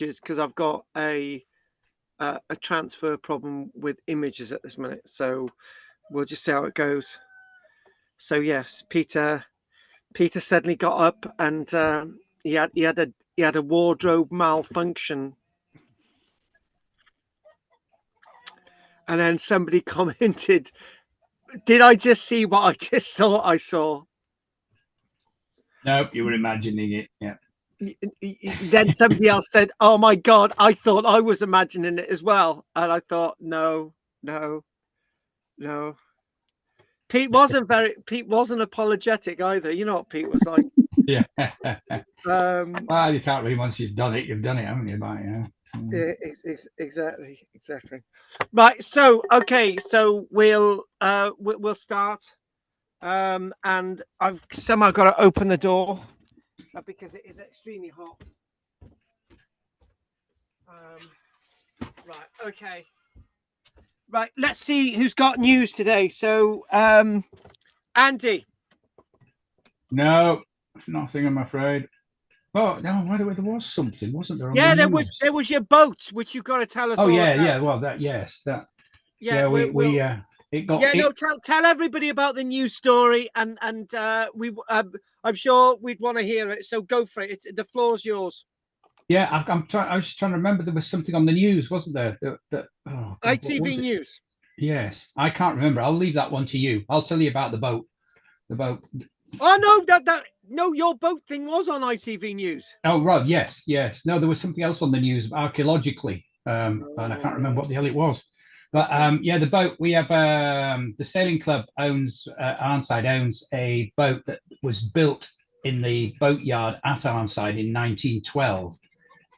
because I've got a transfer problem with images at this minute, so we'll just see how it goes. So yes, Peter suddenly got up and he had a wardrobe malfunction, and then somebody commented, "Did I just see what I just thought I saw?" Nope, you were imagining it. Yeah. Then somebody else said, "Oh my God, I thought I was imagining it as well," and I thought, no. Pete wasn't apologetic either. You know what Pete was like. Yeah. Well, you can't really, once you've done it, haven't you? But, yeah, exactly. Right. So okay. So we'll start. And I've somehow got to open the door because it is extremely hot. Right. Okay. Right. Let's see who's got news today. So, Andy. No, nothing, I'm afraid. Oh no, there was something, wasn't there? Yeah, there was your boat, which you've got to tell us. Oh all yeah, about. yeah. Well, that. Yeah, it got. Yeah, no. Tell everybody about the news story, and I'm sure we'd want to hear it. So go for it. The floor's yours. Yeah, I was just trying to remember. There was something on the news, wasn't there? Oh God, ITV News. Yes, I can't remember. I'll leave that one to you. I'll tell you about the boat. The boat. Oh no, no, your boat thing was on ITV News. Oh right, yes. No, there was something else on the news archaeologically, and I can't remember what the hell it was. But yeah, the boat we have. The sailing club owns Arnside owns a boat that was built in the boatyard at Arnside in 1912,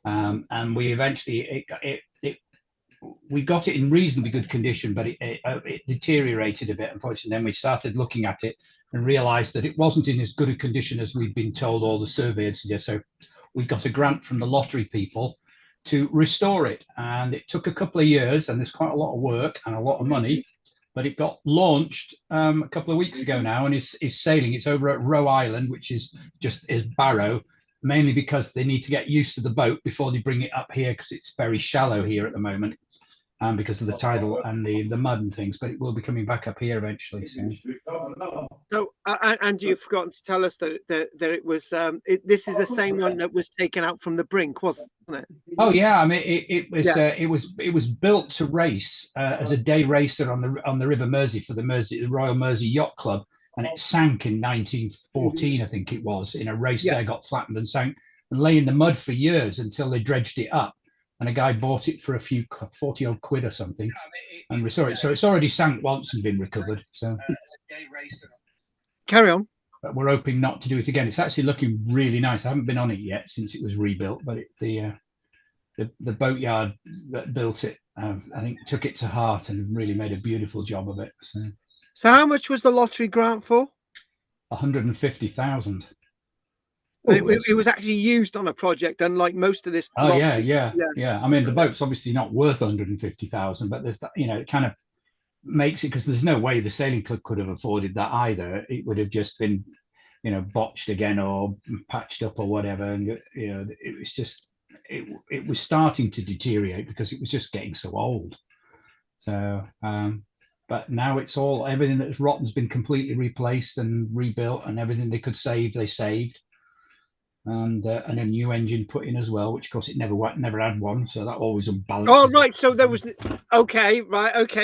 and we eventually we got it in reasonably good condition, but it deteriorated a bit, unfortunately. Then we started looking at it and realised that it wasn't in as good a condition as we'd been told, all the survey had suggested. So we got a grant from the lottery people to restore it, and it took a couple of years, and there's quite a lot of work and a lot of money, but it got launched a couple of weeks ago now, and is sailing. It's over at Roe Island, which is Barrow, mainly because they need to get used to the boat before they bring it up here, because it's very shallow here at the moment. Because of the tidal and the mud and things, but it will be coming back up here eventually soon. So, and you've forgotten to tell us that it was this is the same one that was taken out from the brink, wasn't it? Oh yeah, I mean it was built to race as a day racer on the River Mersey for the Royal Mersey Yacht Club, and it sank in 1914, I think it was, in a race there, got flattened and sank and lay in the mud for years until they dredged it up. And a guy bought it for a few 40 odd quid or something, and restore it. So it's already sank once and been recovered. So carry on. But we're hoping not to do it again. It's actually looking really nice. I haven't been on it yet since it was rebuilt, but the boatyard that built it, I think, took it to heart and really made a beautiful job of it. So how much was the lottery grant for? 150,000. It was actually used on a project, unlike most of this. Oh yeah. I mean, the boat's obviously not worth 150,000, but there's that, it kind of makes it, because there's no way the sailing club could have afforded that either. It would have just been, botched again or patched up or whatever, and it was just it was starting to deteriorate because it was just getting so old. So, but now it's everything that's rotten's been completely replaced and rebuilt, and everything they could save, they saved. And a new engine put in as well, which of course it never had one, so that always unbalanced. Oh right, so there was okay.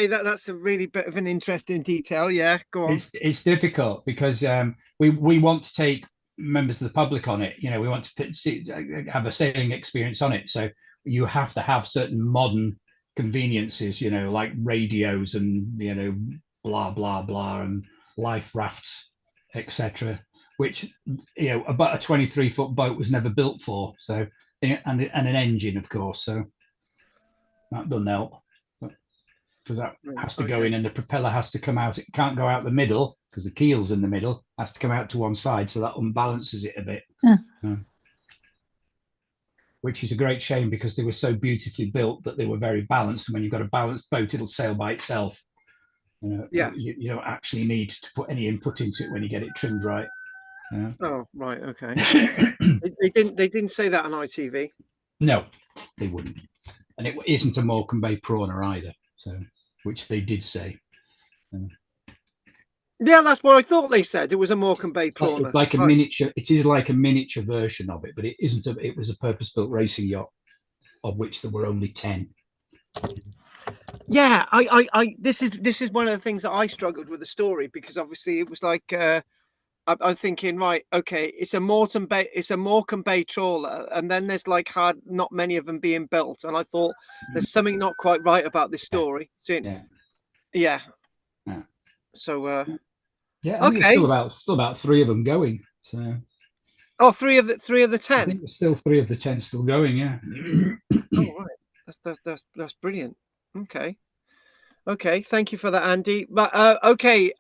That's a really bit of an interesting detail. Yeah, go on. It's difficult because we want to take members of the public on it. We want to have a sailing experience on it, so you have to have certain modern conveniences, like radios and blah blah blah, and life rafts, etc. Which about a 23-foot boat was never built for. So, and an engine, of course. So that doesn't help, because that has to go in, and the propeller has to come out. It can't go out the middle because the keel's in the middle. It has to come out to one side, so that unbalances it a bit. Which is a great shame, because they were so beautifully built that they were very balanced. And when you've got a balanced boat, it'll sail by itself. You don't actually need to put any input into it when you get it trimmed right. Yeah. Oh right, okay. They didn't say that on ITV. No, they wouldn't. And it isn't a Morecambe Bay prawner either, so which they did say. Yeah, that's what I thought they said. It was a Morecambe Bay prawner. It's like a miniature. It is like a miniature version of it, but it isn't. It was a purpose-built racing yacht, of which there were only 10. Yeah, this is one of the things that I struggled with the story, because obviously it was like I'm thinking, right, okay, it's a Morecambe Bay trawler, and then there's like not many of them being built, and I thought there's something not quite right about this story. Yeah. So yeah, I think okay. there's still about 3 of them going. So three of the 10. I think there's still 3 of the 10 still going. Yeah. Oh right, that's brilliant. Okay, thank you for that, Andy. But okay,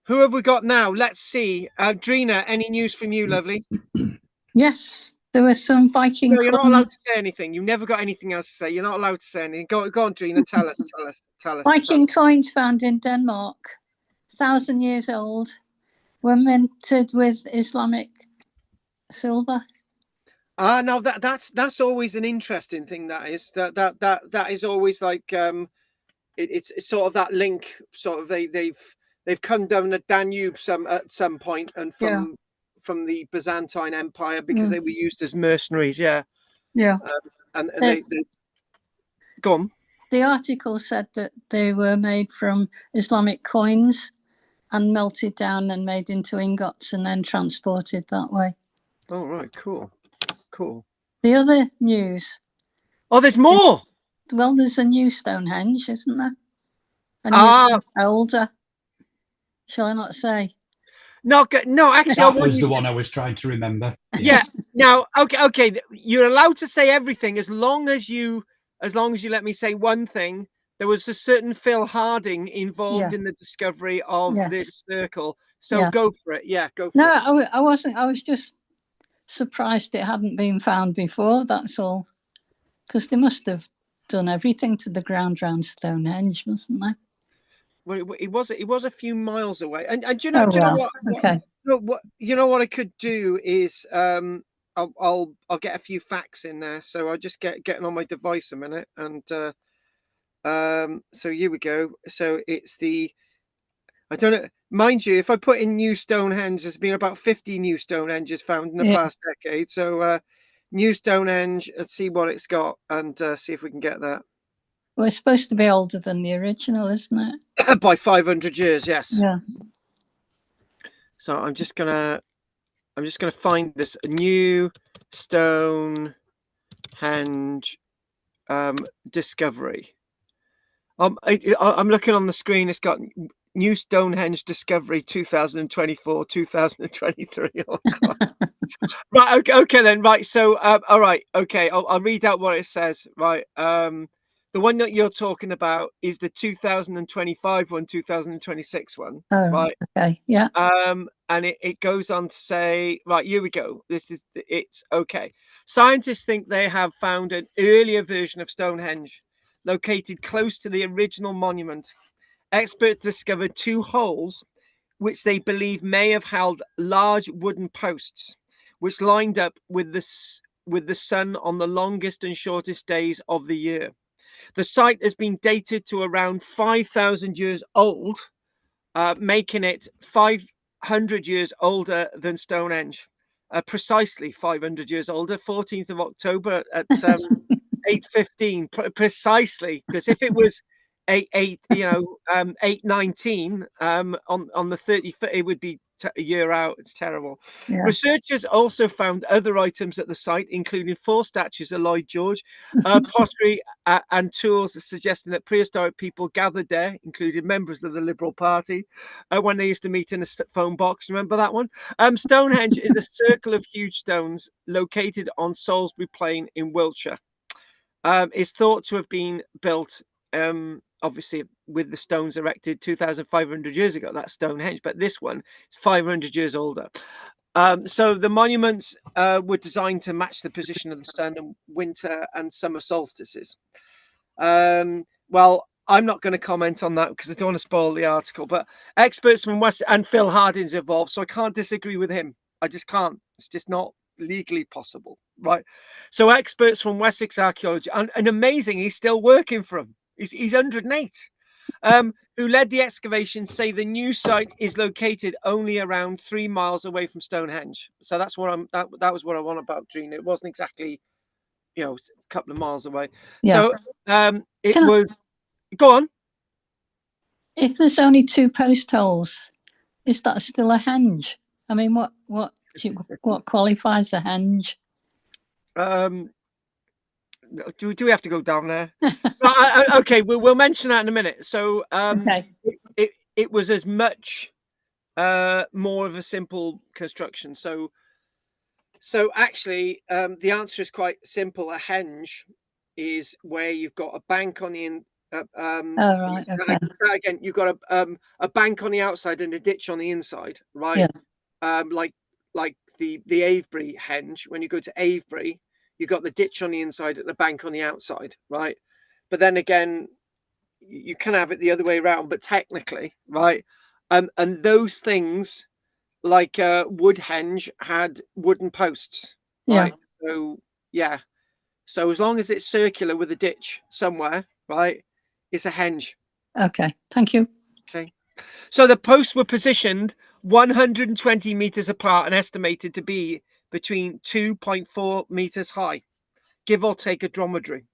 who have we got now? Let's see. Drina, any news from you, lovely? Yes, there was some Viking. No, you're not allowed to say anything. You've never got anything else to say. You're not allowed to say anything. Go on, Drina. Tell us. Viking coins found in Denmark, 1,000 years old, were minted with Islamic silver. No, that's always an interesting thing. That is always like it's sort of that link. Sort of they've come down the Danube at some point, and from the Byzantine Empire, because they were used as mercenaries. Yeah. And they go on. The article said that they were made from Islamic coins and melted down and made into ingots and then transported that way. Oh right, cool. The other news. Oh, there's more. Well, there's a new Stonehenge, isn't there? Older. Shall I not say? No, actually, that was the one I was trying to remember. Yes. Yeah. Now, okay. You're allowed to say everything as long as you let me say one thing. There was a certain Phil Harding involved in the discovery of this circle. So go for it. Yeah, go for it. No, I wasn't. I was just surprised it hadn't been found before. That's all. Because they must have done everything to the ground around Stonehenge, mustn't they? Well, it was a few miles away, and do you know what? Okay. What I could do is I'll get a few facts in there. So I'll just getting on my device a minute, and so here we go. So it's I don't know. Mind you, if I put in new Stonehenge, there's been about 50 new Stonehenges found in the past decade. So new Stonehenge, let's see what it's got, and see if we can get that. Well, it's supposed to be older than the original, isn't it? By 500 years, yes. Yeah. So I'm just gonna find this new Stonehenge discovery. I'm looking on the screen. It's got new Stonehenge discovery 2024, 2023. Oh, right. Okay then. Right. So, all right. Okay. I'll read out what it says. Right. The one that you're talking about is the 2025 one, 2026 one. Oh, right. Okay. Yeah. And it goes on to say, right, here we go. It's okay. Scientists think they have found an earlier version of Stonehenge located close to the original monument. Experts discovered 2 holes which they believe may have held large wooden posts, which lined up with the sun on the longest and shortest days of the year. The site has been dated to around 5,000 years old, making it 500 years older than Stonehenge. Precisely 500 years older, 14th of October at 8:15, precisely, because if it was 8/19 on the 30th, it would be a year out. It's terrible. Yeah. Researchers also found other items at the site, including 4 statues of Lloyd George, pottery, and tools suggesting that prehistoric people gathered there, including members of the Liberal Party, when they used to meet in a phone box. Remember that one? Stonehenge is a circle of huge stones located on Salisbury Plain in Wiltshire. It's thought to have been built obviously with the stones erected 2,500 years ago. That's Stonehenge, but this one is 500 years older. So the monuments were designed to match the position of the sun in winter and summer solstices. Well, I'm not going to comment on that because I don't want to spoil the article, but experts from West and Phil Harding's involved, so I can't disagree with him. I just can't. It's just not legally possible. right? So experts from Wessex Archaeology, and amazing, he's still working for them. He's 108. Who led the excavation, say the new site is located only around 3 miles away from Stonehenge. So that's what that was what I want about Drina. It wasn't exactly, a couple of miles away. Yeah. So it was. Go on. If there's only 2 post holes, is that still a henge? I mean, what qualifies a henge? Do we have to go down there? Okay, we'll mention that in a minute. So Okay. it was as much more of a simple construction. So actually, the answer is quite simple. A henge is where you've got a bank on the Oh, right. Okay. Again, you've got a bank on the outside and a ditch on the inside, right? Yeah. Like the Avebury henge. When you go to Avebury, you've got the ditch on the inside and the bank on the outside, right? But then again, you can have it the other way around, but technically, right? And those things, like wood henge, had wooden posts, right? Yeah. So yeah, so as long as it's circular with a ditch somewhere, right, it's a henge. Okay, thank you. Okay, so the posts were positioned 120 meters apart and estimated to be between 2.4 meters high, give or take a dromedary.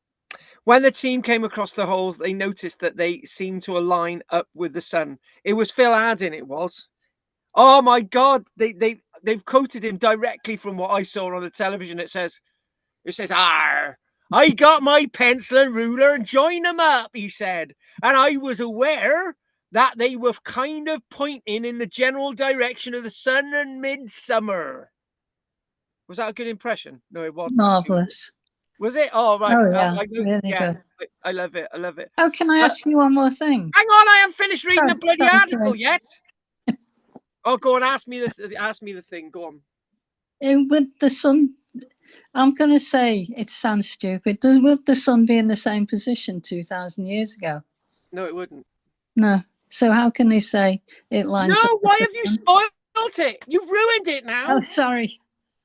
When the team came across the holes, they noticed that they seemed to align up with the sun. It was Phil Harding, it was. Oh my God, they've quoted him directly from what I saw on the television. It says, "Arr, I got my pencil and ruler and joined them up," he said. "And I was aware that they were kind of pointing in the general direction of the sun and midsummer." Was that a good impression? No, it wasn't. Marvelous. Was it? Oh, right. Oh, yeah, really yeah, good. I love it. I love it. Oh, can I ask you one more thing? Hang on, I haven't finished reading the bloody Sorry, article yet. Oh, go on, ask me this. Ask me the thing. Go on. With the sun, I'm going to say it sounds stupid. Would the sun be in the same position 2,000 years ago? No, it wouldn't. No. So how can they say it lines up? No, why have you spoiled it? You've ruined it now. Oh, sorry.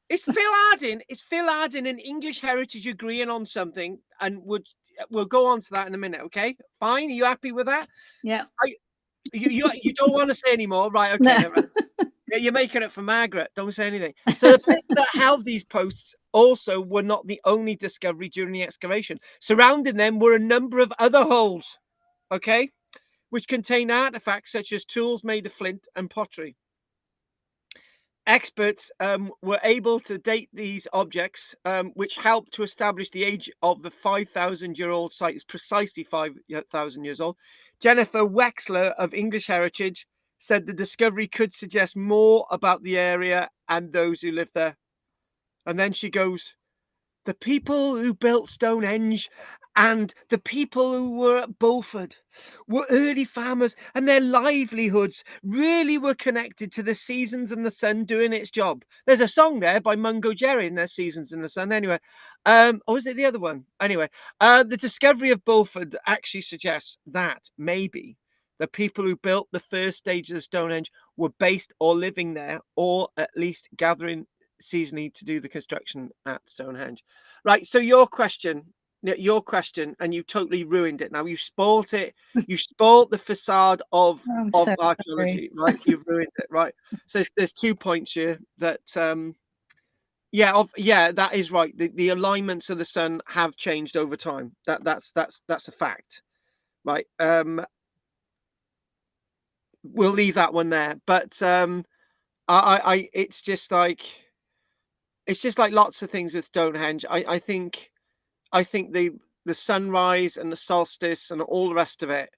It's Phil Harding. It's Phil Harding, an English heritage agreeing on something, and we'll go on to that in a minute. Okay, fine. Are you happy with that? Yeah. You don't want to say anymore, right? Okay, No. never mind. Yeah, you're making it for Margaret. Don't say anything. So the pits that held these posts also were not the only discovery during the excavation. Surrounding them were a number of other holes, okay, which contain artifacts such as tools made of flint and pottery. Experts were able to date these objects, which helped to establish the age of the 5,000-year-old site is precisely 5,000 years old. Jennifer Wexler of English Heritage said the discovery could suggest more about the area and those who live there. And then she goes, "The people who built Stonehenge and the people who were at Bulford were early farmers, and their livelihoods really were connected to the seasons and the sun doing its job." There's a song there by Mungo Jerry in their Seasons in the Sun. Anyway, or is it the other one? Anyway, the discovery of Bulford actually suggests that maybe the people who built the first stages of Stonehenge were based or living there, or at least gathering seasonally to do the construction at Stonehenge. Right, so your question, and you totally ruined it. Now you spoilt it. You spoilt the facade of So archaeology, right? You've ruined it, right? So there's 2 points here that that is right. The alignments of the sun have changed over time. That's a fact, right? We'll leave that one there, but it's just like lots of things with Stonehenge. I think the sunrise and the solstice and all the rest of it,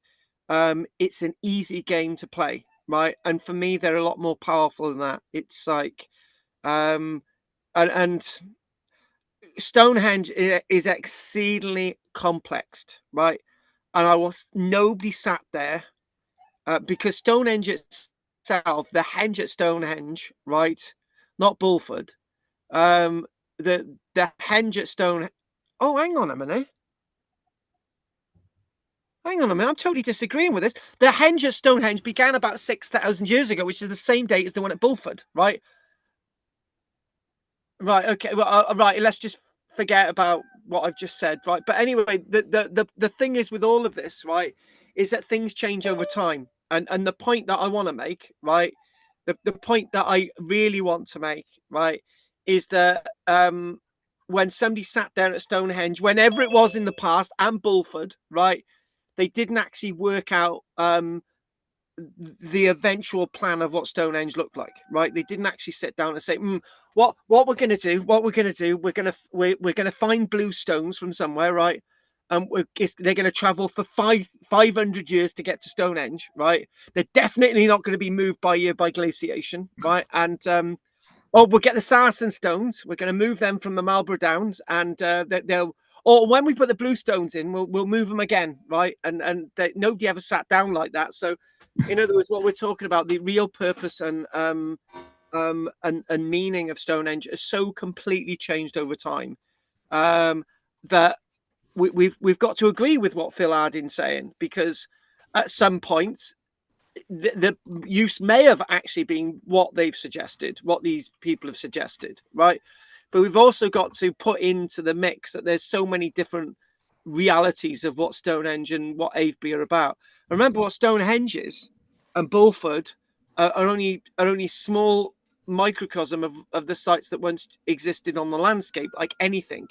it's an easy game to play, right? And for me, they're a lot more powerful than that. It's like and Stonehenge is exceedingly complex, right? And nobody sat there because Stonehenge itself, the henge at Stonehenge, right? Not Bulford. The henge at Stonehenge. Oh, hang on a minute. I'm totally disagreeing with this. The henge at Stonehenge began about 6,000 years ago, which is the same date as the one at Bulford, right? Right. Okay. Well, right. Let's just forget about what I've just said. Right. But anyway, the thing is with all of this, right, is that things change over time. And the point that I want to make, right, the point that I really want to make, right, is that when somebody sat down at Stonehenge, whenever it was in the past, and Bulford, right, they didn't actually work out the eventual plan of what Stonehenge looked like, right? They didn't actually sit down and say, what we're going to do, we're going to find blue stones from somewhere, right? They're going to travel for 500 years to get to Stonehenge, right? They're definitely not going to be moved by glaciation, right? And we'll get the Saracen stones. We're going to move them from the Marlborough Downs, and they'll. Or when we put the blue stones in, we'll move them again, right? And nobody ever sat down like that. So, in other words, what we're talking about, the real purpose and meaning of Stonehenge has so completely changed over time that we've got to agree with what Phil Hardin's saying, because at some points the use may have actually been what they've suggested, what these people have suggested, right? But we've also got to put into the mix that there's so many different realities of what Stonehenge and what Avebury are about. Remember, what Stonehenge is and Bulford are only small microcosm of the sites that once existed on the landscape, like anything.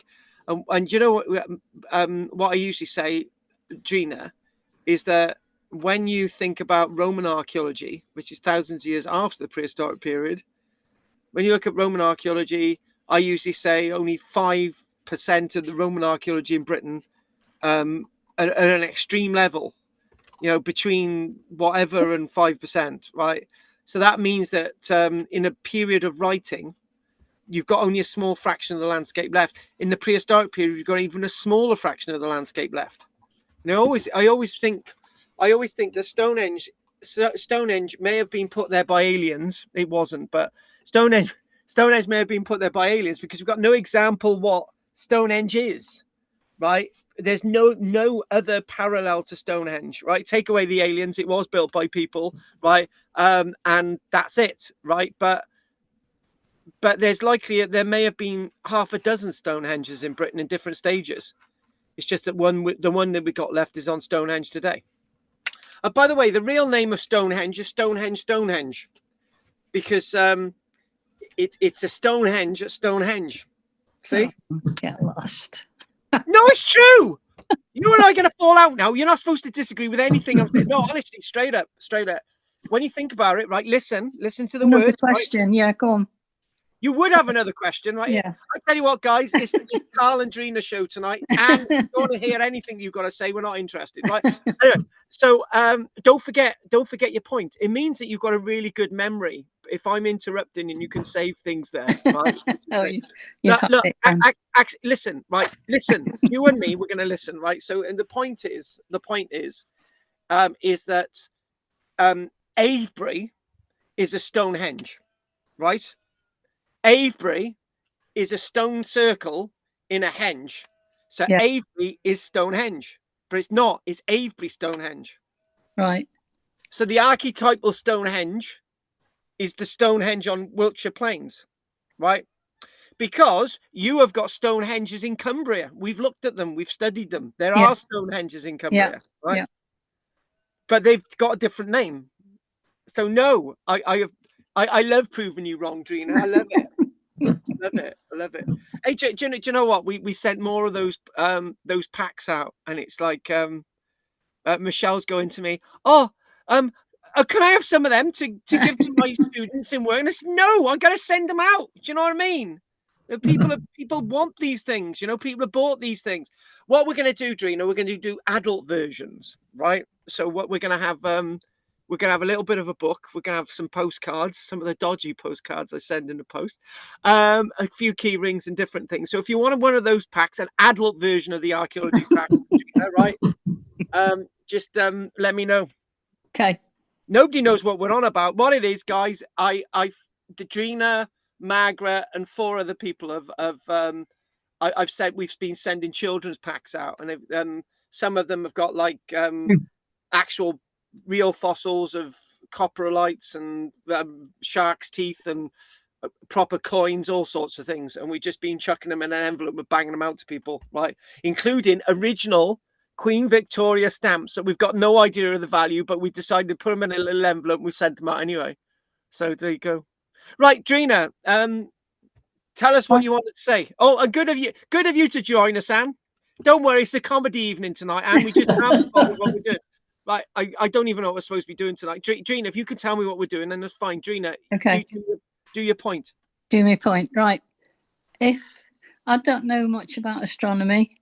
And you know what I usually say, Gina, is that when you think about Roman archaeology, which is thousands of years after the prehistoric period, when you look at Roman archaeology, I usually say only 5% of the Roman archaeology in Britain at an extreme level, between whatever and 5%, right? So that means that in a period of writing, you've got only a small fraction of the landscape left. In the prehistoric period, you've got even a smaller fraction of the landscape left. And I always think that Stonehenge may have been put there by aliens. It wasn't, but Stonehenge may have been put there by aliens because we've got no example what Stonehenge is, right? There's no other parallel to Stonehenge, right? Take away the aliens, it was built by people, right? And that's it, right? But there may have been half a dozen Stonehenges in Britain in different stages. It's just that the one that we got left is on Stonehenge today. By the way, the real name of Stonehenge is Stonehenge, because it's a Stonehenge at Stonehenge. See? Oh, get lost. No, it's true. You and I are going to fall out now. You're not supposed to disagree with anything I'm saying. No, honestly, straight up. When you think about it, right? Listen to the Another words. question. Right? Yeah, go on. You would have another question, right? Yeah. I tell you what, guys, it's Carl and Drina show tonight, and if you want to hear anything you've got to say, we're not interested, right? Anyway, so don't forget your point. It means that you've got a really good memory. If I'm interrupting and you can save things there, right? Look, listen, right? Listen, you and me, we're going to listen, right? So, and the point is that Avebury is a Stonehenge, right? Avebury is a stone circle in a henge. So yeah. Avebury is Stonehenge, but it's not. It's Avebury Stonehenge. Right. So the archetypal Stonehenge is the Stonehenge on Wiltshire Plains, right? Because you have got Stonehenges in Cumbria. We've looked at them. We've studied them. There are Stonehenges in Cumbria, right? Yeah. But they've got a different name. So no, I love proving you wrong, Drina. I love it. I love it. Hey, do you know what? We sent more of those packs out, and it's like Michelle's going to me. Can I have some of them to give to my students in work? And I said, no, I'm gonna send them out. Do you know what I mean? People want these things. People have bought these things. What we're gonna do, Drina, we're gonna do adult versions, right? So what we're gonna have. We're going to have a little bit of a book. We're going to have some postcards, some of the dodgy postcards I send in the post, a few key rings and different things. So if you wanted one of those packs, an adult version of the archaeology pack, right? Just let me know. Okay. Nobody knows what we're on about. What it is, guys, Drina, Margaret, and 4 other people I've said we've been sending children's packs out, and some of them have got like actual real fossils of coprolites and shark's teeth and proper coins, all sorts of things, and we've just been chucking them in an envelope and banging them out to people, right? Including original Queen Victoria stamps that we've got no idea of the value, but we decided to put them in a little envelope and we sent them out anyway. So there you go. Right, Drina, tell us what you wanted to say. Oh, and good of you to join us, Anne. Don't worry, it's a comedy evening tonight, and we just can't spot what we're doing. Right, I don't even know what we're supposed to be doing tonight. Drina, if you can tell me what we're doing, then that's fine. Drina, Okay. do your point. Do my point. Right. If I don't know much about astronomy,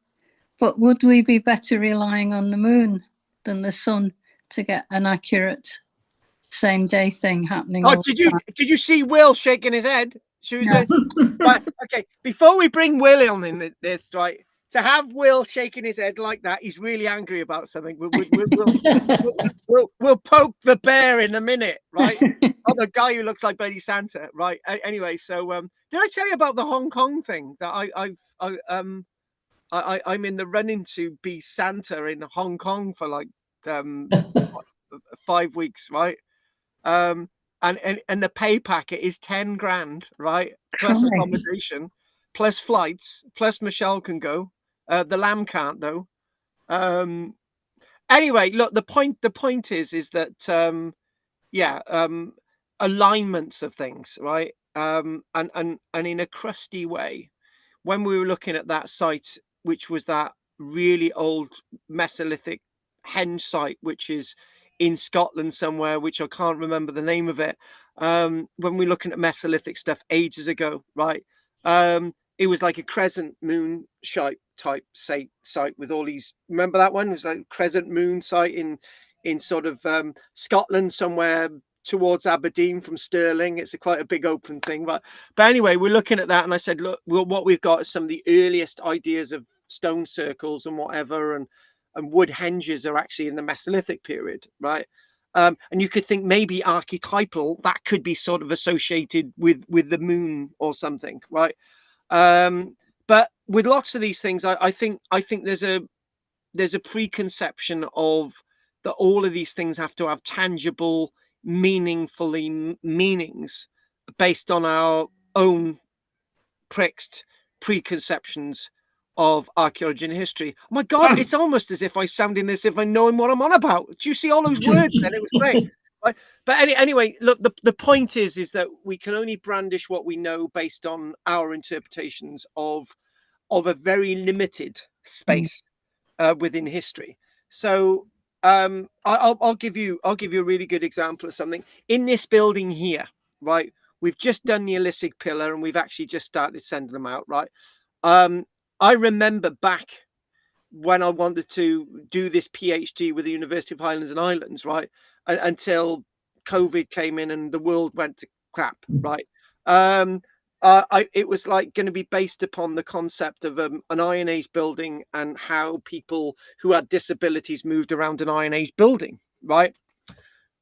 but would we be better relying on the moon than the sun to get an accurate same day thing happening? Oh, did you see Will shaking his head? No. Right, okay. Before we bring Will in this, right, to have Will shaking his head like that, he's really angry about something. We'll poke the bear in a minute, right? Oh, the guy who looks like Bloody Santa, right? Anyway, so did I tell you about the Hong Kong thing that I'm in the running to be Santa in Hong Kong for like 5 weeks, right? And the pay packet is 10 grand, right? Plus accommodation, plus flights, plus Michelle can go. The lamb can't though. Anyway, look, the point is that alignments of things, right? And in a crusty way, when we were looking at that site, which was that really old Mesolithic henge site, which is in Scotland somewhere, which I can't remember the name of it. When we're looking at Mesolithic stuff ages ago, right? It was like a crescent moon type site with all these. Remember that one? It was like a crescent moon site in sort of Scotland somewhere towards Aberdeen from Stirling. It's quite a big open thing, but anyway, we're looking at that, and I said, look, what we've got is some of the earliest ideas of stone circles and whatever, and wood henges are actually in the Mesolithic period, right? And you could think maybe archetypal, that could be sort of associated with the moon or something, right? But with lots of these things, I think there's a preconception of that all of these things have to have tangible, meaningfully meanings based on our own preconceptions of archaeology and history. Oh my God, it's almost as if I'm sounding as if I'm knowing what I'm on about. Do you see all those words then? It was great. Right? But anyway, look, the point is that we can only brandish what we know based on our interpretations of a very limited space within history. So I'll give you a really good example of something in this building here, right? We've just done the Neolithic pillar and we've actually just started sending them out, right? I remember back when I wanted to do this PhD with the University of Highlands and Islands, right? Until COVID came in and the world went to crap, right? It was like going to be based upon the concept of an Iron Age building and how people who had disabilities moved around an Iron Age building, right?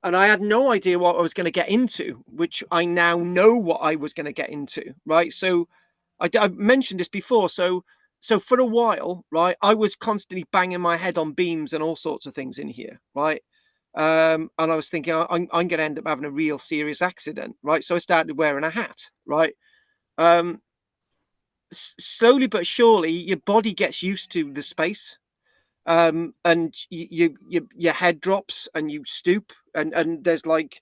And I had no idea what I was going to get into, which I now know what I was going to get into, right? So I mentioned this before. So for a while, right, I was constantly banging my head on beams and all sorts of things in here, right? And I was thinking I'm going to end up having a real serious accident, right? So I started wearing a hat, right? Slowly but surely, your body gets used to the space, and your head drops and you stoop, and there's like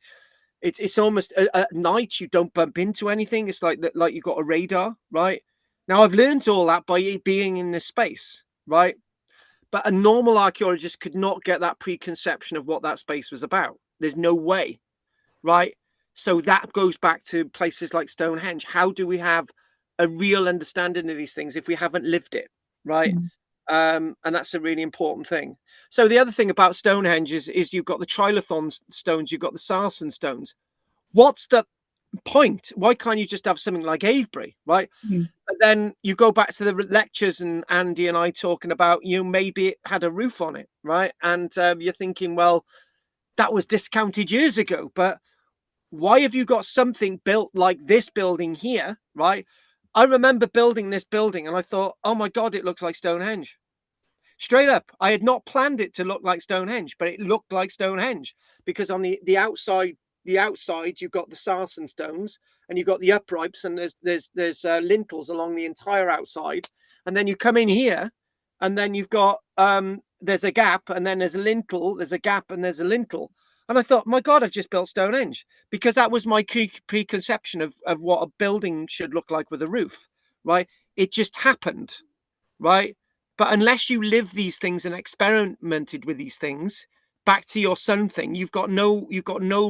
it's almost at night you don't bump into anything. It's like that, like you've got a radar, right? Now I've learned all that by being in this space, right? But a normal archaeologist could not get that preconception of what that space was about. There's no way, right? So that goes back to places like Stonehenge. How do we have a real understanding of these things if we haven't lived it, right? And that's a really important thing. So the other thing about Stonehenge is you've got the trilithon stones, you've got the sarsen stones. What's the point? Why can't you just have something like Avebury, right? But then you go back to the lectures and Andy and I talking about, maybe it had a roof on it, right? And you're thinking, well, that was discounted years ago, but why have you got something built like this building here, right? I remember building this building and I thought, oh my God, it looks like Stonehenge. Straight up, I had not planned it to look like Stonehenge, but it looked like Stonehenge because on the outside the outside, you've got the sarsen stones, and you've got the upripes, and there's lintels along the entire outside. And then you come in here, and then you've got there's a gap, and then there's a lintel, there's a gap, and there's a lintel. And I thought, my God, I've just built Stonehenge, because that was my preconception of what a building should look like with a roof, right? It just happened, right? But unless you live these things and experimented with these things, back to your sun thing, you've got no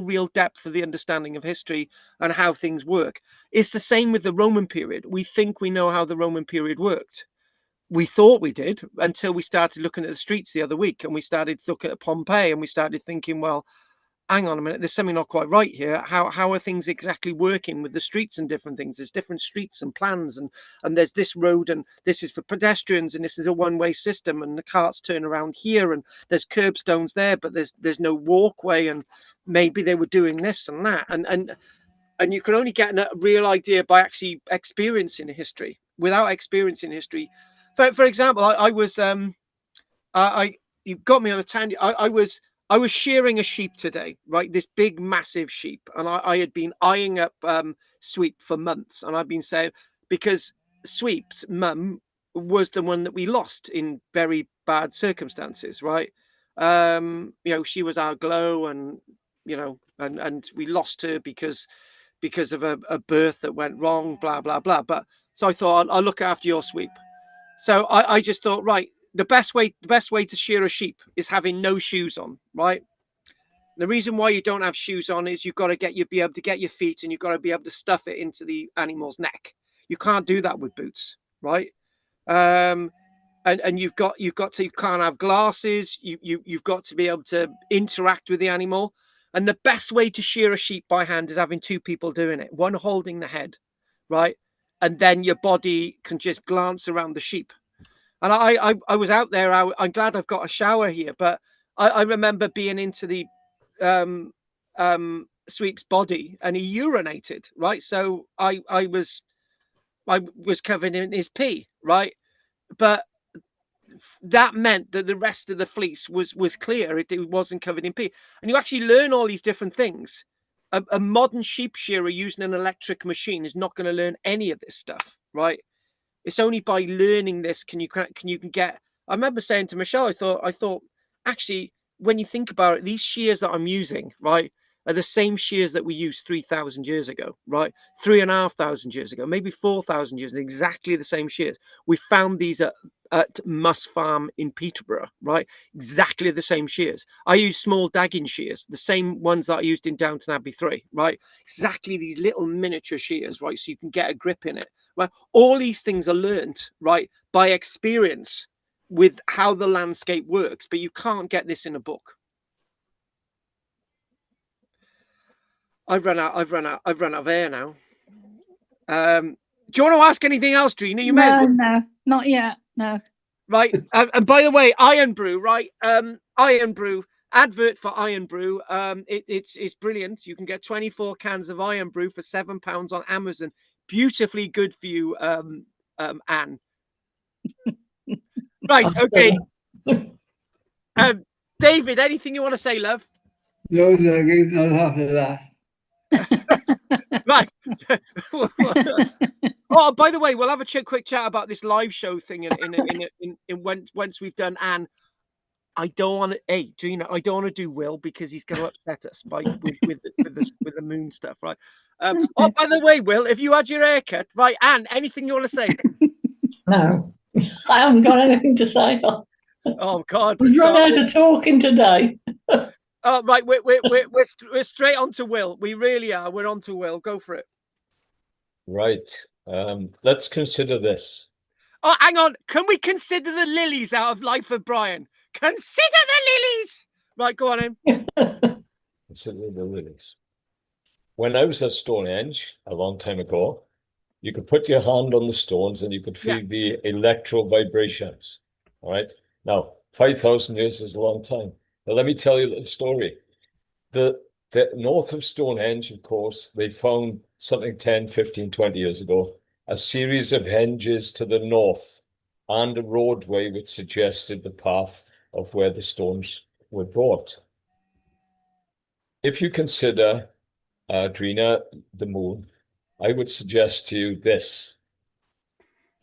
real depth of the understanding of history and how things work. It's the same with the Roman period. We think we know how the Roman period worked. We thought we did until we started looking at the streets the other week, and we started looking at Pompeii, and we started thinking, well, hang on a minute, there's something not quite right here. How are things exactly working with the streets and different things? There's different streets and plans, and there's this road, and this is for pedestrians, and this is a one-way system, and the carts turn around here, and there's curbstones there, but there's no walkway, and maybe they were doing this and that, and you can only get a real idea by actually experiencing history. Without experiencing history, for example, I was you got me on a tangent. I was shearing a sheep today, right? This big, massive sheep. And I had been eyeing up Sweep for months. And I've been saying, because Sweep's mum was the one that we lost in very bad circumstances, right? You know, she was our glow, and, you know, and we lost her because of a birth that went wrong, blah, blah, blah. But so I thought, I'll look after your Sweep. So I just thought, right, the best way to shear a sheep is having no shoes on, right? The reason why you don't have shoes on is you've got to be able to get your feet, and you've got to be able to stuff it into the animal's neck. You can't do that with boots, right? And you can't have glasses. You've got to be able to interact with the animal. And the best way to shear a sheep by hand is having two people doing it, one holding the head, right? And then your body can just glance around the sheep. And I was out there. I'm glad I've got a shower here, but I remember being into the Sweep's body, and he urinated, right? So I was covered in his pee, right? But that meant that the rest of the fleece was clear. It wasn't covered in pee. And you actually learn all these different things. A modern sheep shearer using an electric machine is not going to learn any of this stuff, right? It's only by learning this can you get. I remember saying to Michelle, I thought actually, when you think about it, these shears that I'm using, right, are the same shears that we used 3,000 years ago, right? 3,500 years ago, maybe 4,000 years, exactly the same shears. We found these at Muss Farm in Peterborough, right? Exactly the same shears. I use small dagging shears, the same ones that I used in Downton Abbey 3, right? Exactly these little miniature shears, right? So you can get a grip in it. Right? All these things are learned, right, by experience with how the landscape works, but you can't get this in a book. I've run out of air now. Do you want to ask anything else, Drina? You may. No, not yet. No. Right. And by the way, Iron Brew, right? Iron Brew, advert for Iron Brew. It's brilliant. You can get 24 cans of Iron Brew for £7 on Amazon. Beautifully good for you, Anne. Right, okay. David, anything you want to say, love? No, not after that. Right. Oh, by the way, we'll have a quick chat about this live show thing once we've done Anne. I don't want to. Hey, Gina, I don't want to do Will because he's going to upset us with the moon stuff, right? Oh, by the way, Will, if you had your haircut, right, Anne, anything you want to say? No, I haven't got anything to say. Oh God, We've run out of talking today. Oh, right, we're straight on to Will. We really are. We're on to Will. Go for it. Right. Let's consider this. Oh, hang on. Can we consider the lilies out of Life of Brian? Consider the lilies. Right, go on in. Consider the lilies. When I was at Stonehenge a long time ago, you could put your hand on the stones and you could feel the electro vibrations. All right. Now, 5,000 years is a long time. Now, let me tell you the story. The north of Stonehenge, of course, they found something 10, 15, 20 years ago, a series of henges to the north and a roadway which suggested the path of where the stones were brought. If you consider Drina, the moon, I would suggest to you this.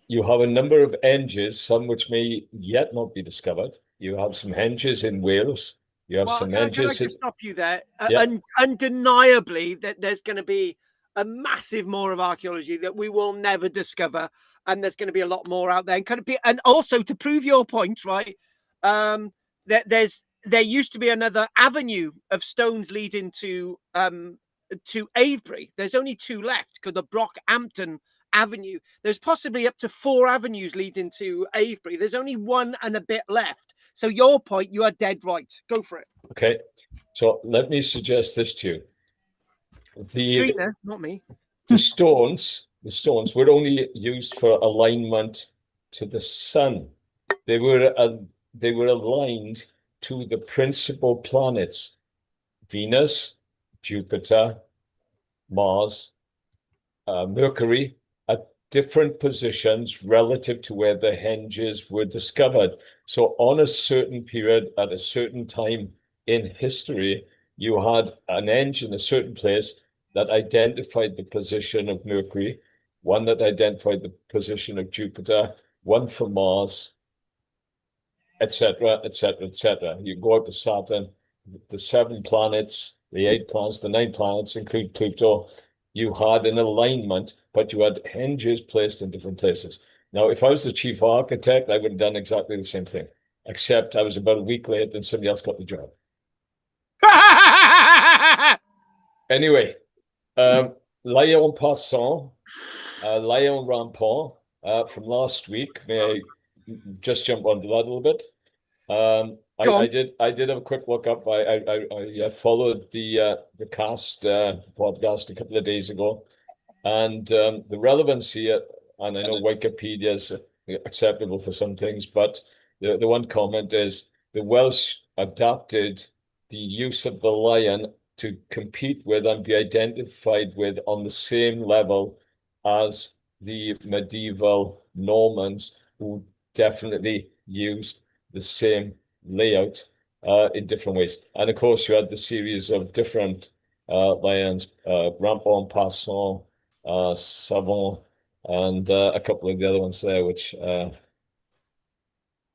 You have a number of henges, some which may yet not be discovered. You have some henges in Wales. You have Well, some can I henges just stop you there? Yeah. Undeniably, that there's going to be a massive more of archaeology that we will never discover, and there's going to be a lot more out there. And kind of be, and also to prove your point, right? There used to be another avenue of stones leading to Avebury. There's only two left because the Brockhampton Avenue. There's possibly up to 4 avenues leading to Avebury. There's only one and a bit left. So your point, you are dead right. Go for it. Okay, so let me suggest this to you. Trina, not me. The stones were only used for alignment to the sun. They were aligned to the principal planets: Venus, Jupiter, Mars, Mercury, at different positions relative to where the henges were discovered. So on a certain period, at a certain time in history, you had an henge in a certain place that identified the position of Mercury, one that identified the position of Jupiter, one for Mars, etc., etc., etc. You go out to Saturn, the 7 planets, the 8 planets, the 9 planets, include Pluto. You had an alignment, but you had henges placed in different places. Now, if I was the chief architect, I would have done exactly the same thing, except I was about a week late and somebody else got the job. Anyway, Lion Passant, Lion Rampant, from last week. May I just jump onto that a little bit? I did have a quick look up. I followed the cast podcast a couple of days ago, and the relevance here, and I know Wikipedia is acceptable for some things, but the one comment is the Welsh adapted the use of the lion to compete with and be identified with on the same level as the medieval Normans, who definitely used the same layout in different ways. And of course, you had the series of different lions, Rampant, Passant, Savant, and a couple of the other ones there, which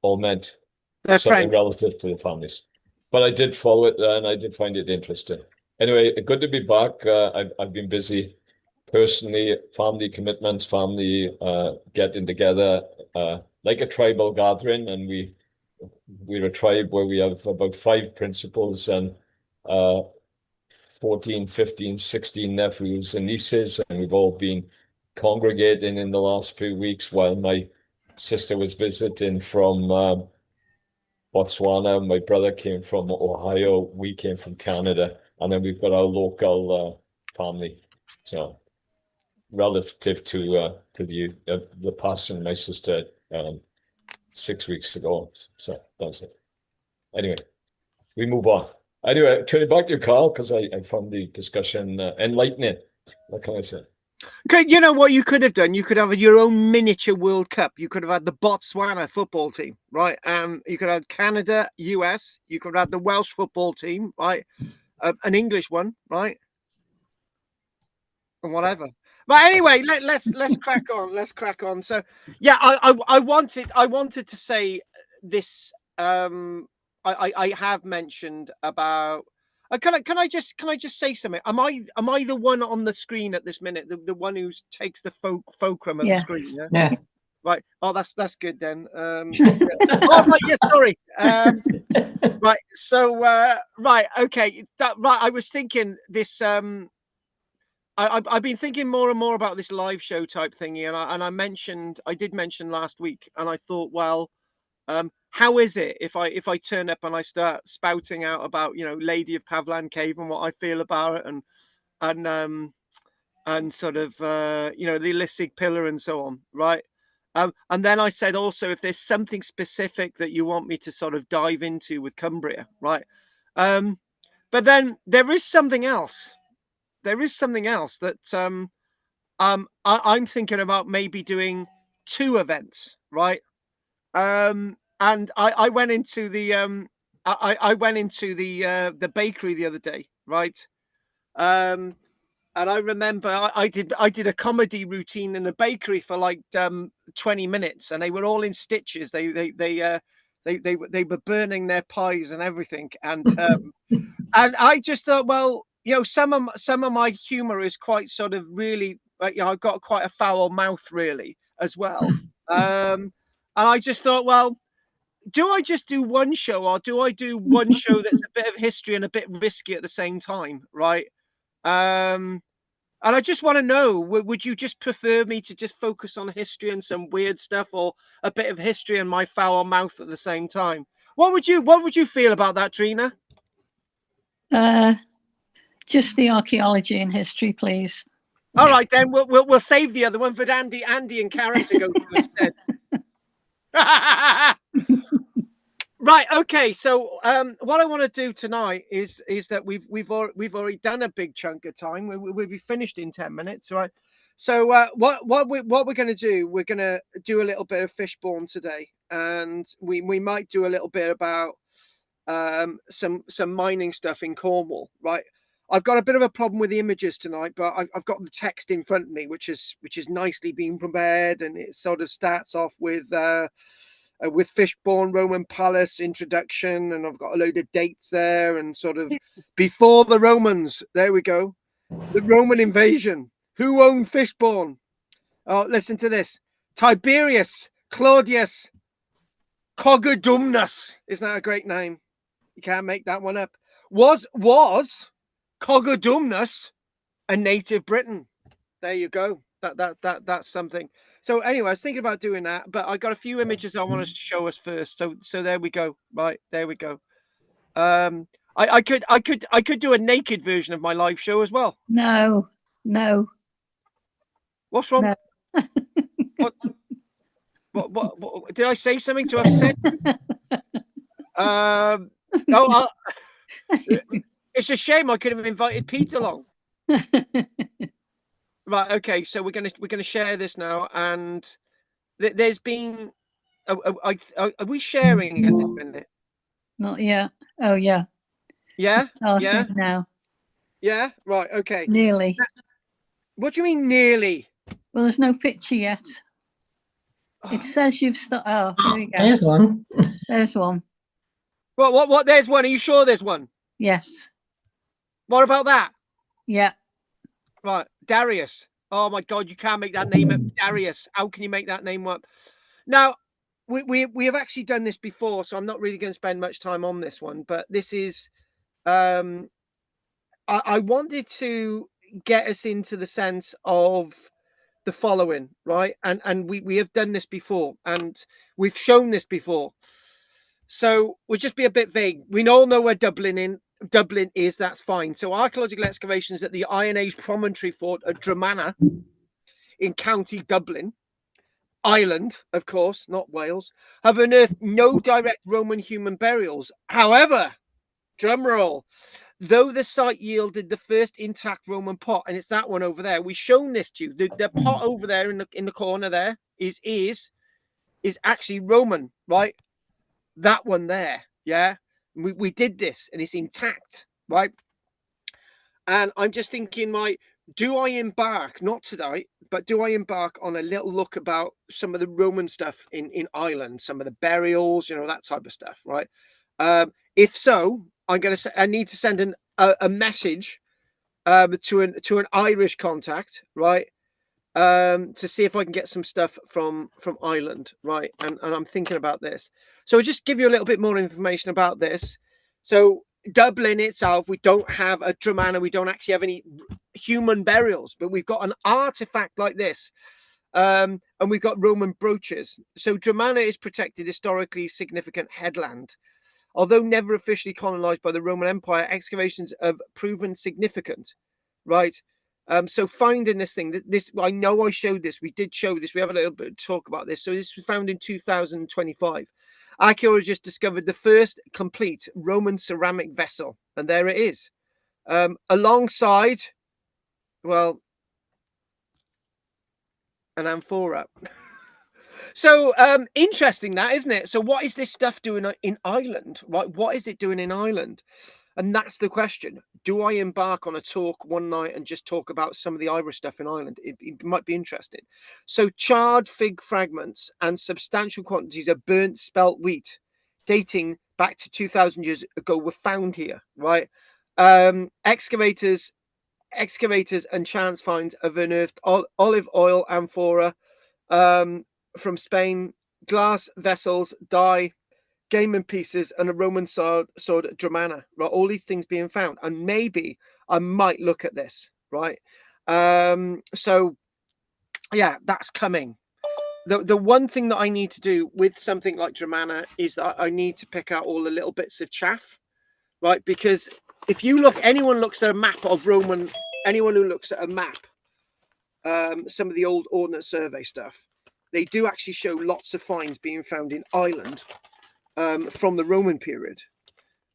all meant something relative to the families. But I did follow it and I did find it interesting. Anyway, good to be back. I've been busy personally, family commitments, family getting together, like a tribal gathering, and we're a tribe where we have about 5 principals and 14, 15, 16 nephews and nieces, and we've all been congregating in the last few weeks while my sister was visiting from Botswana. My brother came from Ohio. We came from Canada, and then we've got our local family. So relative to the passing of my sister 6 weeks ago. So that was it. Anyway, we move on. Anyway, turning back to you, Carl, because I found the discussion enlightening. What can I say? Okay, you know what you could have done? You could have your own miniature World Cup. You could have had the Botswana football team, right? You could have Canada, US. You could have had the Welsh football team, right? An English one, right? And whatever. But anyway, let's crack on. Let's crack on. So yeah, I wanted to say this. I have mentioned about. Can I just say something? Am I the one on the screen at this minute? The one who takes the fulcrum of the screen? Yeah. Right. Oh, that's good then. Yeah. Oh right. Yes. Sorry. Right. So right. Okay. Right. I was thinking this. I've been thinking more and more about this live show type thingy, and I did mention last week, and I thought, well, how is it if I turn up and I start spouting out about Lady of Pavlan Cave and what I feel about it, and sort of the Illicig Pillar and so on, right? And then I said also, if there's something specific that you want me to sort of dive into with Cumbria, right? But then there is something else. There is something else that I'm thinking about maybe doing 2 events, right? And I went into the I went into the bakery the other day, right? And I remember I did a comedy routine in a bakery for like 20 minutes, and they were all in stitches. They were burning their pies and everything, and I just thought, well, you know, some of my humor is quite sort of really, like, you know, I've got quite a foul mouth really as well. And I just thought, well, do I just do one show, or do I do one show that's a bit of history and a bit risky at the same time, right? And I just want to know, would you just prefer me to just focus on history and some weird stuff, or a bit of history and my foul mouth at the same time? What would you feel about that, Trina? Just the archaeology and history, please. All right, then we'll save the other one for Andy and Karen to go through instead. Right. Okay. So what I want to do tonight is that we've already done a big chunk of time. We'll be finished in 10 minutes, right? So what we're going to do? We're going to do a little bit of Fishbourne today, and we might do a little bit about some mining stuff in Cornwall, right? I've got a bit of a problem with the images tonight, but I've got the text in front of me, which is nicely being prepared, and it sort of starts off with Fishbourne Roman Palace introduction, and I've got a load of dates there, and sort of before the Romans. There we go. The Roman invasion. Who owned Fishbourne? Oh, listen to this. Tiberius Claudius Cogodumnus. Isn't that a great name? You can't make that one up. Was Cogodumnus a native Briton? There you go. That's something. So anyway, I was thinking about doing that, but I got a few images I want to show us first. So there we go. Right, there we go. I could do a naked version of my live show as well. No. What's wrong? No. What did I say something to upset? No, it's a shame I could have invited Pete along. Right. Okay. So we're gonna share this now, and there's been. Are we sharing at this minute? Not yet. Oh yeah. Yeah. Starting now. Yeah. Right. Okay. Nearly. What do you mean nearly? Well, there's no picture yet. It says you've started. Oh, here we go. There's one. There's one. What? There's one. Are you sure there's one? Yes. What about that? Yeah. Right. Darius. Oh my God, you can't make that name up. Darius. How can you make that name up? Now, we have actually done this before, so I'm not really going to spend much time on this one, but this is I wanted to get us into the sense of the following, right? And we have done this before, and we've shown this before. So we'll just be a bit vague. We all know where Dublin is. That's fine. So archaeological excavations at the Iron Age promontory fort at Dromana in County Dublin, Ireland, of course, not Wales, have unearthed no direct Roman human burials. However, drumroll, though the site yielded the first intact Roman pot, and it's that one over there. We've shown this to you. The pot over there in the corner there is actually Roman, right? That one there, yeah. We did this, and it's intact, right? And I'm just thinking, do I embark, not tonight, but do I embark on a little look about some of the Roman stuff in Ireland, some of the burials, you know, that type of stuff, right? If so, I need to send a message to an Irish contact, right? To see if I can get some stuff from Ireland, right? And I'm thinking about this. So I'll just give you a little bit more information about this. So Dublin itself, we don't have a Dromana, we don't actually have any human burials, but we've got an artifact like this. And we've got Roman brooches. So Dromana is protected historically significant headland. Although never officially colonized by the Roman Empire, excavations have proven significant, right? So finding this thing, I know I showed this. We did show this. We have a little bit of talk about this. So this was found in 2025. Archaeologists discovered the first complete Roman ceramic vessel, and there it is. Alongside, well, an amphora. So interesting, that, isn't it? So what is this stuff doing in Ireland? Right? What is it doing in Ireland? And that's the question. Do I embark on a talk one night and just talk about some of the Irish stuff in Ireland? It might be interesting. So charred fig fragments and substantial quantities of burnt spelt wheat dating back to 2,000 years ago were found here, right? Excavators and chance finds have unearthed olive oil amphora from Spain, glass vessels, dye, game pieces, and a Roman sword Dramana, right? All these things being found, and maybe I might look at this, right? So yeah, that's coming. The one thing that I need to do with something like Dramana is that I need to pick out all the little bits of chaff, right? Because if you look, anyone looks at a map of Roman, anyone who looks at a map, some of the old Ordnance Survey stuff, they do actually show lots of finds being found in Ireland from the Roman period.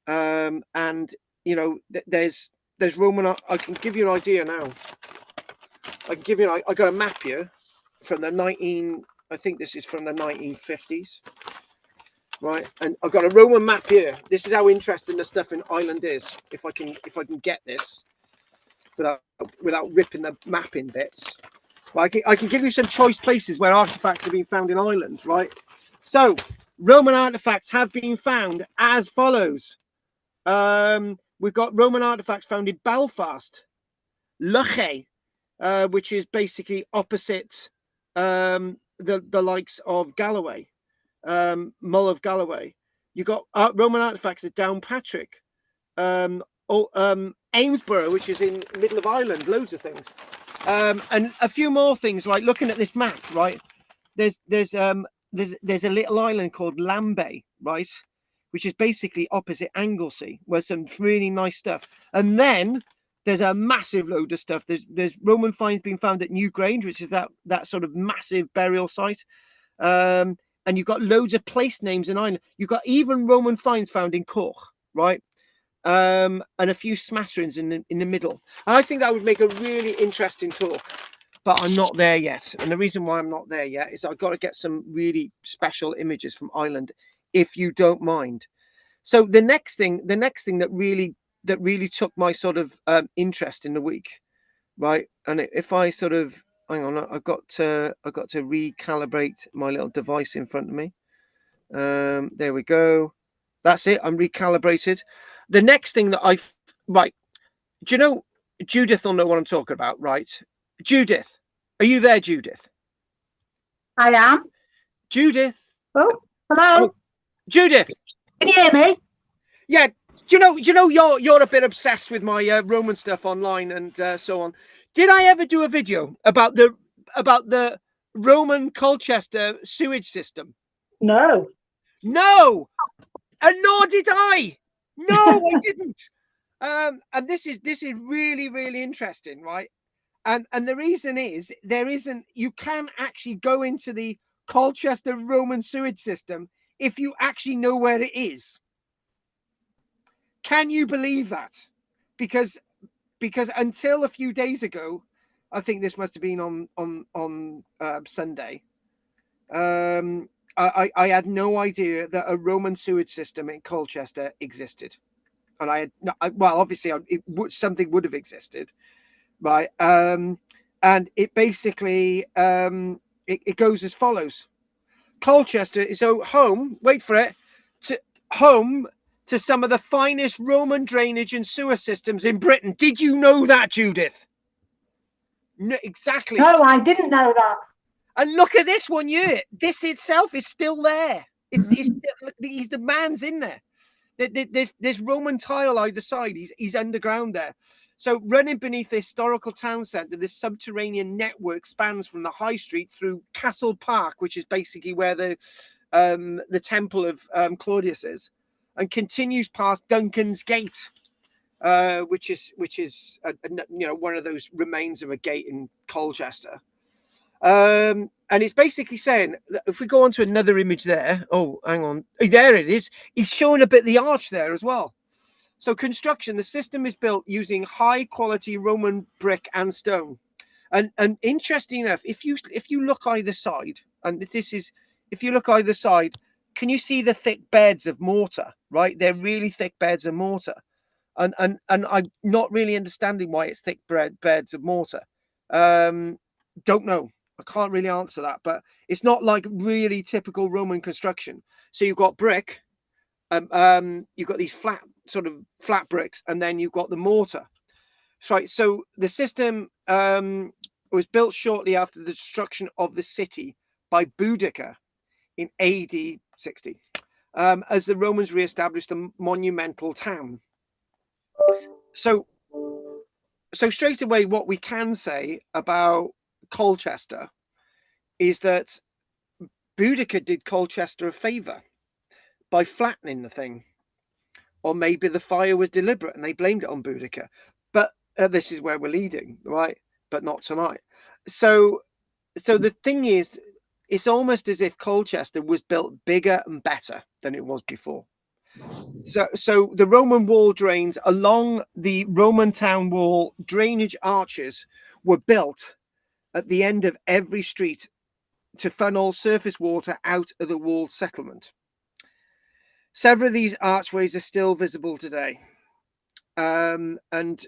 And you know, there's Roman. I can give you an idea now. I can give you. I got a map here from the I think this is from the 1950s, right? And I've got a Roman map here. This is how interesting the stuff in Ireland is. If I can get this without ripping the map in bits. But I can give you some choice places where artifacts have been found in Ireland, right? So Roman artifacts have been found as follows. We've got Roman artifacts found in Belfast, Luche, which is basically opposite the likes of Galloway, Mull of Galloway. You got Roman artifacts at Downpatrick, Amesborough, which is in the middle of Ireland. Loads of things, and a few more things. Right, looking at this map, right, there's a little island called Lambay, right, which is basically opposite Anglesey, where some really nice stuff. And then there's a massive load of stuff. There's Roman finds being found at Newgrange, which is that sort of massive burial site. And you've got loads of place names in Ireland. You've got even Roman finds found in Cork, right? And a few smatterings in the middle. And I think that would make a really interesting talk. But I'm not there yet. And the reason why I'm not there yet is I've got to get some really special images from Ireland, if you don't mind. So the next thing that really took my sort of interest in the week, right? And if I sort of hang on, I've got to recalibrate my little device in front of me. There we go. That's it. I'm recalibrated. The next thing that right. Do you know Judith will know what I'm talking about, right? Judith, are you there, Judith? I am. Judith. Oh, hello. Judith. Can you hear me? Yeah. Do you know you're a bit obsessed with my Roman stuff online and so on. Did I ever do a video about the Roman Colchester sewage system? No. No, and nor did I. No, I didn't. And this is really, really interesting, right? And the reason is you can actually go into the Colchester Roman sewage system if you actually know where it is. Can you believe that? Because until a few days ago, I think this must have been on Sunday. I had no idea that a Roman sewage system in Colchester existed, and I had obviously something would have existed, right? And it basically it goes as follows: Colchester is home. Wait for it. Home to some of the finest Roman drainage and sewer systems in Britain. Did you know that, Judith? No, exactly. No, I didn't know that. And look at this one here. This itself is still there. He's the man's in there. There's Roman tile either side. He's underground there. So running beneath the historical town centre, this subterranean network spans from the High Street through Castle Park, which is basically where the temple of Claudius is, and continues past Duncan's Gate, which is one of those remains of a gate in Colchester. And it's basically saying that if we go on to another image there, oh, hang on, there it is. He's showing a bit of the arch there as well. So construction, the system is built using high quality Roman brick and stone. And interesting enough, if you look either side, and if you look either side, can you see the thick beds of mortar, right? They're really thick beds of mortar. and I'm not really understanding why it's thick beds of mortar. Don't know. I can't really answer that, but it's not like really typical Roman construction. So you've got brick, you've got these flat bricks, and then you've got the mortar. Right. So the system was built shortly after the destruction of the city by Boudicca in AD 60, as the Romans re-established the monumental town. So straight away, what we can say about Colchester is that Boudicca did Colchester a favour by flattening the thing, or maybe the fire was deliberate and they blamed it on Boudicca. But this is where we're leading, right? But not tonight. So the thing is, it's almost as if Colchester was built bigger and better than it was before. So the Roman wall drains along the Roman town wall, drainage arches were built at the end of every street to funnel surface water out of the walled settlement. Several of these archways are still visible today. And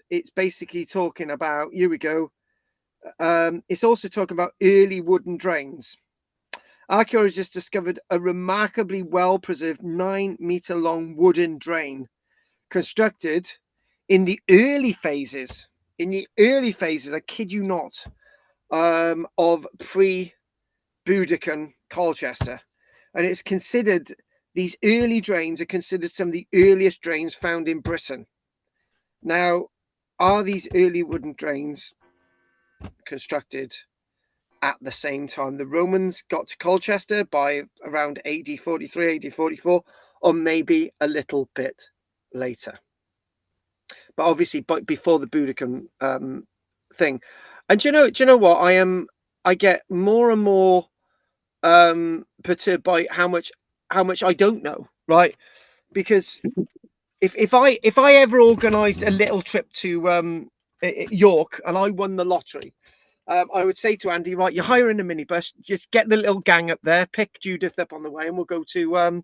it's basically talking about, here we go. It's also talking about early wooden drains. Archaeologists discovered a remarkably well-preserved 9-meter long wooden drain constructed in the early phases, I kid you not, of pre-Boudiccan Colchester. And it's considered, these early drains are considered some of the earliest drains found in Britain. Now, are these early wooden drains constructed at the same time the Romans got to Colchester by around AD 43, AD 44, or maybe a little bit later? But obviously, before the Boudiccan thing. And do you know what? I get more and more perturbed by how much I don't know, right? Because if I ever organised a little trip to York and I won the lottery, I would say to Andy, right, you're hiring a minibus, just get the little gang up there, pick Judith up on the way, and we'll go to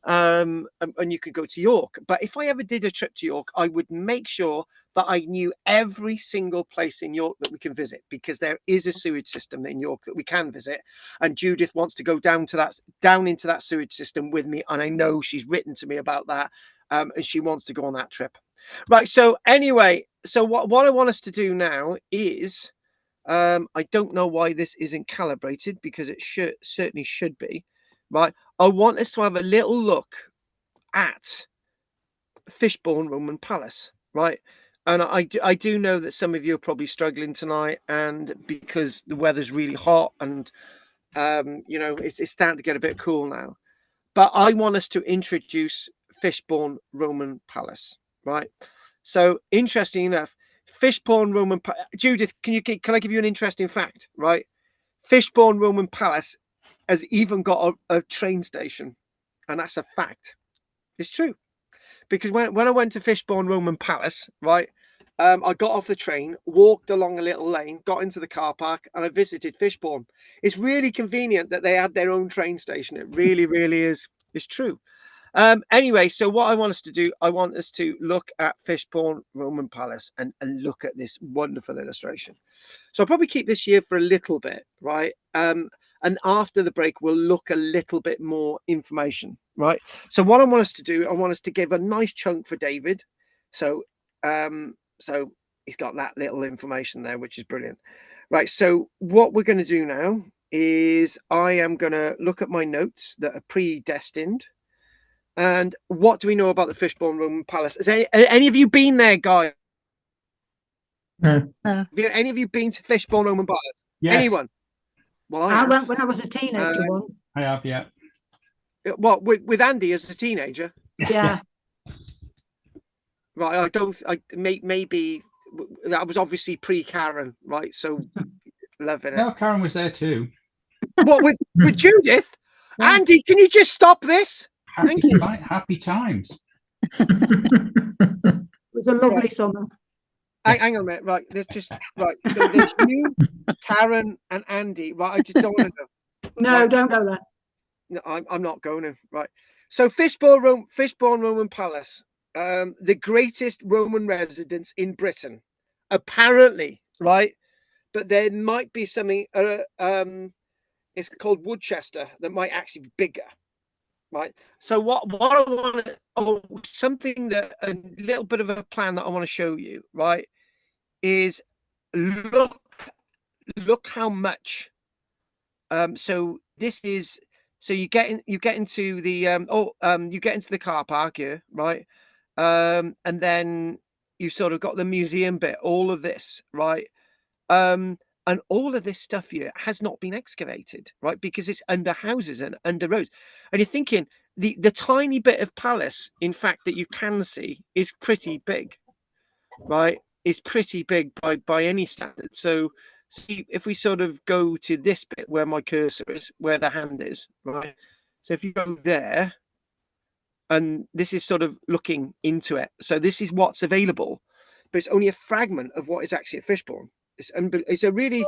and you could go to York. But if I ever did a trip to York, I would make sure that I knew every single place in York that we can visit, because there is a sewage system in York that we can visit, and Judith wants to go down into that sewage system with me, and I know she's written to me about that, and she wants to go on that trip. Right. So anyway, so what I want us to do now is, I don't know why this isn't calibrated, because it certainly should be. Right. I want us to have a little look at Fishbourne Roman Palace. Right. And I do know that some of you are probably struggling tonight, and because the weather's really hot and, it's starting to get a bit cool now. But I want us to introduce Fishbourne Roman Palace. Right. So interesting enough, Fishbourne Roman Judith, can I give you an interesting fact? Right. Fishbourne Roman Palace has even got a train station, and that's a fact. It's true, because when I went to Fishbourne Roman Palace, right, I got off the train, walked along a little lane, got into the car park, and I visited Fishbourne. It's really convenient that they had their own train station. It really, really is. It's true. Anyway, so what I want us to do, I want us to look at Fishbourne Roman Palace and look at this wonderful illustration. So I'll probably keep this here for a little bit, right? And after the break, we'll look a little bit more information, right? So what I want us to do, I want us to give a nice chunk for David. So he's got that little information there, which is brilliant. Right, so what we're going to do now is I am going to look at my notes that are predestined. And what do we know about the Fishbourne Roman Palace? Has any of you been there, guys? No. Have any of you been to Fishbourne Roman Palace? Yes. Anyone? Well, I went when I was a teenager once. I have, yeah. What, with Andy as a teenager? Yeah. Right, maybe that was obviously pre-Karen, right? So loving it. No, Karen was there too. What, with Judith? Yeah. Andy, can you just stop this? Thank you. Happy times. It was a lovely summer. Hang on a minute, right? There's So there's you, Karen, and Andy. Right, I just don't want to go. No, Right. don't go there. No, I'm not going to. Right. So Fishbourne Roman Palace. the greatest Roman residence in Britain, apparently, right? But there might be something. It's called Woodchester that might actually be bigger, right? So what I want to, something that a little bit of a plan that I want to show you, right, is look how much. So this is, so you get into the you get into the car park here, right? And then you sort of got the museum bit, all of this, right? And all of this stuff here has not been excavated, right? Because it's under houses and under roads. And you're thinking the tiny bit of palace, in fact, that you can see is pretty big, right? Is pretty big by any standard. So see, if we sort of go to this bit where my cursor is, where the hand is, right? So if you go there, and this is sort of looking into it. So this is what's available, but it's only a fragment of what is actually at Fishbourne. It's a really,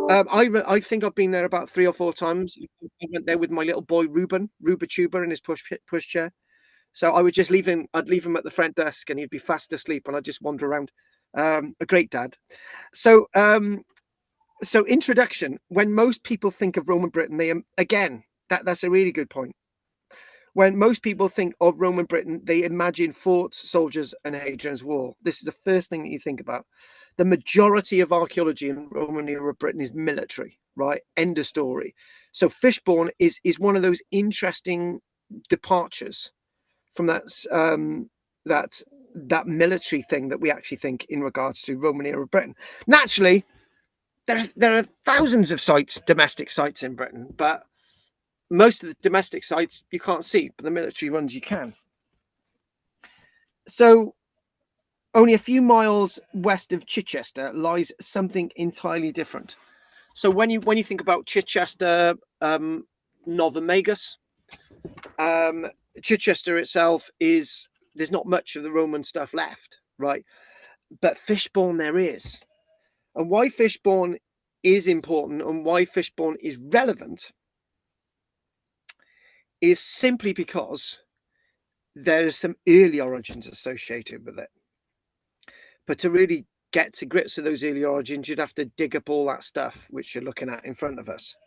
I think I've been there about 3 or 4 times. I went there with my little boy Ruba Tuber in his push chair. So I would just leave him. I'd leave him at the front desk, and he'd be fast asleep, and I'd just wander around. A great dad. So, so introduction. When most people think of Roman Britain, they again that's a really good point. When most people think of Roman Britain, they imagine forts, soldiers, and Hadrian's Wall. This is the first thing that you think about. The majority of archaeology in Roman era Britain is military, right? End of story. So Fishbourne is one of those interesting departures from that military thing that we actually think in regards to Roman era Britain. Naturally, there are thousands of sites, domestic sites in Britain, but most of the domestic sites you can't see, but the military ones you can. So only a few miles west of Chichester lies something entirely different. So when you think about Chichester, Novomegas, Chichester itself there's not much of the Roman stuff left, right? But Fishbourne there is. And why Fishbourne is important and why Fishbourne is relevant is simply because there's some early origins associated with it. But to really get to grips with those early origins, you'd have to dig up all that stuff which you're looking at in front of us.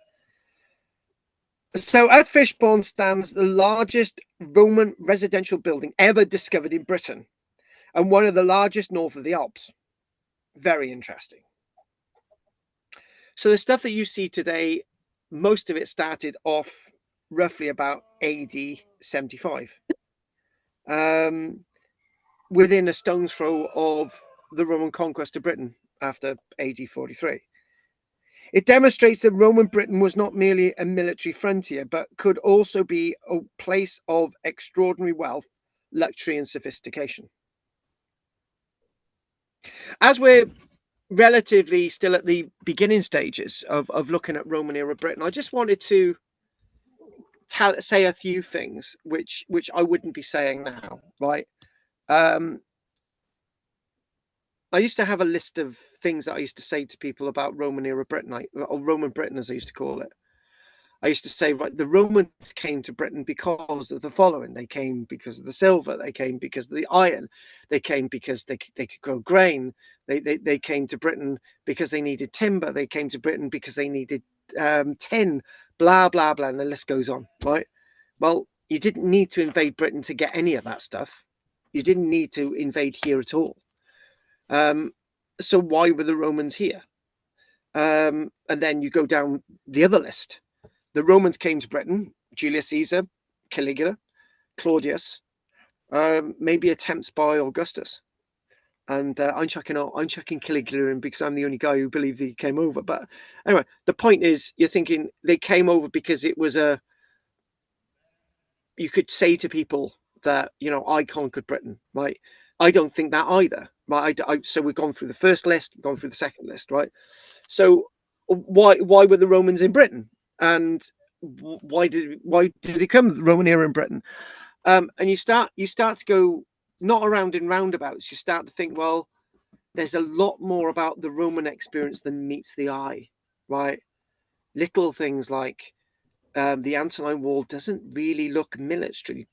So at Fishbourne stands the largest Roman residential building ever discovered in Britain, and one of the largest north of the Alps. Very interesting. So the stuff that you see today, most of it started off roughly about AD 75. Within a stone's throw of the Roman conquest of Britain after AD 43. It demonstrates that Roman Britain was not merely a military frontier, but could also be a place of extraordinary wealth, luxury, and sophistication. As we're relatively still at the beginning stages of looking at Roman era Britain, I just wanted to say a few things which I wouldn't be saying now, right? I used to have a list of things that I used to say to people about Roman era Britain, or Roman Britain as I used to call it. I used to say, right, the Romans came to Britain because of the following. They came because of the silver. They came because of the iron. They came because they could grow grain. They came to Britain because they needed timber. They came to Britain because they needed tin, blah, blah, blah. And the list goes on, right? Well, you didn't need to invade Britain to get any of that stuff. You didn't need to invade here at all. So why were the Romans here? And then you go down the other list. The Romans came to Britain, Julius Caesar, Caligula, Claudius, maybe attempts by Augustus. And I'm chucking Caligula in because I'm the only guy who believed he came over. But anyway, the point is, you're thinking they came over because it was you could say to people that, I conquered Britain, right? I don't think that either, right? So we've gone through the first list, we've gone through the second list, right? So why were the Romans in Britain? And why did they come the Roman era in Britain? And you start to go not around in roundabouts. You start to think, well, there's a lot more about the Roman experience than meets the eye, right? Little things like the Antonine Wall doesn't really look military,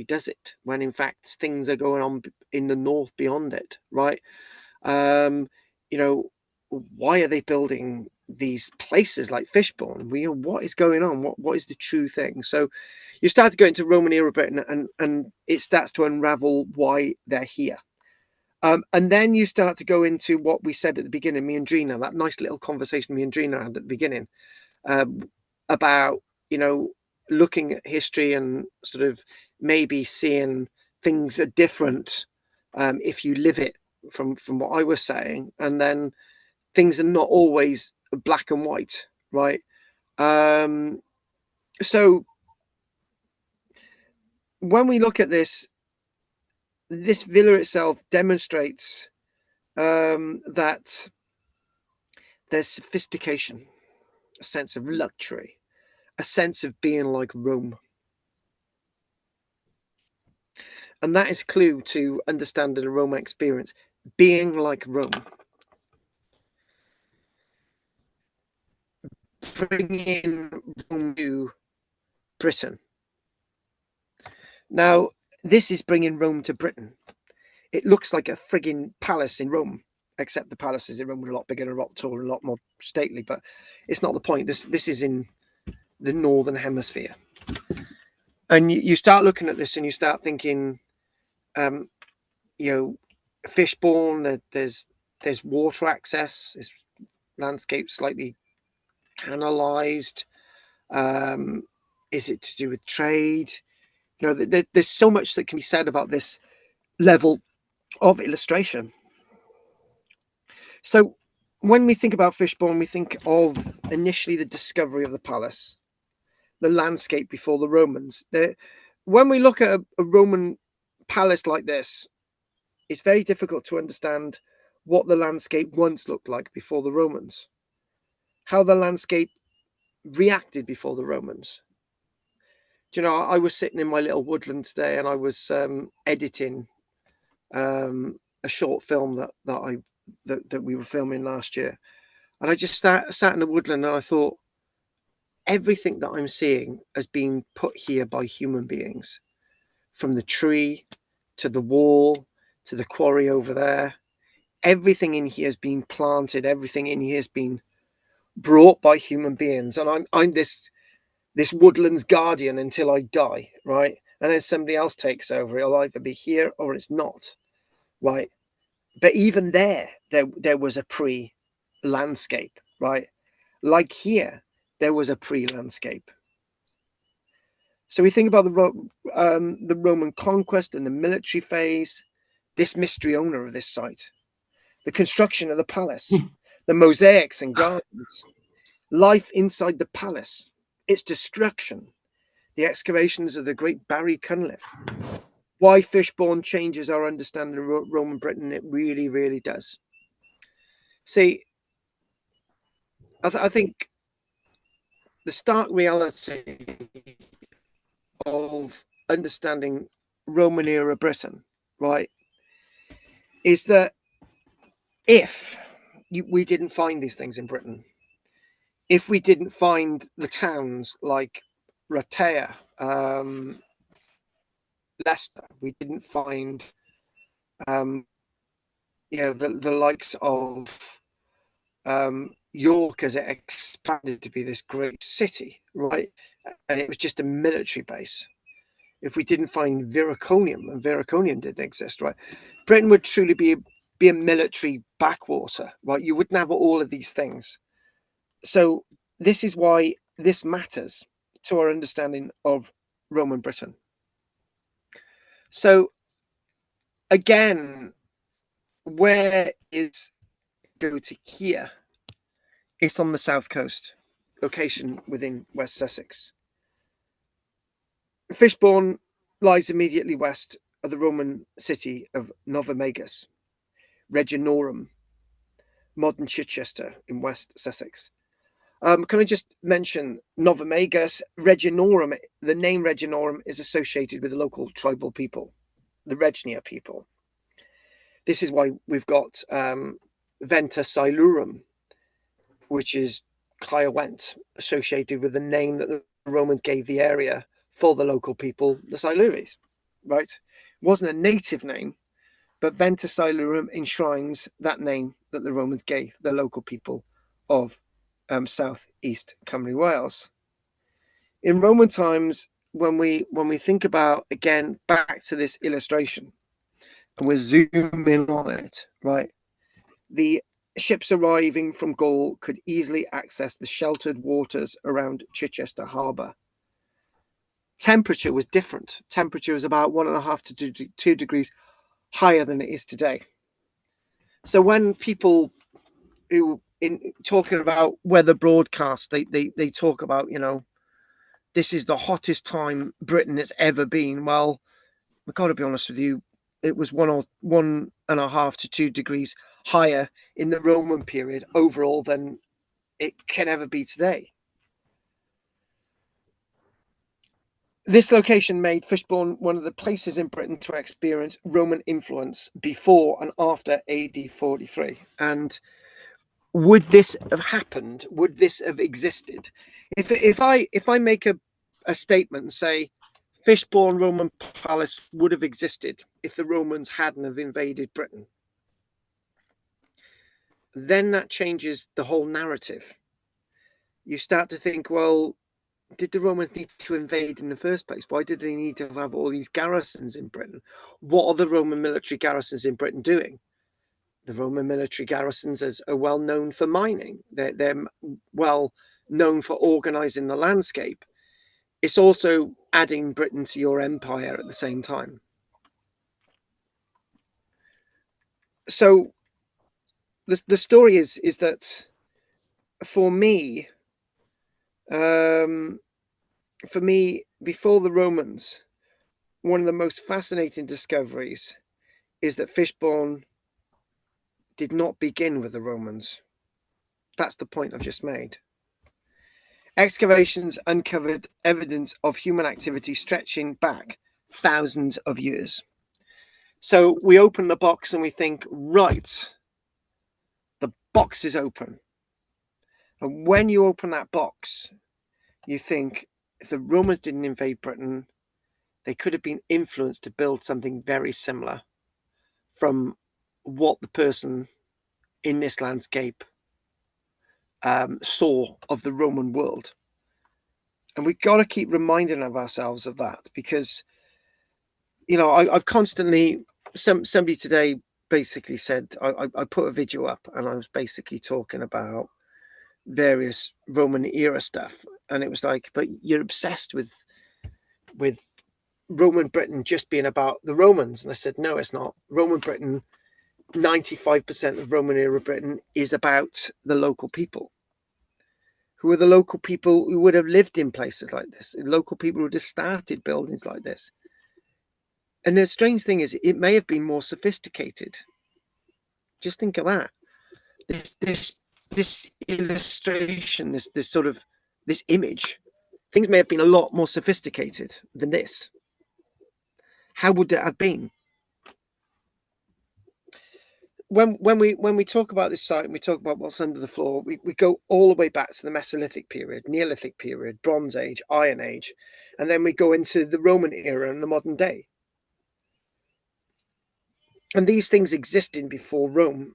does it? When in fact things are going on in the north beyond it, right? You know, why are they building these places like Fishbourne? What is going on? What is the true thing? So you start to go into Roman era Britain, and it starts to unravel why they're here. And then you start to go into what we said at the beginning, me and Drina, that nice little conversation me and Drina had at the beginning, about, looking at history and sort of maybe seeing things are different if you live it, from what I was saying. And then things are not always black and white, right? So when we look at this villa itself demonstrates that there's sophistication, a sense of luxury, a sense of being like Rome. And that is clue to understanding a Rome experience, being like Rome. Bringing Rome to Britain. Now, this is bringing Rome to Britain. It looks like a frigging palace in Rome, except the palaces in Rome were a lot bigger and a lot taller and a lot more stately, but it's not the point. This is in the Northern Hemisphere. And you start looking at this and you start thinking, Fishbourne, there's water access, this landscape slightly canalized. Is it to do with trade? There's so much that can be said about this level of illustration. So when we think about Fishbourne, we think of initially the discovery of the palace, the landscape before the Romans. When we look at a Roman palace like this, it's very difficult to understand what the landscape once looked like before the Romans, how the landscape reacted before the Romans. Do you know, I was sitting in my little woodland today and I was editing a short film that we were filming last year. And I just sat in the woodland and I thought, everything that I'm seeing has been put here by human beings, from the tree to the wall to the quarry over there. Everything in here has been planted. Everything in here has been brought by human beings. And I'm this woodland's guardian until I die, right? And then somebody else takes over. It'll either be here or it's not, right? But even there was a pre-landscape, right? Like here, there was a pre-landscape. So we think about the Roman conquest and the military phase, this mystery owner of this site, the construction of the palace, the mosaics and gardens, life inside the palace, its destruction, the excavations of the Great Barry Cunliffe. Why Fishbourne changes our understanding of Roman Britain. It really, really does. See, I think the stark reality of understanding Roman era Britain, right, is that if we didn't find these things in Britain, if we didn't find the towns like Ratea, Leicester, we didn't find the likes of York as it expanded to be this great city, right? And it was just a military base. If we didn't find Viraconium, and Viraconium didn't exist, right, Britain would truly be a military backwater, right? You wouldn't have all of these things. So this is why this matters to our understanding of Roman Britain. So again, where is go to here? It's on the south coast, location within West Sussex. Fishbourne lies immediately west of the Roman city of Novomegas, Reginorum, modern Chichester in West Sussex. Can I just mention Novomegas, Reginorum? The name Reginorum is associated with the local tribal people, the Regnia people. This is why we've got Venta Silurum, which is Caerwent, associated with the name that the Romans gave the area for the local people, the Silures, right? It wasn't a native name, but Venta Silurum enshrines that name that the Romans gave the local people of southeast Cymru Wales. In Roman times, when we think about, again, back to this illustration, and we're zooming on it, right? The ships arriving from Gaul could easily access the sheltered waters around Chichester Harbour. Temperature was different. Temperature was about 1.5 to 2 degrees higher than it is today. So when people who in talking about weather broadcasts, they talk about, you know, this is the hottest time Britain has ever been. Well, I've got to be honest with you, it was 1.5 to 2 degrees higher in the Roman period overall than it can ever be today. This location made Fishbourne one of the places in Britain to experience Roman influence before and after AD 43. And would this have happened? Would this have existed? If I make a statement and say Fishbourne Roman Palace would have existed if the Romans hadn't have invaded Britain, then that changes the whole narrative. You start to think, well, did the Romans need to invade in the first place? Why did they need to have all these garrisons in Britain? What are the Roman military garrisons in Britain doing? The Roman military garrisons are well known for mining. They're well known for organizing the landscape. It's also adding Britain to your empire at the same time. So the story is that for me, before the Romans, one of the most fascinating discoveries is that Fishbourne did not begin with the Romans. That's the point I've just made. Excavations uncovered evidence of human activity stretching back thousands of years. So we open the box and we think, right, the box is open. And when you open that box, you think, if the Romans didn't invade Britain, they could have been influenced to build something very similar from what the person in this landscape saw of the Roman world. And we've got to keep reminding of ourselves of that, because, you know, I've constantly, somebody today basically said, I put a video up and I was basically talking about various Roman era stuff. And it was like, but you're obsessed with Roman Britain just being about the Romans. And I said, no, it's not. Roman Britain, 95% of Roman era Britain is about the local people. Who are the local people who would have lived in places like this? Local people who would have started buildings like this. And the strange thing is, it may have been more sophisticated. Just think of that. This illustration, this sort of, this image, things may have been a lot more sophisticated than this. How would it have been? When we talk about this site and we talk about what's under the floor, we go all the way back to the Mesolithic period, Neolithic period, Bronze Age, Iron Age, and then we go into the Roman era and the modern day. And these things existed before Rome.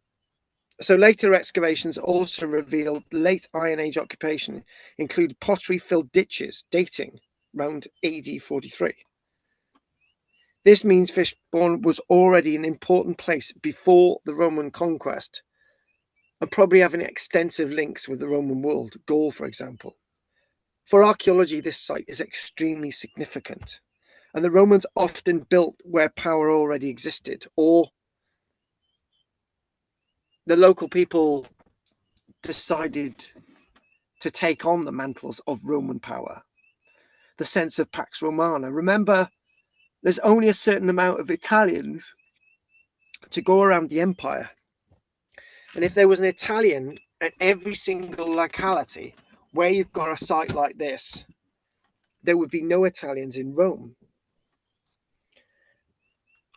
So later excavations also revealed late Iron Age occupation, included pottery-filled ditches dating around AD 43. This means Fishbourne was already an important place before the Roman conquest, and probably having extensive links with the Roman world, Gaul, for example. For archaeology, this site is extremely significant, and the Romans often built where power already existed, or the local people decided to take on the mantles of Roman power. The sense of Pax Romana. Remember, there's only a certain amount of Italians to go around the empire. And if there was an Italian at every single locality where you've got a site like this, there would be no Italians in Rome.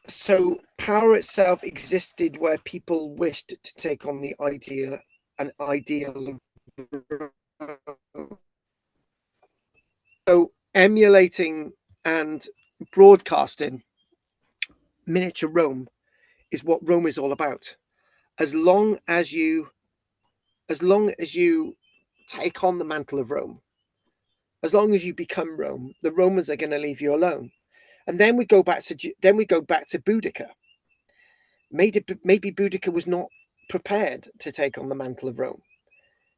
So power itself existed where people wished to take on an ideal of emulating and broadcasting miniature Rome is what Rome is all about. As long as you take on the mantle of Rome, as long as you become Rome, the Romans are going to leave you alone. And then we go back to Boudica. Maybe Boudica was not prepared to take on the mantle of Rome.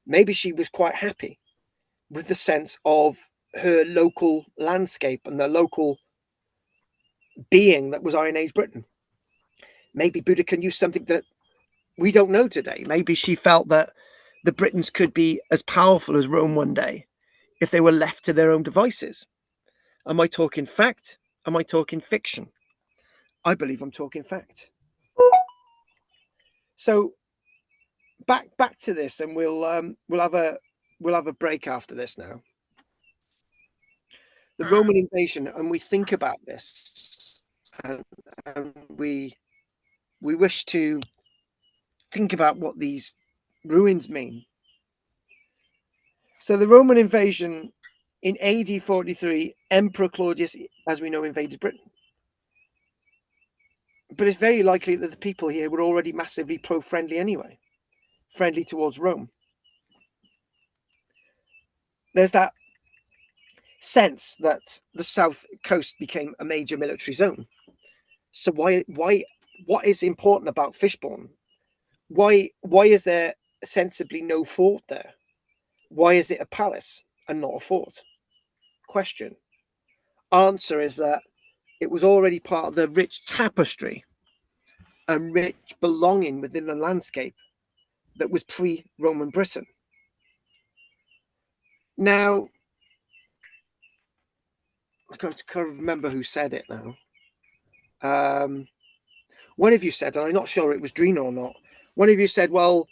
Maybe she was quite happy with the sense of her local landscape and the local being that was Iron Age Britain. Maybe Boudica knew something that we don't know today. Maybe she felt that the Britons could be as powerful as Rome one day if they were left to their own devices. Am I talking fact? Am I talking fiction? I believe I'm talking fact. So back to this, and we'll have a break after this now. The Roman invasion, and we think about this, and we wish to think about what these ruins mean. So the Roman invasion in AD 43, Emperor Claudius, as we know, invaded Britain. But it's very likely that the people here were already massively pro-friendly anyway, friendly towards Rome. There's that sense that the south coast became a major military zone. So what is important about Fishbourne? Why is there sensibly no fort there? Why is it a palace and not a fort? Question. Answer is that it was already part of the rich tapestry and rich belonging within the landscape that was pre-Roman Britain. Now, I can't remember who said it now. One of you said, and I'm not sure it was Drina or not, one of you said, well,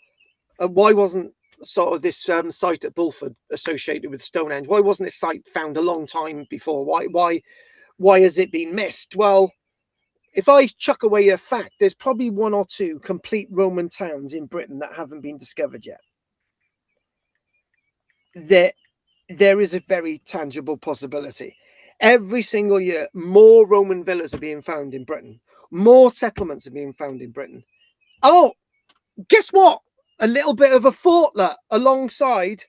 why wasn't sort of this site at Bulford associated with Stonehenge? Why wasn't this site found a long time before? Why has it been missed? Well, if I chuck away a fact, there's probably one or two complete Roman towns in Britain that haven't been discovered yet. There is a very tangible possibility. Every single year, more Roman villas are being found in Britain. More settlements are being found in Britain. Oh, guess what? A little bit of a fortlet alongside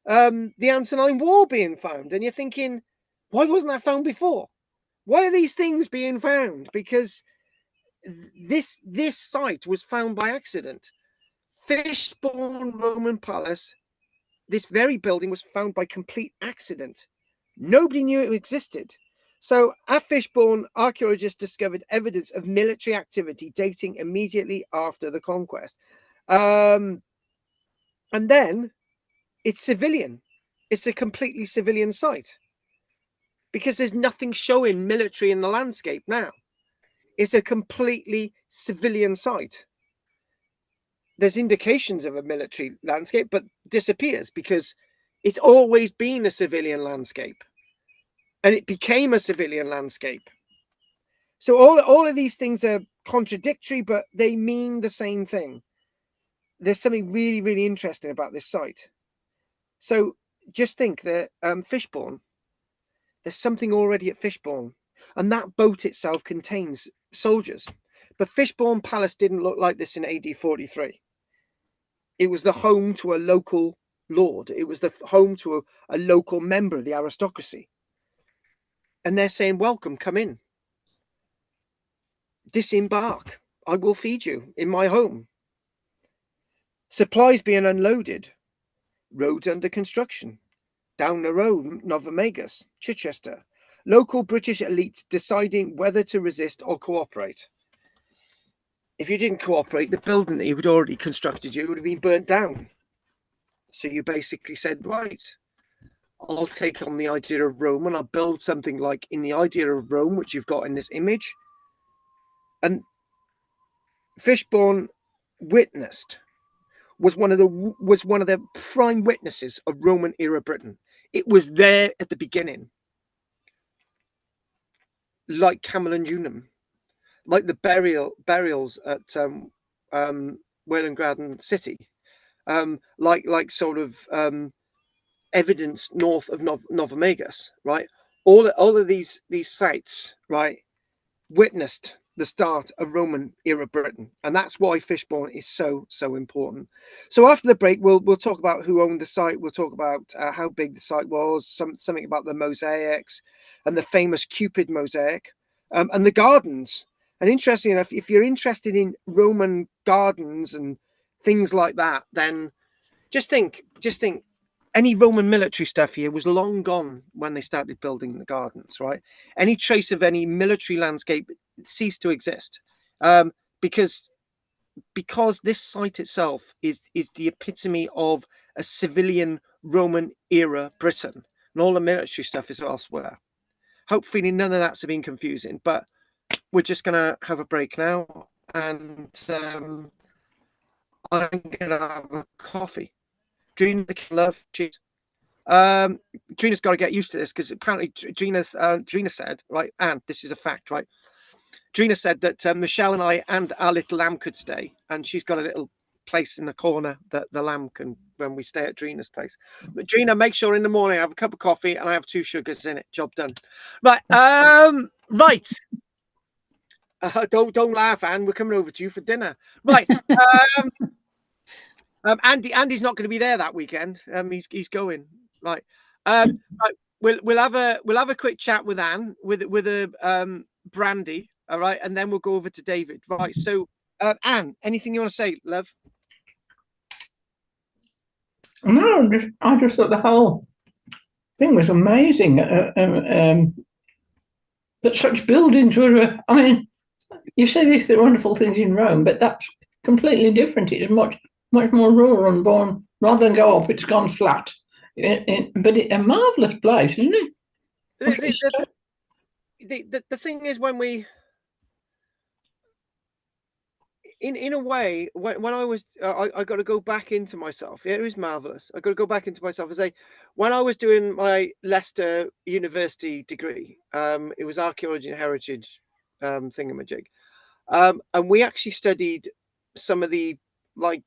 the Antonine Wall being found. And you're thinking, why wasn't that found before? Why are these things being found? Because this site was found by accident. Fishbourne Roman Palace, this very building was found by complete accident. Nobody knew it existed. So at Fishbourne, archaeologists discovered evidence of military activity dating immediately after the conquest. And then it's civilian. It's a completely civilian site because there's nothing showing military in the landscape now. It's a completely civilian site. There's indications of a military landscape, but disappears because it's always been a civilian landscape. And it became a civilian landscape. So all of these things are contradictory, but they mean the same thing. There's something really, really interesting about this site. So just think that Fishbourne, there's something already at Fishbourne, and that boat itself contains soldiers. But Fishbourne Palace didn't look like this in AD 43. It was the home to a local lord. It was the home to a local member of the aristocracy. And they're saying, welcome, come in. Disembark. I will feed you in my home. Supplies being unloaded. Roads under construction. Down the road, Novomegas, Chichester. Local British elites deciding whether to resist or cooperate. If you didn't cooperate, the building that you had already constructed would have been burnt down. So you basically said, right, I'll take on the idea of Rome and I'll build something like in the idea of Rome, which you've got in this image. And Fishbourne witnessed was one of the prime witnesses of Roman era Britain. It was there at the beginning, like Camel and Unum, like the burials at Waylandgraden City, like sort of evidence north of Novomegas, right? All of these sites, right, witnessed the start of Roman era Britain, and that's why Fishbourne is so important. So after the break, we'll talk about who owned the site. We'll talk about how big the site was, something about the mosaics and the famous Cupid mosaic, and the gardens. And interesting enough, if you're interested in Roman gardens and things like that, then just think any Roman military stuff here was long gone when they started building the gardens, right? Any trace of any military landscape ceased to exist, because this site itself is the epitome of a civilian Roman era Britain, and all the military stuff is elsewhere. Hopefully none of that's been confusing, but we're just gonna have a break now, and I'm gonna have a coffee. Drina, love, cheers. Drina's got to get used to this, because apparently Drina said, right, and this is a fact, right? Drina said that Michelle and I and our little lamb could stay, and she's got a little place in the corner that the lamb can, when we stay at Drina's place. But Drina, make sure in the morning I have a cup of coffee and I have 2 sugars in it. Job done. Right. Right. Don't laugh, Anne. We're coming over to you for dinner. Right. Andy's not going to be there that weekend. He's going. Right. Right. We'll have a quick chat with Anne with a brandy. All right, and then we'll go over to David. Right. So, Anne, anything you want to say, love? No, I just thought the whole thing was amazing. That such buildings were. I mean, you say these wonderful things in Rome, but that's completely different. It's much more rural and born. Rather than go up, it's gone flat. But it's a marvelous place, isn't it? The thing is, when we, in a way, when I was, I got to go back into myself. Yeah, it was marvelous. I got to go back into myself and say, when I was doing my Leicester University degree, it was archaeology and heritage thingamajig, and we actually studied some of the like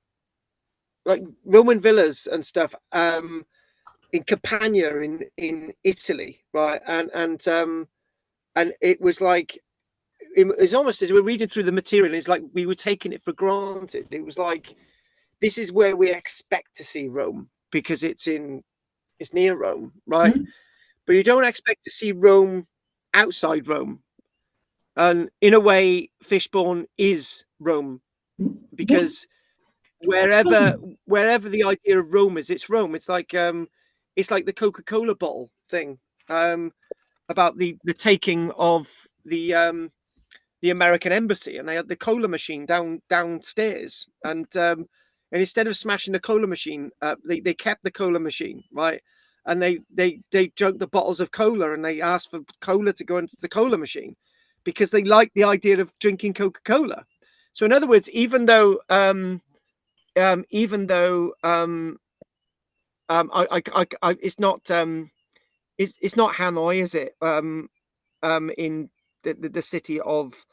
Roman villas and stuff in Campania in Italy, right? And it was like, it was almost as we're reading through the material, it's like we were taking it for granted. It was like, this is where we expect to see Rome because it's near Rome, right? Mm-hmm. But you don't expect to see Rome outside Rome. And in a way, Fishbourne is Rome, because wherever the idea of Rome is, it's Rome. It's like the Coca-Cola bottle thing, about the taking of the American embassy, and they had the cola machine downstairs, and instead of smashing the cola machine, they kept the cola machine, right? And they drank the bottles of cola, and they asked for cola to go into the cola machine because they liked the idea of drinking Coca-Cola. So in other words, even though it's not Hanoi, is it? In the city of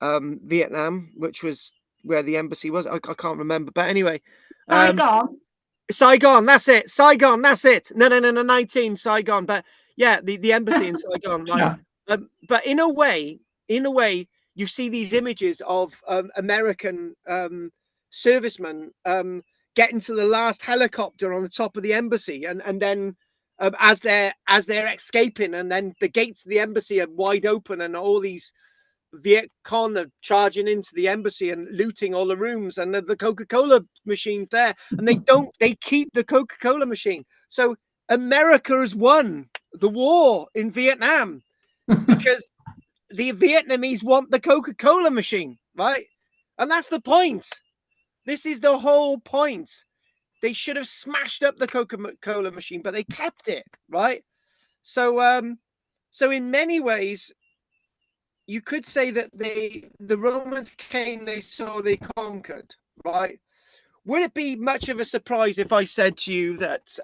Vietnam, which was where the embassy was. I can't remember, but anyway, Saigon. That's it. Saigon. That's it. No, 19 Saigon. But yeah, the embassy in Saigon. Right. Yeah. But in a way, you see these images of American servicemen getting to the last helicopter on the top of the embassy, and then as they're escaping, and then the gates of the embassy are wide open, and all these Viet Cong are charging into the embassy and looting all the rooms, and the Coca-Cola machine's there, and they keep the Coca-Cola machine. So America has won the war in Vietnam because the Vietnamese want the Coca-Cola machine, right? And that's the point. This is the whole point. They should have smashed up the Coca-Cola machine, but they kept it, right? So in many ways, you could say that the Romans came, they saw, they conquered, right? Would it be much of a surprise if I said to you that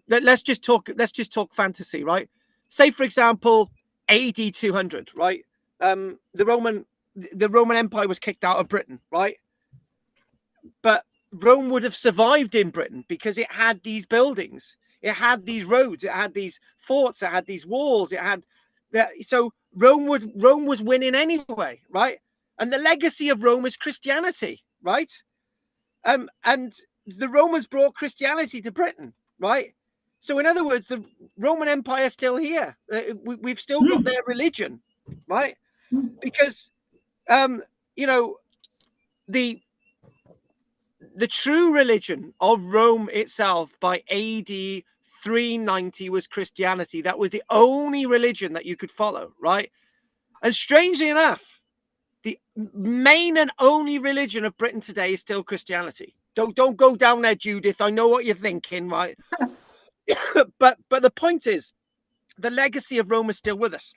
let's just talk fantasy, right? Say, for example, AD 200, right? The Roman Empire was kicked out of Britain, right? But Rome would have survived in Britain because it had these buildings, it had these roads, it had these forts, it had these walls, it had that. So Rome was winning anyway, right? And the legacy of Rome is Christianity, right? And the Romans brought Christianity to Britain, right? So in other words, the Roman Empire is still here. We've still got their religion, right? Because you know, the true religion of Rome itself by AD 390 was Christianity. That was the only religion that you could follow, right? And strangely enough, the main and only religion of Britain today is still Christianity. Don't go down there, Judith. I know what you're thinking, right? but the point is, the legacy of Rome is still with us.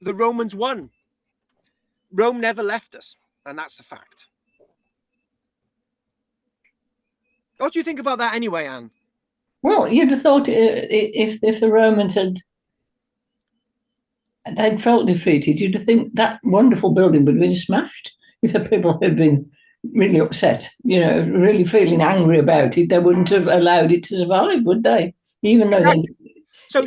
The Romans won. Rome never left us, and that's a fact. What do you think about that anyway, Anne? Well, you'd have thought if the Romans they'd felt defeated, you'd think that wonderful building would have been smashed. If the people had been really upset, really feeling angry about it, they wouldn't have allowed it to survive, would they? Even though exactly. So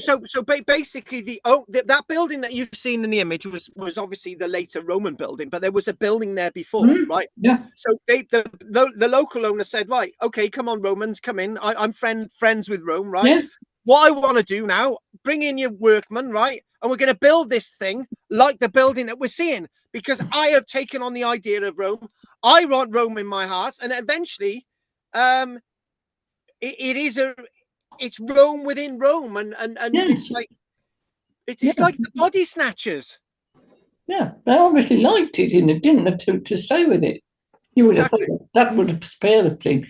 basically, that building that you've seen in the image was obviously the later Roman building, but there was a building there before, right? Yeah. So the local owner said, right, okay, come on, Romans, come in. I'm friends with Rome, right? Yeah. What I want to do now, bring in your workmen, right? And we're going to build this thing like the building that we're seeing, because I have taken on the idea of Rome. I want Rome in my heart, and eventually, it's Rome within Rome, and yes. it's like the Body Snatchers. Yeah, they obviously liked it, didn't they, to stay with it? You would have thought that would have spared the thing.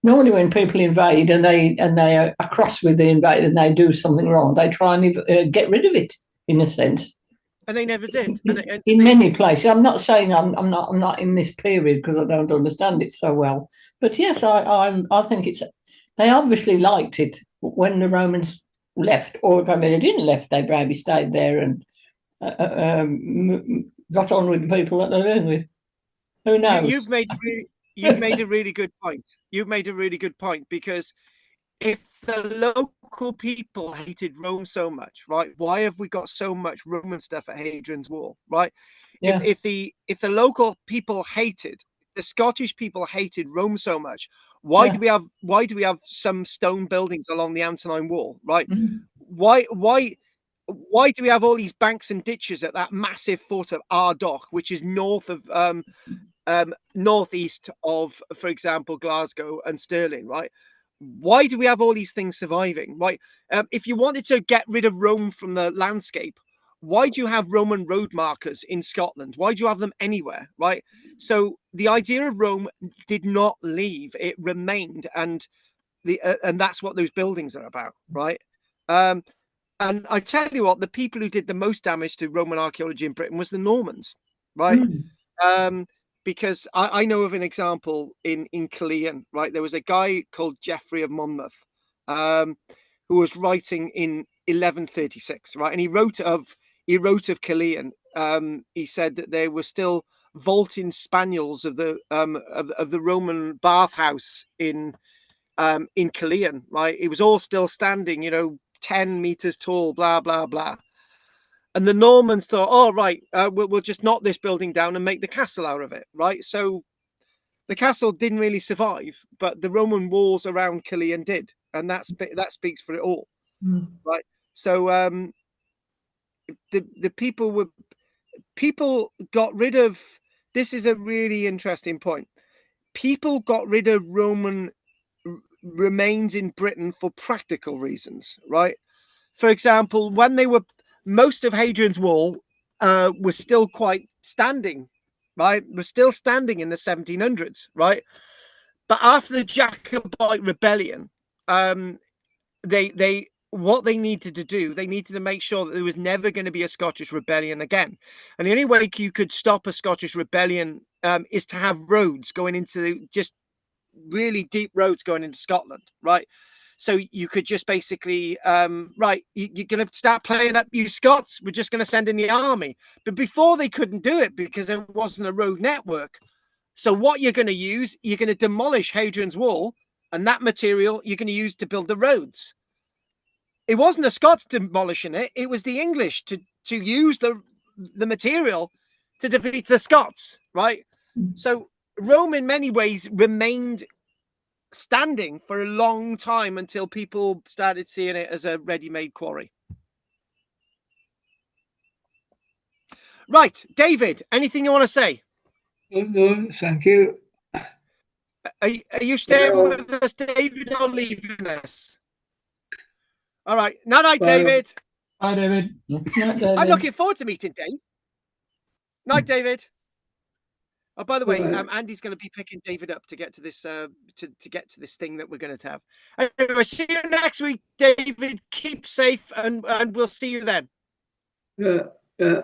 Normally when people invade and they are cross with the invader and they do something wrong, they try and get rid of it in a sense. And they never did. In many places, I'm not saying I'm not in this period because I don't understand it so well. But yes, I think they obviously liked it when the Romans left, or if they didn't left, they maybe stayed there and got on with the people that they're living with. Who knows? You've made a really good point. You've made a really good point, because if the local people hated Rome so much, right? Why have we got so much Roman stuff at Hadrian's Wall, right? Yeah. If the local people hated, the Scottish people hated Rome so much, why do we have some stone buildings along the Antonine Wall, right? Mm-hmm. Why do we have all these banks and ditches at that massive fort of Ardogh, which is north of northeast of, for example, Glasgow and Stirling, right? Why do we have all these things surviving, right? If you wanted to get rid of Rome from the landscape, why do you have Roman road markers in Scotland? Why do you have them anywhere, right? So the idea of Rome did not leave; it remained, and that's what those buildings are about, right? And I tell you what, the people who did the most damage to Roman archaeology in Britain was the Normans, right? Because I know of an example in Killeen, right? There was a guy called Geoffrey of Monmouth, who was writing in 1136, right? And he wrote of Killeen. He said that there were still vaulting spaniels of the Roman bathhouse in Killeen, right? It was all still standing, 10 meters tall, blah blah blah. And the Normans thought, oh, right, we'll just knock this building down and make the castle out of it, right? So the castle didn't really survive, but the Roman walls around Killeen did. And that speaks for it all, right? So the people got rid of, this is a really interesting point. People got rid of Roman remains in Britain for practical reasons, right? For example, when most of Hadrian's Wall was still quite standing, right? Was still standing in the 1700s, right? But after the Jacobite rebellion, what they needed to do, they needed to make sure that there was never going to be a Scottish rebellion again. And the only way you could stop a Scottish rebellion is to have roads going into just really deep roads going into Scotland, right? So you could just basically, right, you're going to start playing up, you Scots, we're just going to send in the army. But before they couldn't do it because there wasn't a road network. So what you're going to use, you're going to demolish Hadrian's Wall, and that material you're going to use to build the roads. It wasn't the Scots demolishing it; it was the English to use the material to defeat the Scots, right? So Rome, in many ways, remained standing for a long time until people started seeing it as a ready-made quarry. Right, David, anything you want to say? No, thank you. Are you staying with us, David, or leaving us? All right. Night, Bye. David. Hi, David. I'm looking forward to meeting Dave. Night, David. Oh, by the way, Andy's going to be picking David up to get to this to get to this thing that we're going to have. Anyway, see you next week, David. Keep safe, and we'll see you then. Yeah.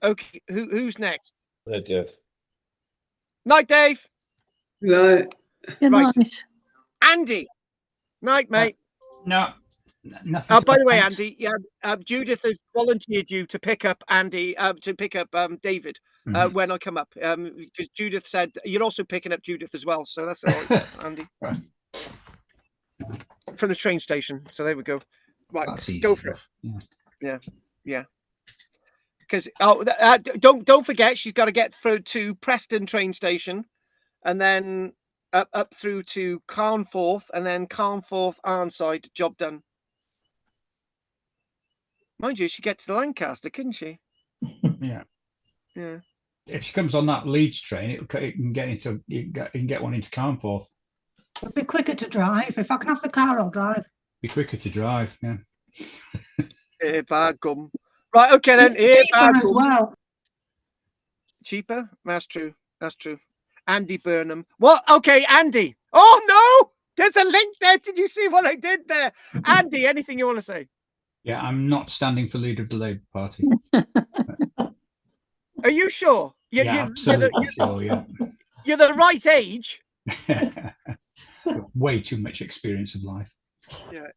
Okay. Who's next? Right, Dave. Night, Dave. Right. Good Right. night. Andy. Night, mate. No, nothing. Oh, by the way, thanks. Andy, Judith has volunteered you to pick up Andy, to pick up David when I come up, because Judith said you're also picking up Judith as well. So that's all right, Andy. Right. From the train station. So there we go. Right, That's easy go for it. enough. Yeah. Because don't forget, she's got to get through to Preston train station, and then up through to Carnforth, and then Carnforth Arnside. Job done. Mind you, she gets to Lancaster, couldn't she? Yeah. Yeah. If she comes on that Leeds train, it can get into you can get one into Carnforth. It'd be quicker to drive. If I can have the car, I'll drive. Be quicker to drive. Yeah. Bad gum. Right, okay then. Bad gum. Wow. Cheaper? That's true. That's true. Andy Burnham. What? Okay, Andy. Oh no! There's a link there. Did you see what I did there? Andy, anything you want to say? Yeah, I'm not standing for leader of the Labour Party. Are you sure? Absolutely sure. Yeah. You're the right age. Way too much experience of life. Yeah.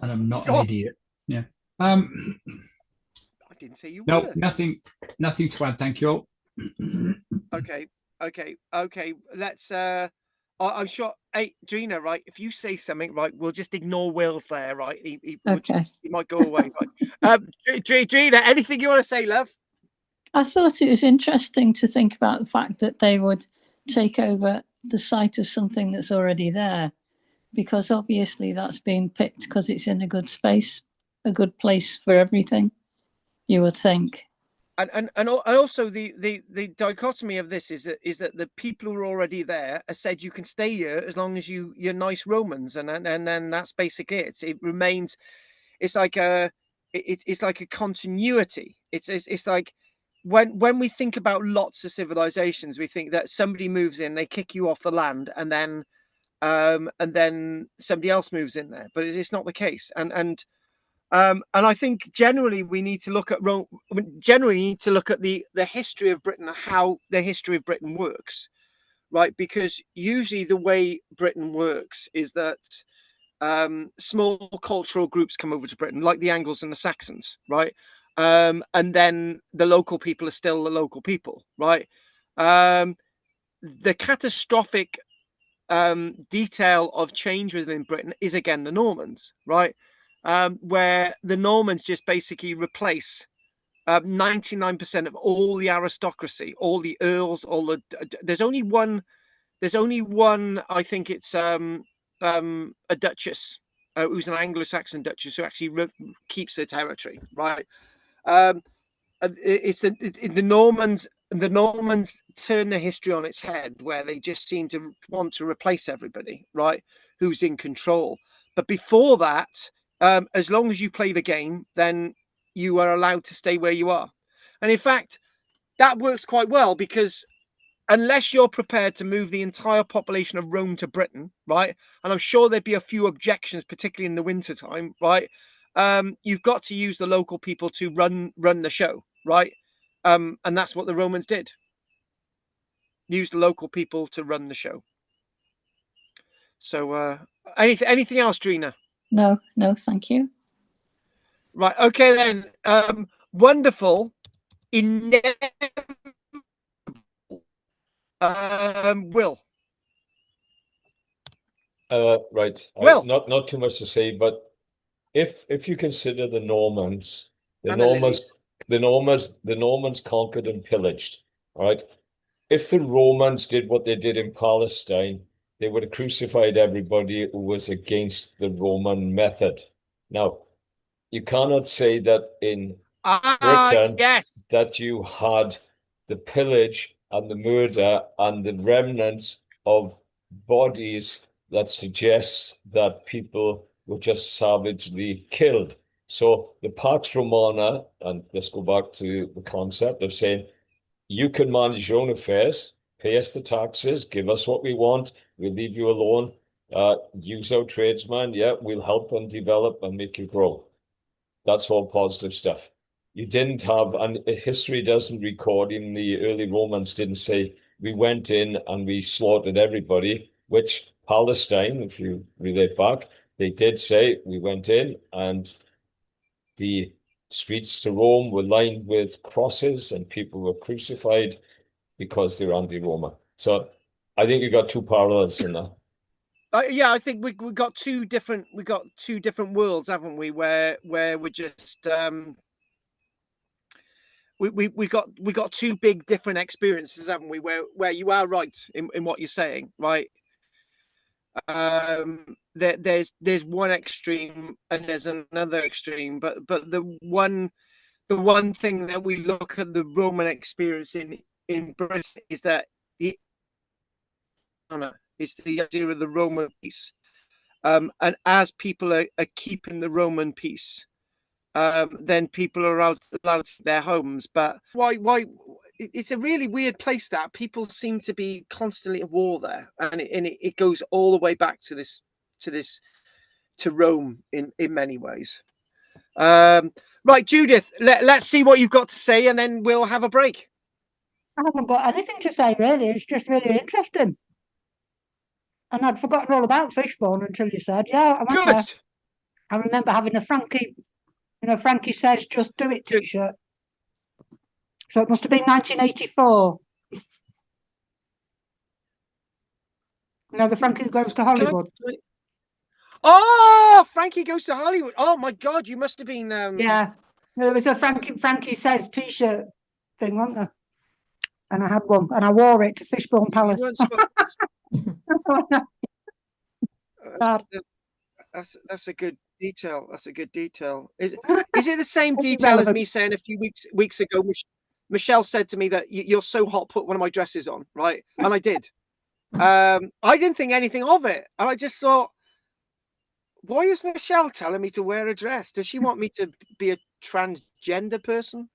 And I'm not an idiot. Yeah. I didn't say you no, were. nothing to add. Thank you all. Okay. Let's. I'm sure. Hey, Gina, right? If you say something, right, we'll just ignore Will's there, right? He might go away. Right? Gina, anything you want to say, love? I thought it was interesting to think about the fact that they would take over the site of something that's already there, because obviously that's been picked because it's in a good space, a good place for everything, you would think. And also the dichotomy of this is that the people who are already there have said you can stay here as long as you're nice Romans, and then that's basically it. It remains. It's like a continuity. It's like when we think about lots of civilizations, we think that somebody moves in, they kick you off the land, and then somebody else moves in there. But it's not the case. And I think generally we need to look at the history of Britain and how the history of Britain works, right? Because usually the way Britain works is that small cultural groups come over to Britain, like the Angles and the Saxons, right? And then the local people are still the local people, right? The catastrophic detail of change within Britain is again the Normans, right? Where the Normans just basically replace 99% of all the aristocracy, all the earls, there's only one. I think it's a duchess who's an Anglo-Saxon duchess who actually keeps their territory, right? It's the Normans. The Normans turn the history on its head, where they just seem to want to replace everybody, right? Who's in control. But before that, as long as you play the game, then you are allowed to stay where you are. And in fact, that works quite well, because unless you're prepared to move the entire population of Rome to Britain, right? And I'm sure there'd be a few objections, particularly in the wintertime, right? You've got to use the local people to run the show, right? And that's what the Romans did. Use the local people to run the show. So anything else, Drina? No, thank you. Right, okay then. Wonderful, inevitable Will. Right. Will. Not too much to say, but if you consider the Normans, the And the Normans, lilies. the Normans conquered and pillaged. All right. If the Romans did what they did in Palestine, they would have crucified everybody who was against the Roman method. Now, you cannot say that in Britain Yes. that you had the pillage and the murder and the remnants of bodies that suggests that people were just savagely killed. So the Pax Romana, and let's go back to the concept of saying you can manage your own affairs, pay us the taxes, give us what we want, we'll leave you alone, use our tradesman, yeah, we'll help and develop and make you grow. That's all positive stuff. You didn't have, and history doesn't record, even the early Romans didn't say, we went in and we slaughtered everybody, which Palestine, if you relate back, they did say, we went in and the streets to Rome were lined with crosses and people were crucified because they were anti-Roman. So I think you got two parallels in that. Yeah, I think we got two different worlds, haven't we? Where we're just we got two big different experiences, haven't we? Where you are right in what you're saying, right? There's one extreme and there's another extreme, but the one thing that we look at the Roman experience in Britain is that it's the idea of the Roman peace. And as people are keeping the Roman peace, then people are allowed to their homes. But why? It's a really weird place that people seem to be constantly at war there, and it goes all the way back to Rome in many ways. Right, Judith, let's see what you've got to say, and then we'll have a break. I haven't got anything to say really. It's just really interesting. And I'd forgotten all about Fishbone until you said, yeah, I went there. I remember having a Frankie, Frankie Says Just Do It t-shirt. So it must have been 1984. The Frankie Goes to Hollywood. Oh, Frankie Goes to Hollywood. Oh my God, you must have been. Yeah, there was a Frankie Says t-shirt thing, wasn't there? And I had one, and I wore it to Fishbone Palace. That's a good detail. That's a good detail. Is it the same detail as me saying a few weeks ago? Michelle said to me that you're so hot, put one of my dresses on, right? And I did. I didn't think anything of it, and I just thought, why is Michelle telling me to wear a dress? Does she want me to be a transgender person?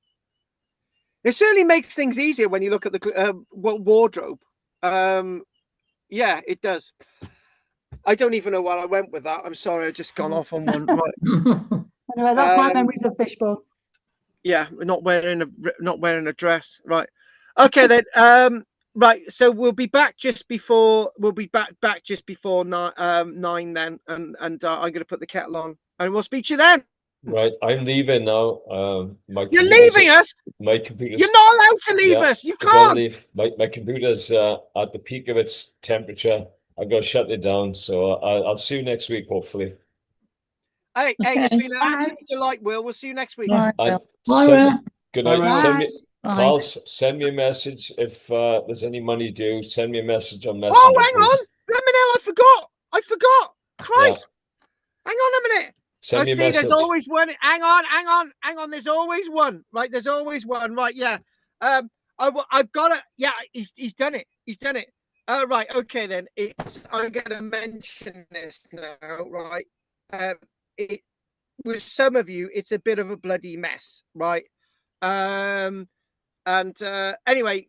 It certainly makes things easier when you look at the wardrobe. Yeah, it does. I don't even know where I went with that. I'm sorry, I've just gone off on one. Right. Anyway, that's my memories of Fishbone. Yeah, not wearing a dress. Right. Okay then. Right. So we'll be back just before. We'll be back just before 9 then, and I'm going to put the kettle on, and we'll speak to you then. Right, I'm leaving now. You're leaving us? My computer. You're not allowed to leave us. You can't leave. My computer's at the peak of its temperature. I've got to shut it down. So I'll see you next week, hopefully. Hey, it's been an absolute delight, Will. We'll see you next week. Bye, Will. Good night. Bye. Carl, send me a message if there's any money due. Send me a message on Messenger. Oh, hang on. Let me know. I forgot. Christ. Yeah. Hang on a minute. Send me a message. There's always one. Hang on. There's always one. Right. There's always one. Right. Yeah. I've got it. Yeah. He's done it. Right. Okay. Then I'm going to mention this now. Right. It with some of you, it's a bit of a bloody mess. Right. Anyway,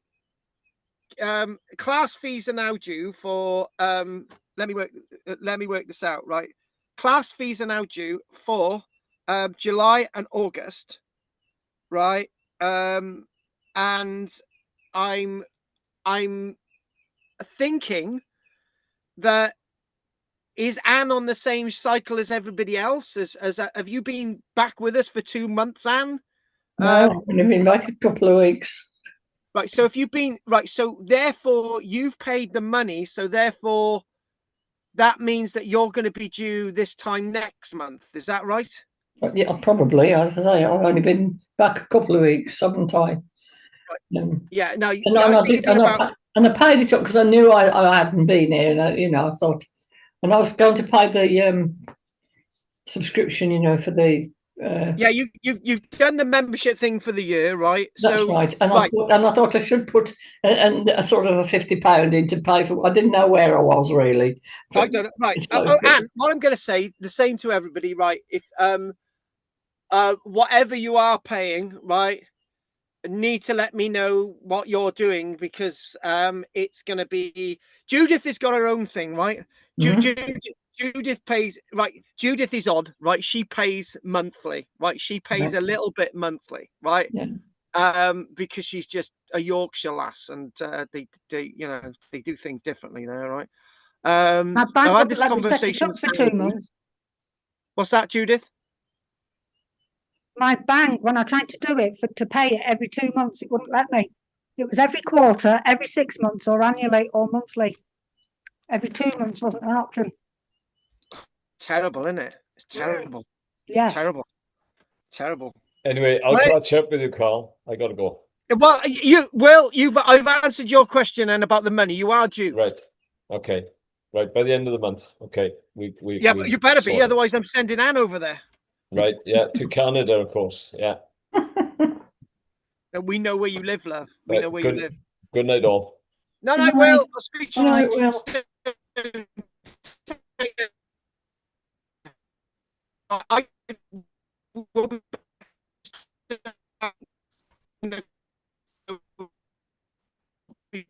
class fees are now due for let me work this out, right? Class fees are now due for July and August, right? And I'm thinking that is Anne on the same cycle as everybody else? As have you been back with us for 2 months, Anne? No, I've only been back a couple of weeks. Right. So if you've been right, so therefore you've paid the money. So therefore that means that you're going to be due this time next month. Is that right? Yeah, probably. As I say, I've only been back a couple of weeks, haven't I? Yeah. No. And I I think did, it'd been about. and I paid it up because I knew I hadn't been here, and I thought, and I was going to pay the subscription, for the. Yeah, you've done the membership thing for the year, right? That's So right, and right. I thought I should put a sort of a £50 in to pay for. I didn't know where I was really. I don't know. Right. And what I'm going to say, the same to everybody, right? If whatever you are paying, right, need to let me know what you're doing, because it's going to be. Judith has got her own thing, right? Judith pays, right? Judith is odd, right? She pays monthly, right? She pays a little bit monthly, right? Yeah. Because she's just a Yorkshire lass, and they they do things differently there, right? My bank I've had wouldn't this let me set it conversation up for with 2 Andy. months. What's that, Judith? My bank, when I tried to do it to pay it every 2 months, it wouldn't let me. It was every quarter, every 6 months, or annually, or monthly. Every 2 months wasn't an option. Terrible, isn't it? It's terrible. Yes. Terrible. Anyway, I'll catch up with you, Carl. I gotta go. Well, I've answered your question and about the money. You are due. Right. Okay. Right. By the end of the month. Okay. Yeah, but you better be, otherwise I'm sending Anne over there. Right. Yeah. To Canada, of course. Yeah. We know where you live, love. We know where you live. Good night, all. No, I will. I'll speak to you. I will be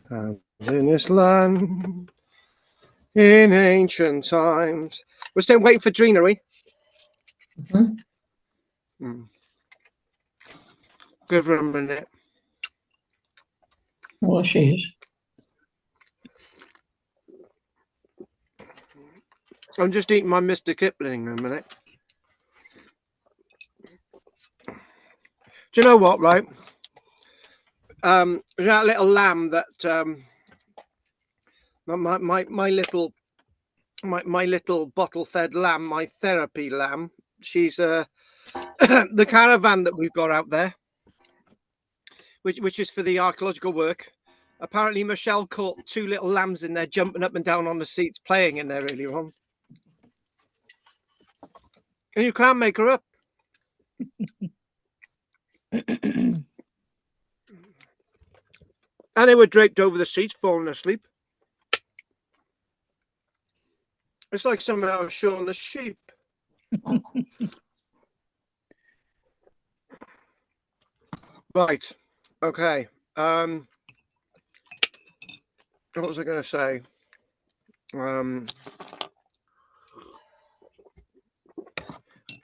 Found in this land in ancient times. We're still waiting for Drina, are we? Give her a minute. Well, she is. I'm just eating my Mr. Kipling in a minute. Do you know what, right? That little lamb that my little bottle fed lamb, my therapy lamb, she's the caravan that we've got out there, which is for the archaeological work. Apparently Michelle caught 2 little lambs in there jumping up and down on the seats playing in there earlier on. And you can't make her up. And they were draped over the seats, falling asleep. It's like somehow showing the sheep. Right. Okay. What was I going to say?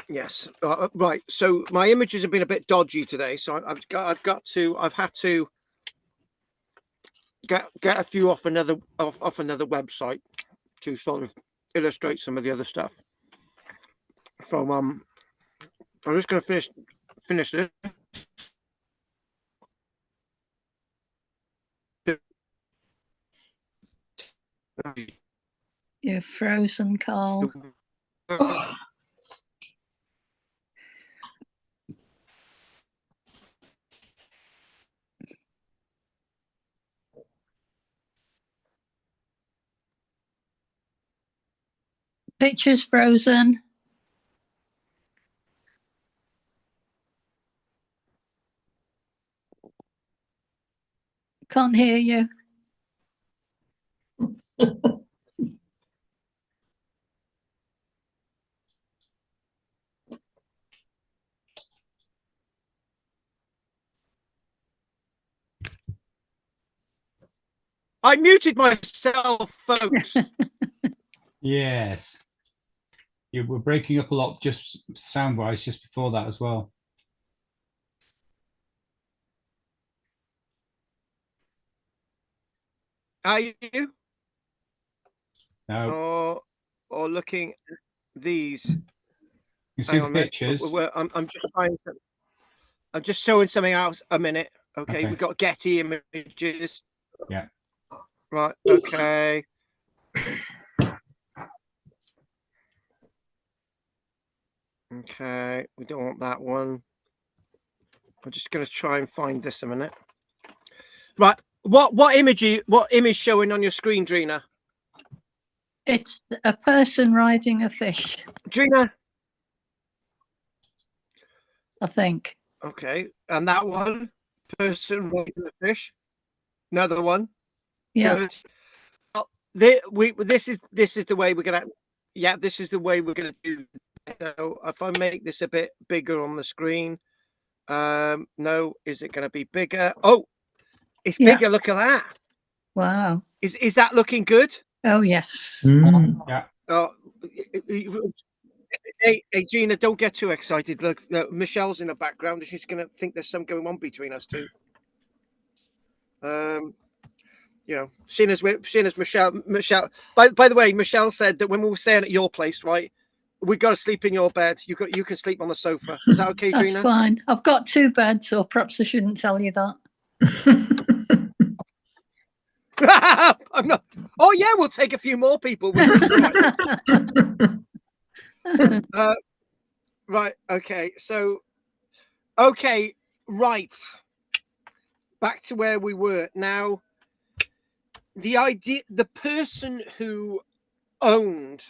Yes. Right. So my images have been a bit dodgy today, so I've had to get a few off another website to sort of illustrate some of the other stuff. So I'm just going to finish this. You're frozen, Carl. Picture's frozen. Can't hear you. I muted myself, folks. Yes. You were breaking up a lot, just sound-wise, just before that as well. Are you? No. Or looking at these? You see the pictures. I'm just trying to. I'm just showing something else a minute. Okay. We've got Getty images. Yeah. Right. Okay. Okay. We don't want that one. I'm just going to try and find this a minute. Right. What image showing on your screen, Drina? It's a person riding a fish, Drina. I think. Okay. And that one, person riding the fish. Another one. Yeah. Good. Well, this is the way we're gonna. Yeah, this is the way we're gonna do. So if I make this a bit bigger on the screen, no, is it gonna be bigger? Oh, it's bigger. Look at that. Wow. Is that looking good? Oh yes. Yeah. Oh, hey, Gina, don't get too excited. Look, Michelle's in the background, and she's gonna think there's something going on between us two. You know, seeing as Michelle. By the way, Michelle said that when we were staying at your place, right, we got to sleep in your bed. You can sleep on the sofa. Is that okay, That's Drina? fine. I've got 2 beds, so perhaps I shouldn't tell you that. I'm not. Oh yeah, we'll take a few more people with us. Right. Okay. So. Okay. Right. Back to where we were now. The person who owned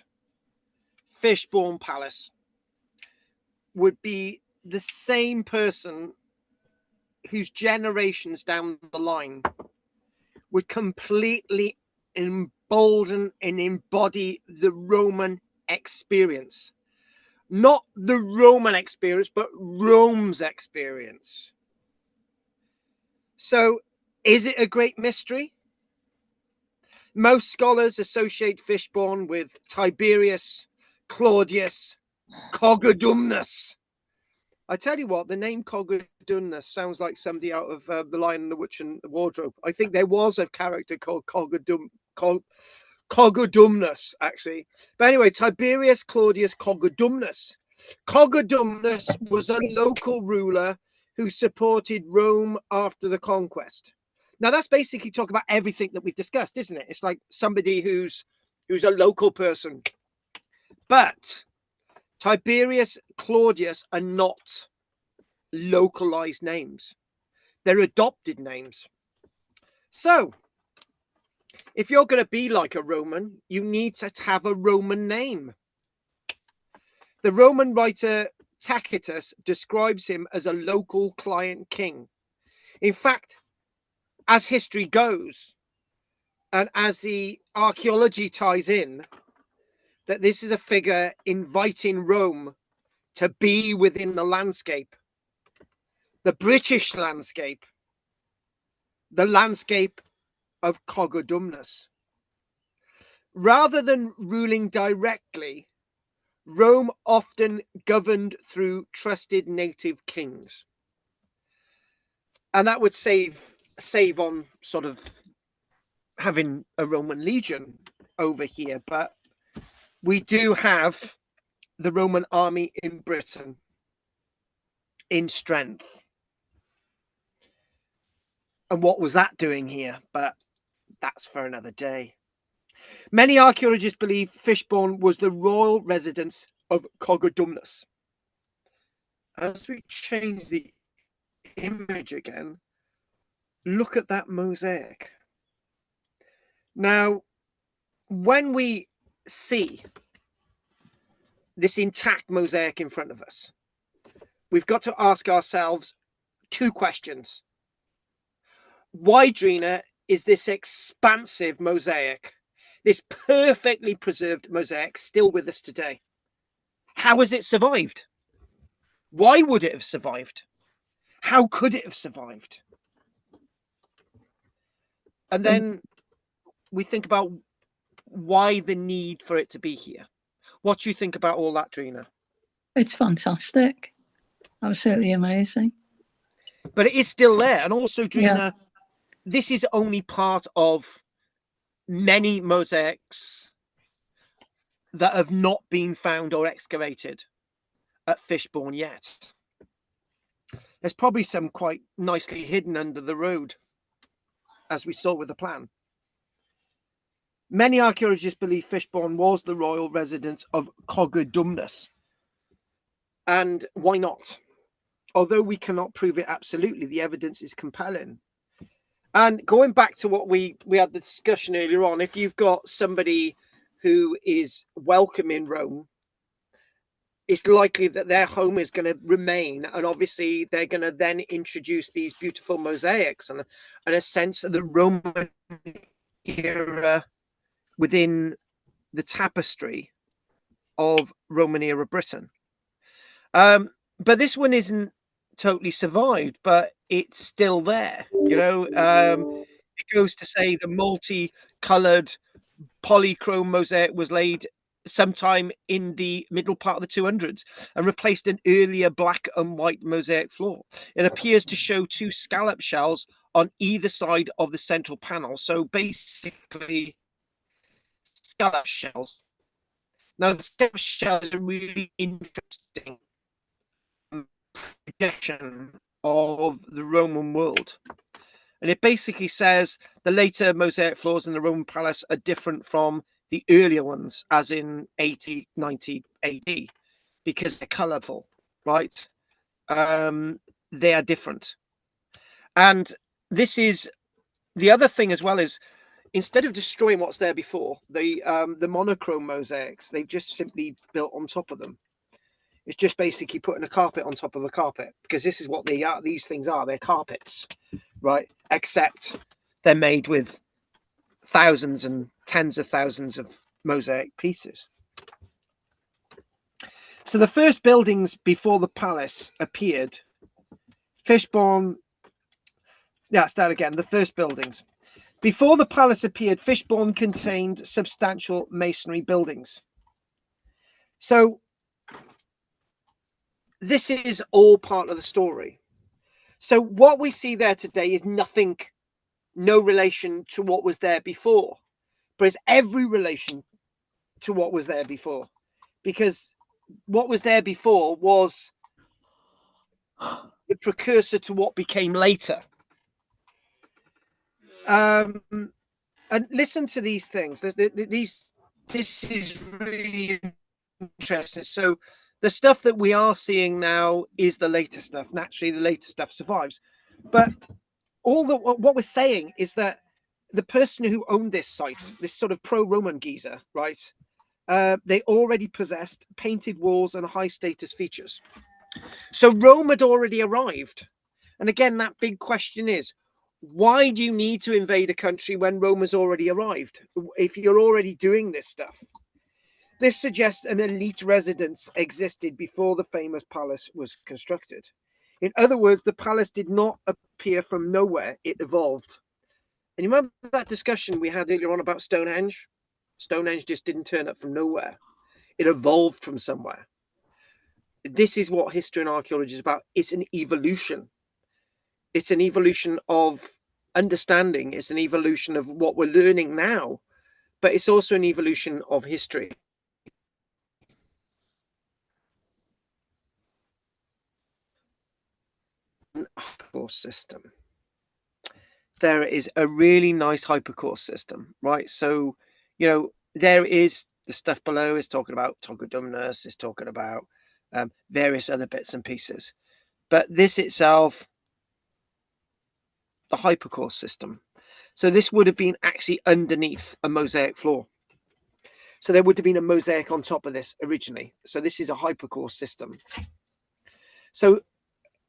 Fishbourne Palace would be the same person whose generations down the line would completely embolden and embody the Roman experience. Not the Roman experience, but Rome's experience. So, is it a great mystery? Most scholars associate Fishbourne with Tiberius Claudius Cogadumnus. I tell you what, the name Cogadumnus sounds like somebody out of The Lion and the Witch and the Wardrobe. I think there was a character called Cogadumnus, actually. But anyway, Tiberius Claudius Cogadumnus. Cogadumnus was a local ruler who supported Rome after the conquest. Now, that's basically talking about everything that we've discussed, isn't it? It's like somebody who's a local person. But Tiberius, Claudius are not localized names. They're adopted names. So, if you're going to be like a Roman, you need to have a Roman name. The Roman writer Tacitus describes him as a local client king. In fact, as history goes, and as the archaeology ties in, that this is a figure inviting Rome to be within the landscape, the British landscape, the landscape of Cogadumnus. Rather than ruling directly, Rome often governed through trusted native kings. And that would save on sort of having a Roman legion over here. But we do have the Roman army in Britain in strength. And what was that doing here? But that's for another day. Many archaeologists believe Fishbourne was the royal residence of Cogadumnus. As we change the image again, look at that mosaic. Now, when we see this intact mosaic in front of us, we've got to ask ourselves two questions. Why, Drina, is this expansive mosaic, this perfectly preserved mosaic, still with us today? How has it survived? Why would it have survived? How could it have survived? And then we think about why the need for it to be here. What do you think about all that, Drina? It's fantastic. Absolutely amazing. But it is still there. And also, Drina, this is only part of many mosaics that have not been found or excavated at Fishbourne yet. There's probably some quite nicely hidden under the road, as we saw with the plan. Many archaeologists believe Fishbourne was the royal residence of Cogadumnus. And why not? Although we cannot prove it absolutely, the evidence is compelling. And going back to what we had the discussion earlier on, if you've got somebody who is welcome in Rome, it's likely that their home is going to remain. And obviously, they're going to then introduce these beautiful mosaics and a sense of the Roman era within the tapestry of Roman era Britain. But this one isn't totally survived, but it's still there. You know, it goes to say the multi-colored polychrome mosaic was laid sometime in the middle part of the 200s and replaced an earlier black and white mosaic floor. It appears to show two scallop shells on either side of the central panel. So basically, scallop shells. Now, the scallop shells is a really interesting projection of the Roman world. And it basically says the later mosaic floors in the Roman palace are different from the earlier ones, as in 80, 90 AD, because they're colourful, right? They are different. And this is the other thing as well, is instead of destroying what's there before, the monochrome mosaics, they've just simply built on top of them. It's just basically putting a carpet on top of a carpet, because this is what they are. These things are, they're carpets, right? Except they're made with thousands and tens of thousands of mosaic pieces. So the first buildings before the palace appeared, Fishbourne, start again, the first buildings. Before the palace appeared, Fishbourne contained substantial masonry buildings. So this is all part of the story. So what we see there today is nothing, no relation to what was there before, but it's every relation to what was there before, because what was there before was the precursor to what became later. And listen to these things. This is really interesting. So the stuff that we are seeing now is the later stuff. Naturally, the later stuff survives, but what we're saying is that the person who owned this site, this sort of pro-Roman geezer, right? They already possessed painted walls and high status features. So Rome had already arrived. And again, that big question is, why do you need to invade a country when Rome has already arrived? If you're already doing this stuff. This suggests an elite residence existed before the famous palace was constructed. In other words, the palace did not appear from nowhere, it evolved. And you remember that discussion we had earlier on about Stonehenge? Stonehenge just didn't turn up from nowhere. It evolved from somewhere. This is what history and archaeology is about. It's an evolution. It's an evolution of understanding. It's an evolution of what we're learning now, but it's also an evolution of history. Hypercourse system. There is a really nice hypercourse system, right? So, you know, there is the stuff below is talking about Togodumnus, is talking about various other bits and pieces. But this itself, the hypercourse system. So this would have been actually underneath a mosaic floor. So there would have been a mosaic on top of this originally. So this is a hypercourse system. So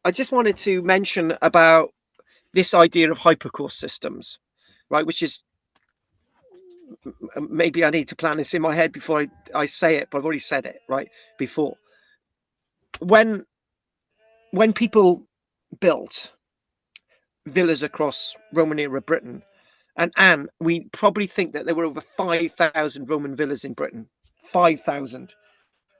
I just wanted to mention about this idea of hypercourse systems, right? Which is, maybe I need to plan this in my head before I say it, but I've already said it, right, before. When people built villas across Roman era Britain, and Anne, we probably think that there were over 5,000 Roman villas in Britain. 5,000.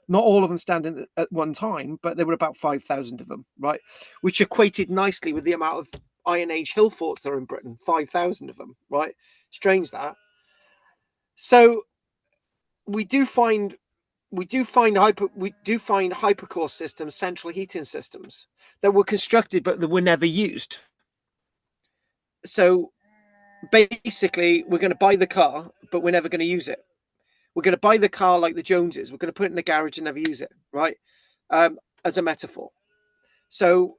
Not all of them standing at one time, but there were about 5,000 of them, right? Which equated nicely with the amount of Iron Age hill forts that are in Britain. 5,000 of them, right? Strange that. So we do find hypercourse systems, central heating systems that were constructed but that were never used. So basically, we're going to buy the car, but we're never going to use it. We're going to buy the car like the Joneses. We're going to put it in the garage and never use it, right? As a metaphor. So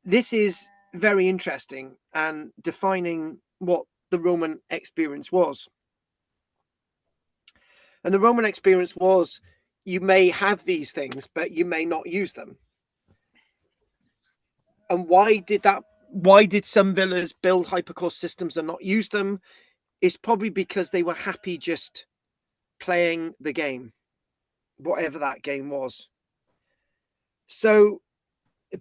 this is very interesting and defining what the Roman experience was. And the Roman experience was, you may have these things, but you may not use them. And why did some villas build hypercourse systems and not use them? It's probably because they were happy just playing the game, whatever that game was. So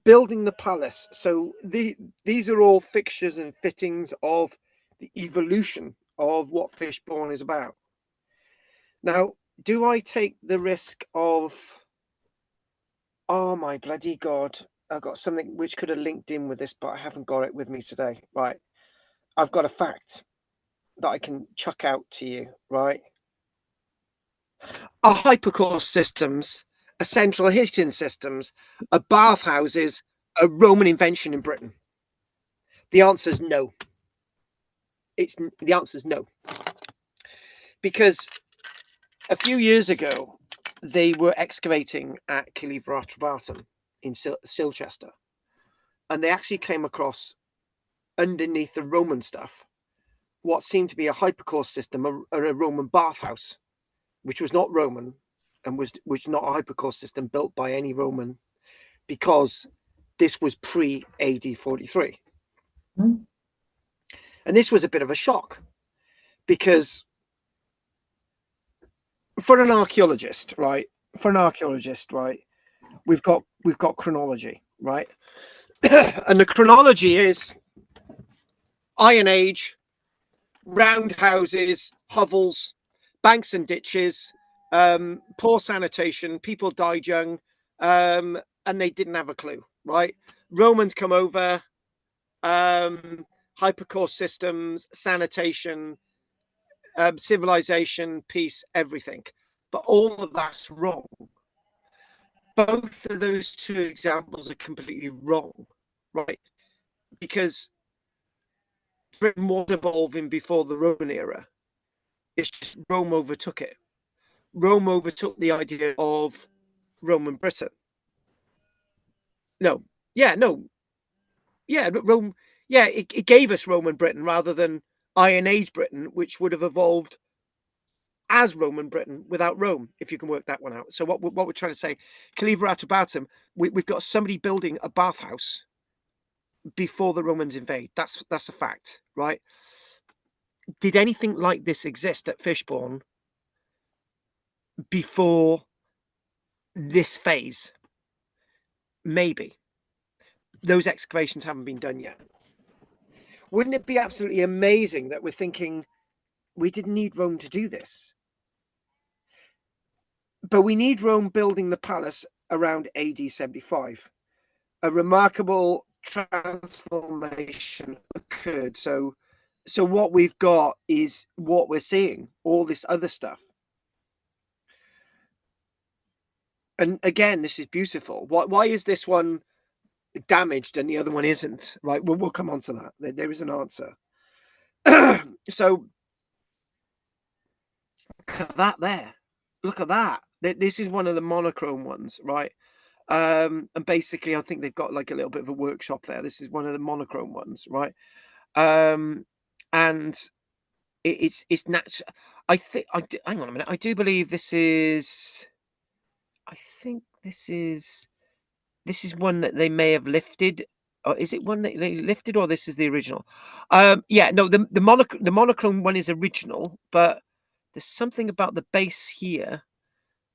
building the palace. So these are all fixtures and fittings of the evolution of what Fishbourne is about. Now, do I take the risk of, oh my bloody God, I've got something which could have linked in with this, but I haven't got it with me today. Right. I've got a fact that I can chuck out to you, right? Are hypercourse systems, are central heating systems, are bathhouses a Roman invention in Britain? The answer is no. The answer is no. Because a few years ago, they were excavating at Cilifra Atrabatum in Silchester, and they actually came across, underneath the Roman stuff, what seemed to be a hypercourse system, a Roman bathhouse, which was not Roman and was not a hypercourse system built by any Roman, because this was pre-AD 43. And this was a bit of a shock, because for an archaeologist, right? We've got chronology, right? And the chronology is Iron Age, roundhouses, hovels, banks and ditches, poor sanitation, people died young, and they didn't have a clue, right? Romans come over, hypercourse systems, sanitation, civilization, peace, everything. But all of that's wrong. Both of those two examples are completely wrong, right? Because Britain was evolving before the Roman era. It's just Rome overtook it. Rome overtook the idea of Roman Britain. No, yeah, no, yeah, Rome, yeah, it gave us Roman Britain rather than Iron Age Britain, which would have evolved as Roman Britain without Rome, if you can work that one out. So what we're trying to say, Caliver Atubatum, we've got somebody building a bathhouse before the Romans invade. That's a fact, right? Did anything like this exist at Fishbourne before this phase? Maybe. Those excavations haven't been done yet. Wouldn't it be absolutely amazing that we're thinking we didn't need Rome to do this? But we need Rome building the palace around AD 75. A remarkable transformation occurred. So what we've got is what we're seeing, all this other stuff. And again, this is beautiful. Why is this one damaged and the other one isn't? Right. Well, we'll come on to that. There is an answer. So look at that there. Look at that. This is one of the monochrome ones, right? And basically, I think they've got like a little bit of a workshop there. This is one of the monochrome ones, right? And it's natural. I think hang on a minute. I do believe this is. I think this is one that they may have lifted. Or is it one that they lifted, or this is the original? Yeah, no, the monochrome one is original, but there's something about the base here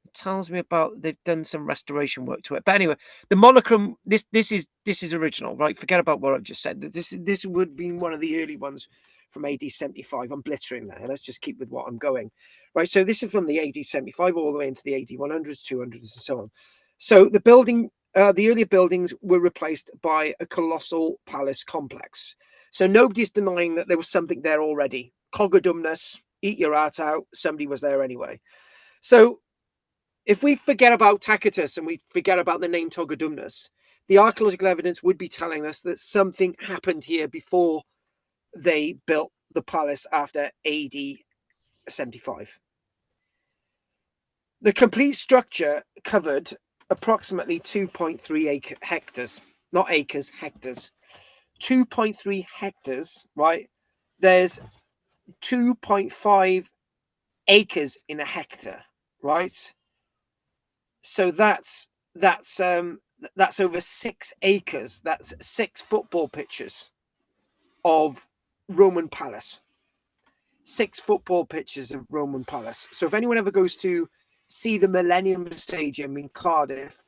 that tells me about they've done some restoration work to it. But anyway, the monochrome this is original, right? Forget about what I just said. This would be one of the early ones from AD 75. I'm blittering there. Let's just keep with what I'm going. Right, so this is from the AD 75 all the way into the AD 100s, 200s, and so on. So the building, the earlier buildings were replaced by a colossal palace complex. So nobody's denying that there was something there already. Cogodumnus, eat your heart out. Somebody was there anyway. So if we forget about Tacitus and we forget about the name Togodumnus, the archaeological evidence would be telling us that something happened here before they built the palace after AD 75. The complete structure covered approximately 2.3 hectares, not acres, hectares. 2.3 hectares, right? There's 2.5 acres in a hectare, right? So that's over 6 acres. That's 6 football pitches of Roman palace. 6 football pitches of Roman palace. So if anyone ever goes to see the Millennium Stadium in Cardiff,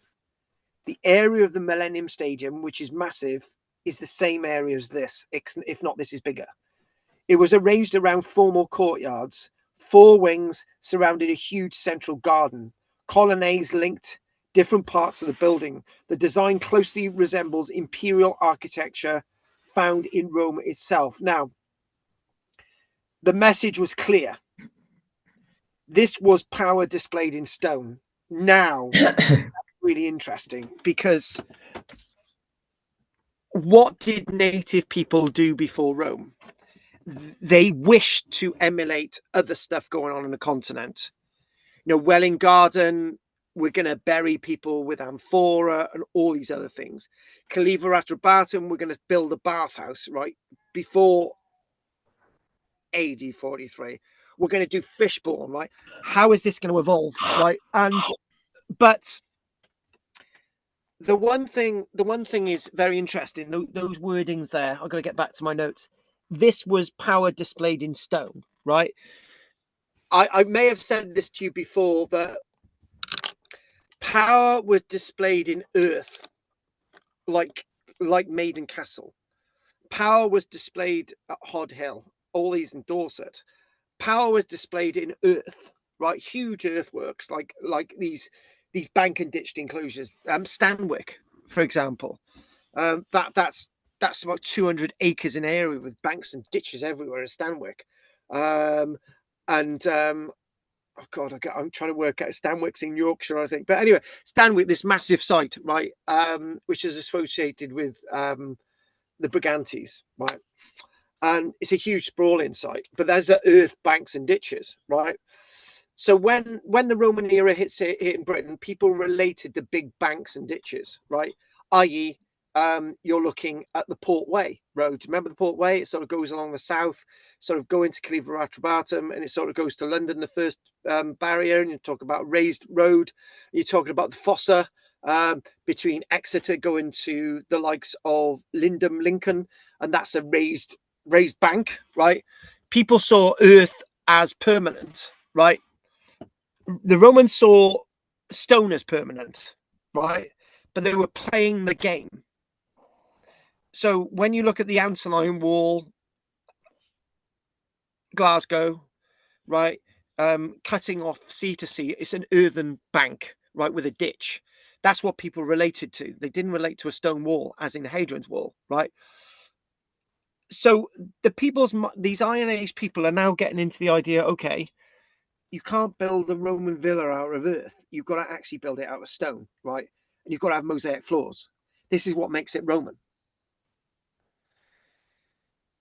the area of the Millennium Stadium, which is massive, is the same area as this, if not this is bigger. It was arranged around formal courtyards, 4 wings surrounding a huge central garden, colonnades linked different parts of the building. The design closely resembles imperial architecture found in Rome itself. Now, the message was clear. This was power displayed in stone. Now, really interesting, because what did native people do before Rome? They wished to emulate other stuff going on in the continent. You know, Welling Garden, we're going to bury people with amphora and all these other things. Caliver Atrabatum, we're going to build a bathhouse, right? Before AD 43. We're going to do Fishbourne, right? How is this going to evolve, right? But the one thing is very interesting. Those wordings there. I've got to get back to my notes. This was power displayed in stone, right? I may have said this to you before, that power was displayed in earth, like Maiden Castle. Power was displayed at Hod Hill all these in Dorset, power was displayed in earth, right? Huge earthworks, like these bank and ditched enclosures. Stanwick, for example, that's about 200 acres in area with banks and ditches everywhere in Stanwick. Oh God, I'm trying to work out. Stanwick's in Yorkshire, I think. But anyway, Stanwick, this massive site, right, which is associated with the Brigantes, right? And it's a huge sprawling site, but there's the earth banks and ditches, right? So when the Roman era hits here in Britain, people related to big banks and ditches, right? I.e., you're looking at the Port Way road. Remember the Port Way? It sort of goes along the south, sort of going to Cleaver Atrabatum, and it sort of goes to London, the first barrier. And you talk about raised road. You're talking about the fossa between Exeter going to the likes of Lindham, Lincoln, and that's a raised bank, right? People saw earth as permanent, right? The Romans saw stone as permanent, right? But they were playing the game. So when you look at the Antonine Wall, Glasgow, right, cutting off sea to sea, it's an earthen bank, right, with a ditch. That's what people related to. They didn't relate to a stone wall, as in Hadrian's Wall, right? So these Iron Age people are now getting into the idea, okay, you can't build a Roman villa out of earth. You've got to actually build it out of stone, right? And you've got to have mosaic floors. This is what makes it Roman.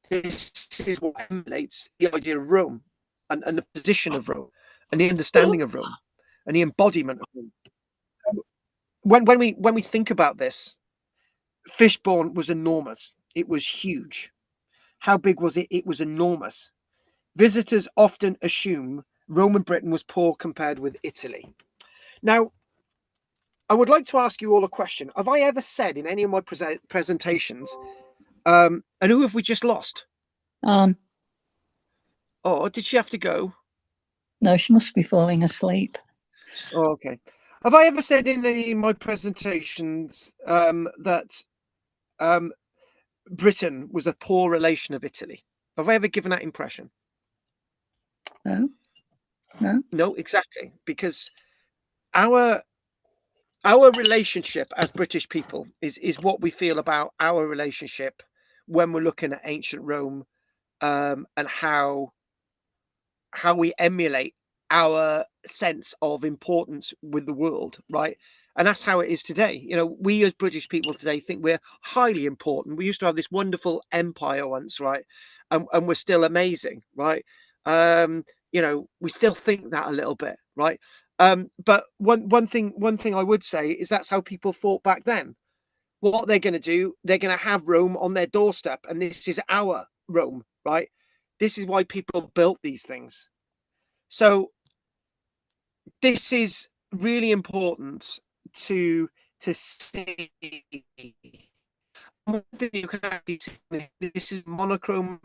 This is what emulates the idea of Rome and the position of Rome and the understanding of Rome and the embodiment of Rome. When we think about this, Fishbourne was enormous. It was huge. How big was it? It was enormous. Visitors often assume Roman Britain was poor compared with Italy. Now, I would like to ask you all a question. Have I ever said in any of my presentations, and who have we just lost? Oh, did she have to go? no, she must be falling asleep. Oh, okay. Have I ever said in any of my presentations that Britain was a poor relation of Italy? Have I ever given that impression? No. No, exactly. Because our relationship as British people is what we feel about our relationship when we're looking at ancient Rome, and how we emulate our sense of importance with the world, right? And that's how it is today. You know, we as British people today think we're highly important. We used to have this wonderful empire once, right? And we're still amazing, right? You know, we still think that a little bit, right? But one thing I would say is that's how people thought back then. What they're going to do, they're going to have Rome on their doorstep, and this is our Rome, right? This is why people built these things. So this is really important to see. One thing you can actually see, this is monochrome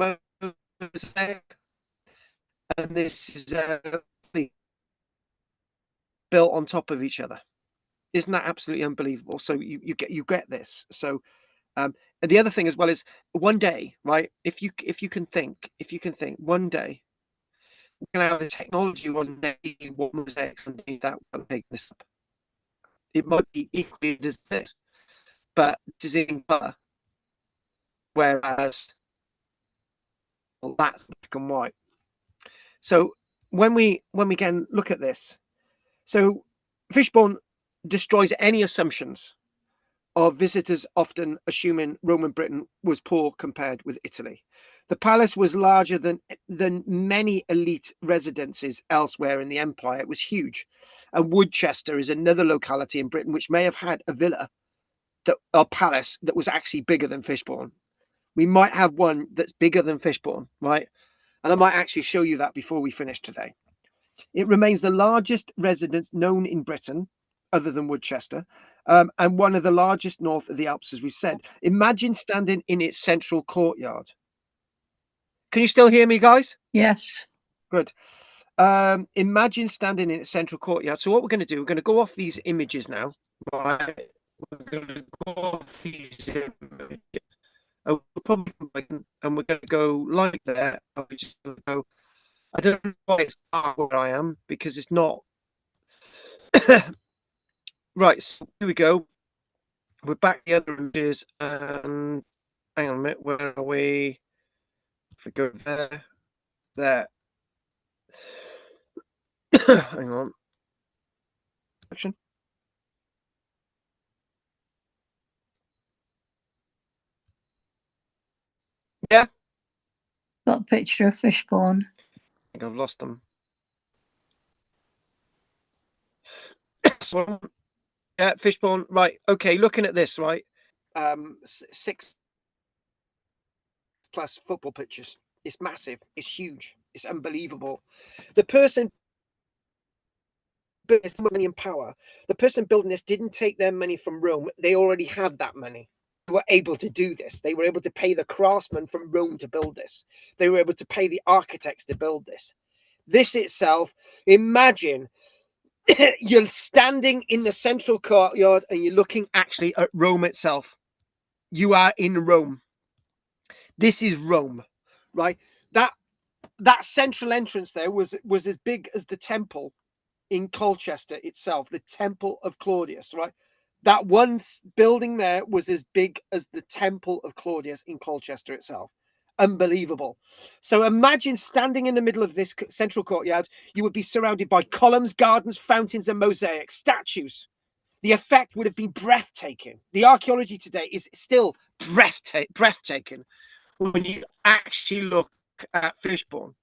mosaic, and this is built on top of each other. Isn't that absolutely unbelievable? So you get this. So and the other thing as well is one day, right? If you can think one day we're gonna have the technology one day, what mosaics underneath that will take this up. It might be equally as this, but it is in color. Whereas that's black and white. So when we can look at this, so Fishbourne destroys any assumptions of visitors often assuming Roman Britain was poor compared with Italy. The palace was larger than many elite residences elsewhere in the empire. It was huge. And Woodchester is another locality in Britain which may have had a villa, a palace that was actually bigger than Fishbourne. We might have one that's bigger than Fishbourne, right? And I might actually show you that before we finish today. It remains the largest residence known in Britain, other than Woodchester, and one of the largest north of the Alps, as we said. Imagine standing in its central courtyard. Can you still hear me, guys? Yes. Good. Imagine standing in its central courtyard. So what we're going to do, we're going to go off these images now. Right? We're going to go off these images. and we'll probably combine, and we're going to go like that. And we're just going to go. I don't know why it's dark where I am, because it's not. Right, so here we go. We're back the other images, and hang on a minute, where are we? If we go there. Hang on. Action. Yeah. Got a picture of Fishbourne. I think I've lost them. Yeah, Fishbourne. Right. Okay. Looking at this, right. 6+ football pitches. It's massive. It's huge. It's unbelievable. The person building this money and power. The person building this didn't take their money from Rome. They already had that money. They were able to do this. They were able to pay the craftsmen from Rome to build this. They were able to pay the architects to build this. This itself, imagine you're standing in the central courtyard and you're looking actually at Rome itself. You are in Rome. This is Rome, right? That central entrance there was as big as the temple in Colchester itself, the Temple of Claudius, right? That one building there was as big as the Temple of Claudius in Colchester itself. Unbelievable. So imagine standing in the middle of this central courtyard. You would be surrounded by columns, gardens, fountains, and mosaics, statues. The effect would have been breathtaking. The archaeology today is still breathtaking when you actually look at Fishbourne.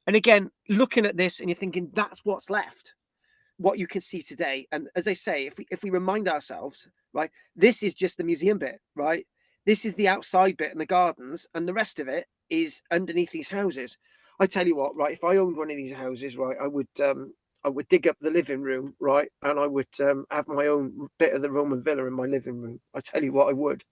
And again, looking at this and you're thinking that's what's left, what you can see today. And as I say, if we remind ourselves, right, this is just the museum bit, right? This is the outside bit and the gardens, and the rest of it is underneath these houses. I tell you what, right, if I owned one of these houses, right, I would dig up the living room, right, and I would have my own bit of the Roman villa in my living room. I tell you what, I would.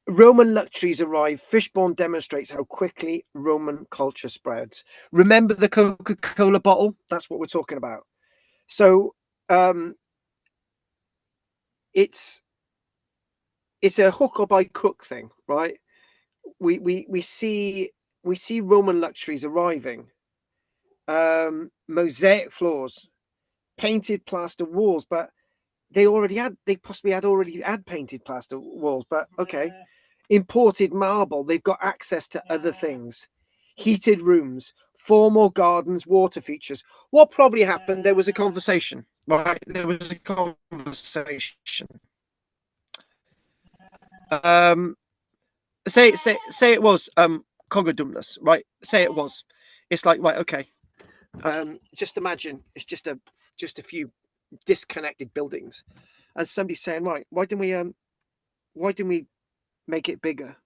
Roman luxuries arrive. Fishbourne demonstrates how quickly Roman culture spreads. Remember the Coca-Cola bottle? That's what we're talking about. So it's a hook or by crook thing, right? We see Roman luxuries arriving. Mosaic floors, painted plaster walls, but they possibly already had painted plaster walls, but okay. Imported marble, they've got access to other things. Heated rooms, formal gardens, water features. What probably happened, there was a conversation, right? There was a conversation. Say it was Congo Dumnus, right? Say it was. It's like, right, okay. Just imagine it's just a few disconnected buildings. And somebody's saying, right, why didn't we make it bigger?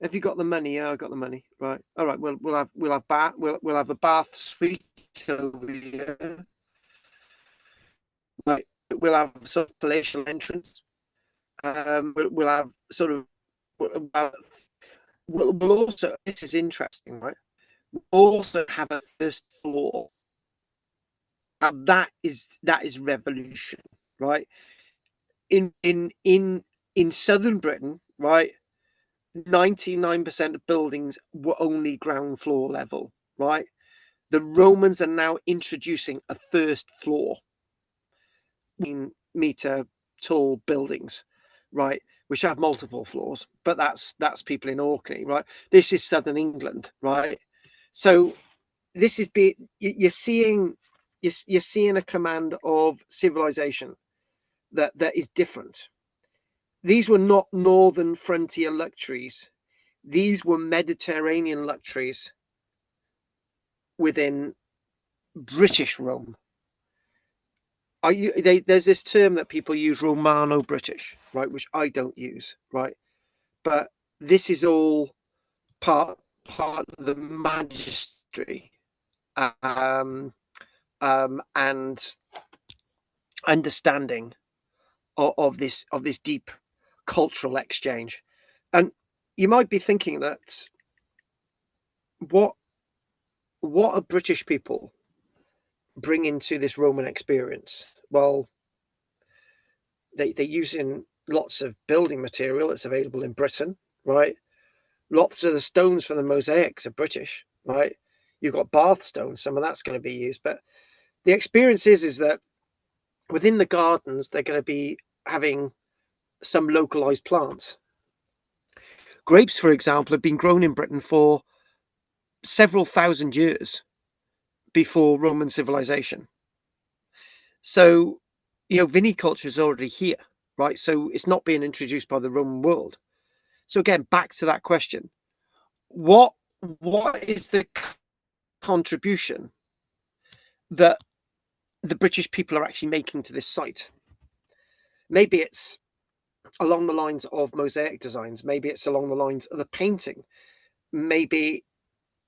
Have you got the money? Yeah, I got the money. Right. All right. We'll have a bath suite over here. Right. We'll have a sort of palatial entrance. We'll have sort of. We'll also. This is interesting, right? We'll also have a first floor. And that is revolution, right? In southern Britain, right? 99% of buildings were only ground floor level, right? The Romans are now introducing a first floor, meter tall buildings, right? Which have multiple floors, but that's people in Orkney, right? This is southern England, right? So this is you're seeing a command of civilization that is different. These were not northern frontier luxuries. These were Mediterranean luxuries within British Rome. There's this term that people use, Romano-British, right, which I don't use, right? But this is all part of the majesty and understanding of this deep cultural exchange. And you might be thinking that what are British people bring into this Roman experience? Well, they're using lots of building material that's available in Britain, right? Lots of the stones for the mosaics are British, right? You've got Bath stone, some of that's going to be used, but the experience is that within the gardens, they're going to be having some localized plants. Grapes, for example, have been grown in Britain for several thousand years before Roman civilization. So, viniculture is already here, right? So it's not being introduced by the Roman world. So again, back to that question: what is the contribution that the British people are actually making to this site? Maybe it's along the lines of mosaic designs. Maybe it's along the lines of the painting. Maybe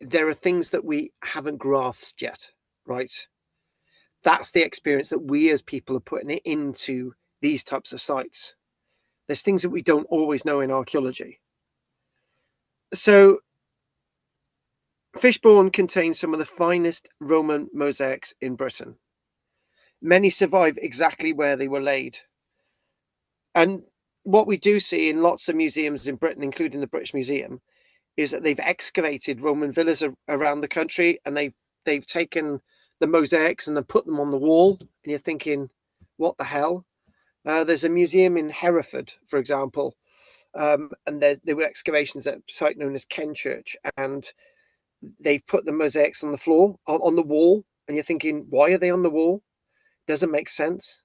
there are things that we haven't grasped yet, right? That's the experience that we as people are putting it into these types of sites. There's things that we don't always know in archaeology. So Fishbourne contains some of the finest Roman mosaics in Britain. Many survive exactly where they were laid. And what we do see in lots of museums in Britain, including the British Museum, is that they've excavated Roman villas around the country, and they've taken the mosaics and then put them on the wall. And you're thinking, what the hell? There's a museum in Hereford, for example, and there were excavations at a site known as Kenchurch, and they've put the mosaics on the floor, on the wall, and you're thinking, why are they on the wall? Doesn't make sense.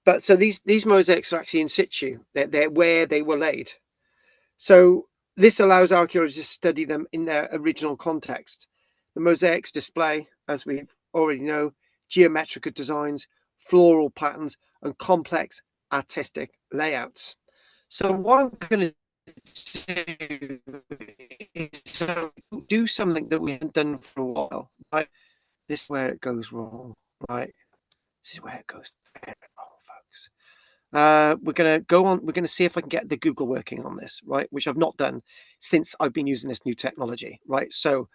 But so these mosaics are actually in situ. They're where they were laid. So this allows archaeologists to study them in their original context. The mosaics display, as we already know, geometrical designs, floral patterns, and complex artistic layouts. So what I'm going to do is do something that we haven't done for a while, right? This is where it goes wrong, right? This is where it goes very wrong, folks. We're going to go on. We're going to see if I can get the Google working on this, right? Which I've not done since I've been using this new technology, right? So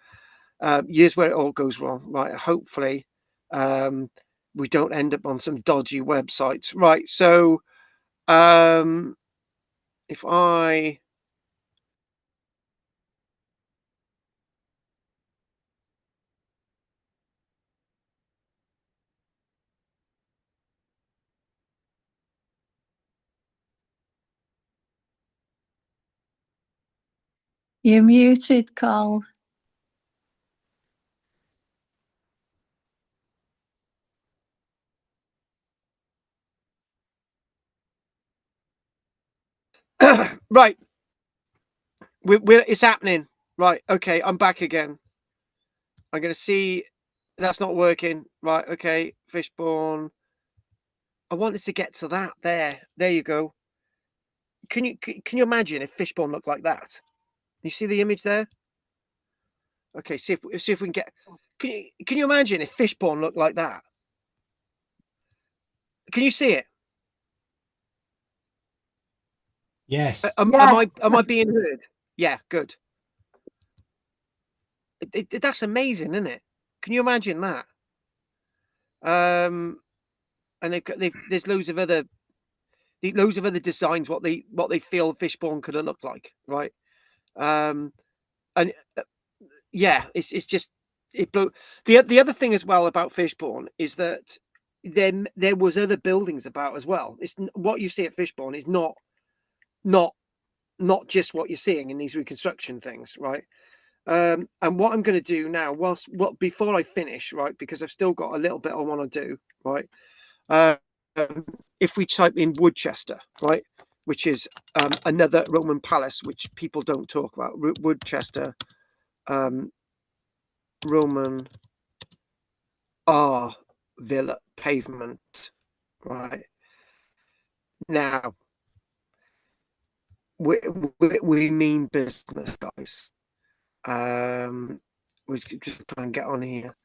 here's where it all goes wrong, right? Hopefully we don't end up on some dodgy websites, right? So if I... You're muted, Carl. Right. It's happening. Right. Okay. I'm back again. I'm going to see that's not working. Right. Okay. Fishbourne. I wanted to get to that. There you go. Can you imagine if Fishbourne looked like that? You see the image there? Okay. See if we can get. Can you imagine if Fishbourne looked like that? Can you see it? Yes. Am I being heard? Yeah. Good. That's amazing, isn't it? Can you imagine that? And there's loads of other designs what they feel Fishbourne could have looked like, right? And yeah, it's just it blew. The other thing as well about Fishbourne is that then there was other buildings about as well. It's what you see at Fishbourne is not just what you're seeing in these reconstruction things, right? And what I'm going to do now, before I finish, right, because I've still got a little bit I want to do, right? If we type in Woodchester, right, which is another Roman palace, which people don't talk about, Woodchester, Roman villa pavement, right? Now, we mean business, guys. We just try and get on here.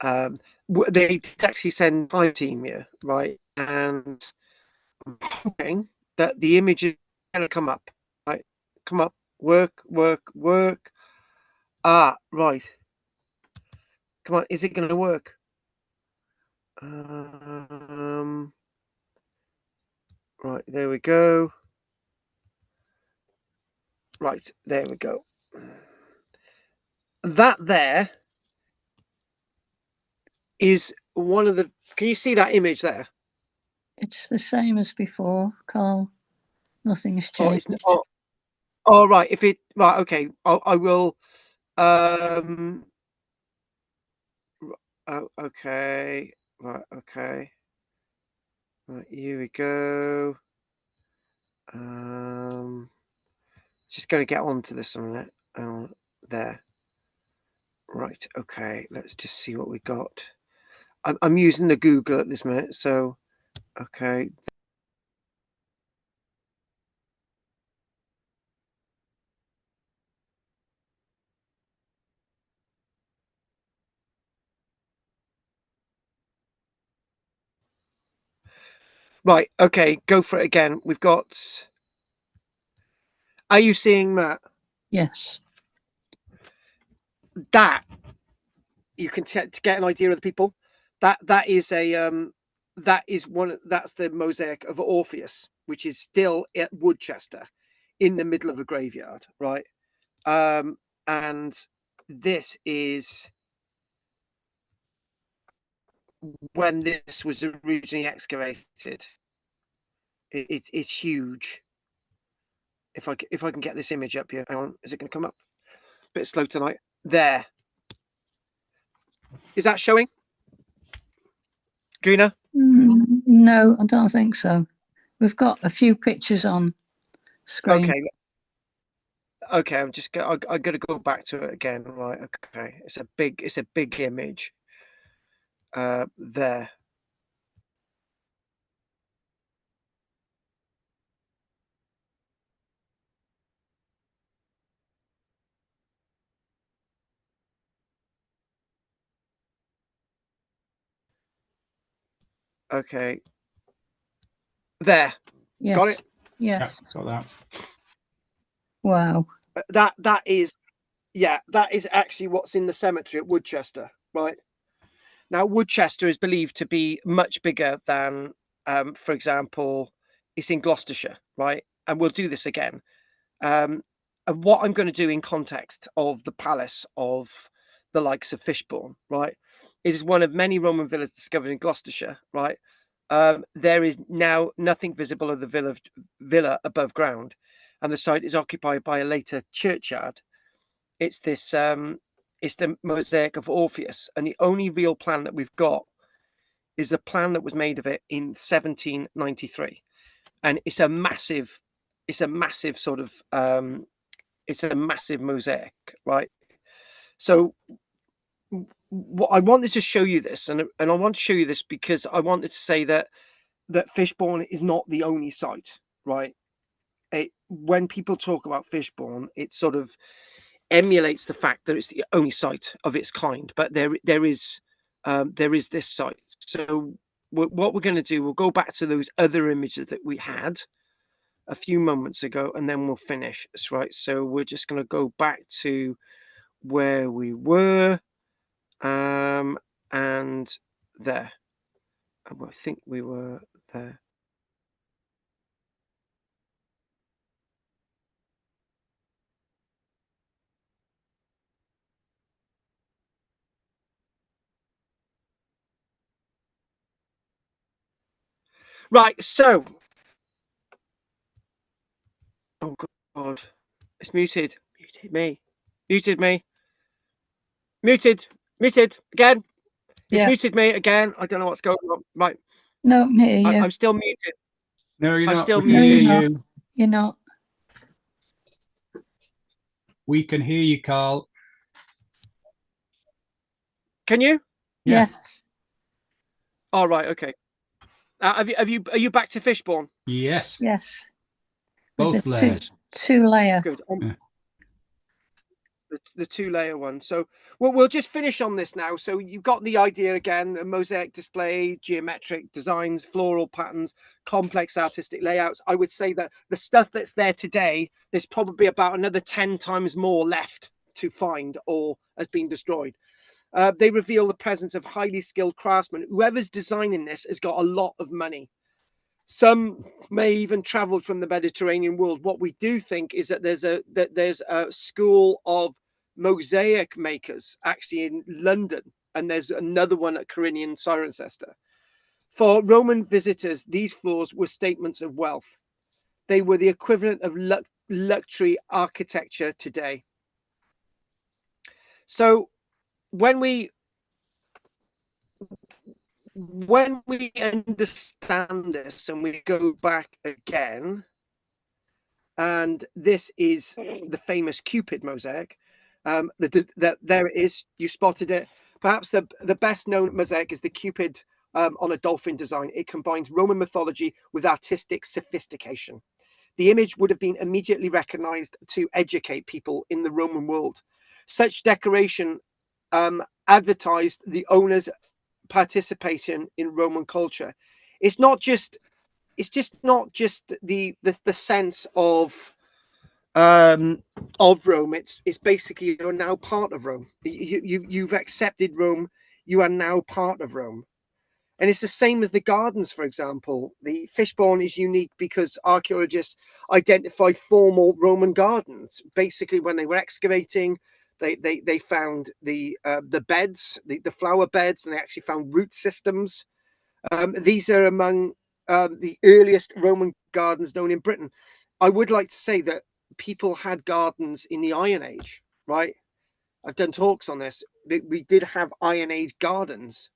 They actually send my team here, right? And I'm hoping that the image is going to come up, right? Come up, work. Right. Come on, is it going to work? Right, there we go. Right, there we go. That there is one of the. Can you see that image there? It's the same as before, Carl. Nothing has Oh, changed. oh, right. If it right, okay. I will. Oh, okay. Right, okay. Right, here we go. Just going to get onto this a minute. There. Right, okay. Let's just see what we got. I'm using the Google at this minute, so okay. Right, okay, go for it again. We've got. Are you seeing that? Yes. That you can to get an idea of the people. That is a that's the mosaic of Orpheus, which is still at Woodchester, in the middle of a graveyard, right? And this is when this was originally excavated. It's huge. If I can get this image up here, hang on, is it going to come up? Bit slow tonight. There. Is that showing? Drina? No, I don't think so. We've got a few pictures on screen. Okay. I'm just I'm going to go back to it again. Right. Okay. It's a big image. There. Okay. There. Yes. Got it? Yes. Yeah, got that. Wow. That is actually what's in the cemetery at Woodchester, right? Now, Woodchester is believed to be much bigger than, for example, it's in Gloucestershire, right? And we'll do this again. And what I'm going to do in context of the palace of the likes of Fishbourne, right, is one of many Roman villas discovered in Gloucestershire, right? There is now nothing visible of the villa above ground, and the site is occupied by a later churchyard. It's this, it's the mosaic of Orpheus, and the only real plan that we've got is the plan that was made of it in 1793, and it's a massive sort of it's a massive mosaic, right? So what I wanted to show you this, and I want to show you this because I wanted to say that Fishbourne is not the only site, right? When people talk about Fishbourne, it sort of emulates the fact that it's the only site of its kind, but there is this site. So what we're going to do, we'll go back to those other images that we had a few moments ago, and then we'll finish. That's right. So we're just going to go back to where we were, and there. I think we were there. Right. So, oh God, it's muted. Muted me. Muted again. It's muted me again. I don't know what's going on. Right. No, near you. I'm still muted. No, you're I'm not. still We can muted. hear you. You're not. We can hear you, Carl. Can you? Yeah. Yes. All right. Okay. Are you back to Fishbourne? Yes. Yes. Both With the layers. two layer. Good. Yeah. The two-layer one. So we'll just finish on this now. So you've got the idea again: the mosaic display, geometric designs, floral patterns, complex artistic layouts. I would say that the stuff that's there today, there's probably about another 10 times more left to find or has been destroyed. They reveal the presence of highly skilled craftsmen. Whoever's designing this has got a lot of money. Some may even travel from the Mediterranean world. What we do think is that there's a school of mosaic makers actually in London, and there's another one at Carinian Cirencester. For Roman visitors, these floors were statements of wealth. They were the equivalent of luxury architecture today. So when we understand this and we go back again, and this is the famous Cupid mosaic. There it is. You spotted it. Perhaps the best known mosaic is the Cupid on a dolphin design. It combines Roman mythology with artistic sophistication. The image would have been immediately recognized to educate people in the Roman world. Such decoration advertised the owner's participation in Roman culture. It's just not just the sense of Rome. It's basically you're now part of Rome. You've accepted Rome. You are now part of Rome. And it's the same as the gardens, for example. The Fishbourne is unique because archaeologists identified formal Roman gardens. Basically, when they were excavating, they found the beds, the flower beds, and they actually found root systems. These are among the earliest Roman gardens known in Britain. I would like to say that people had gardens in the Iron Age, right? I've done talks on this. We did have Iron Age gardens.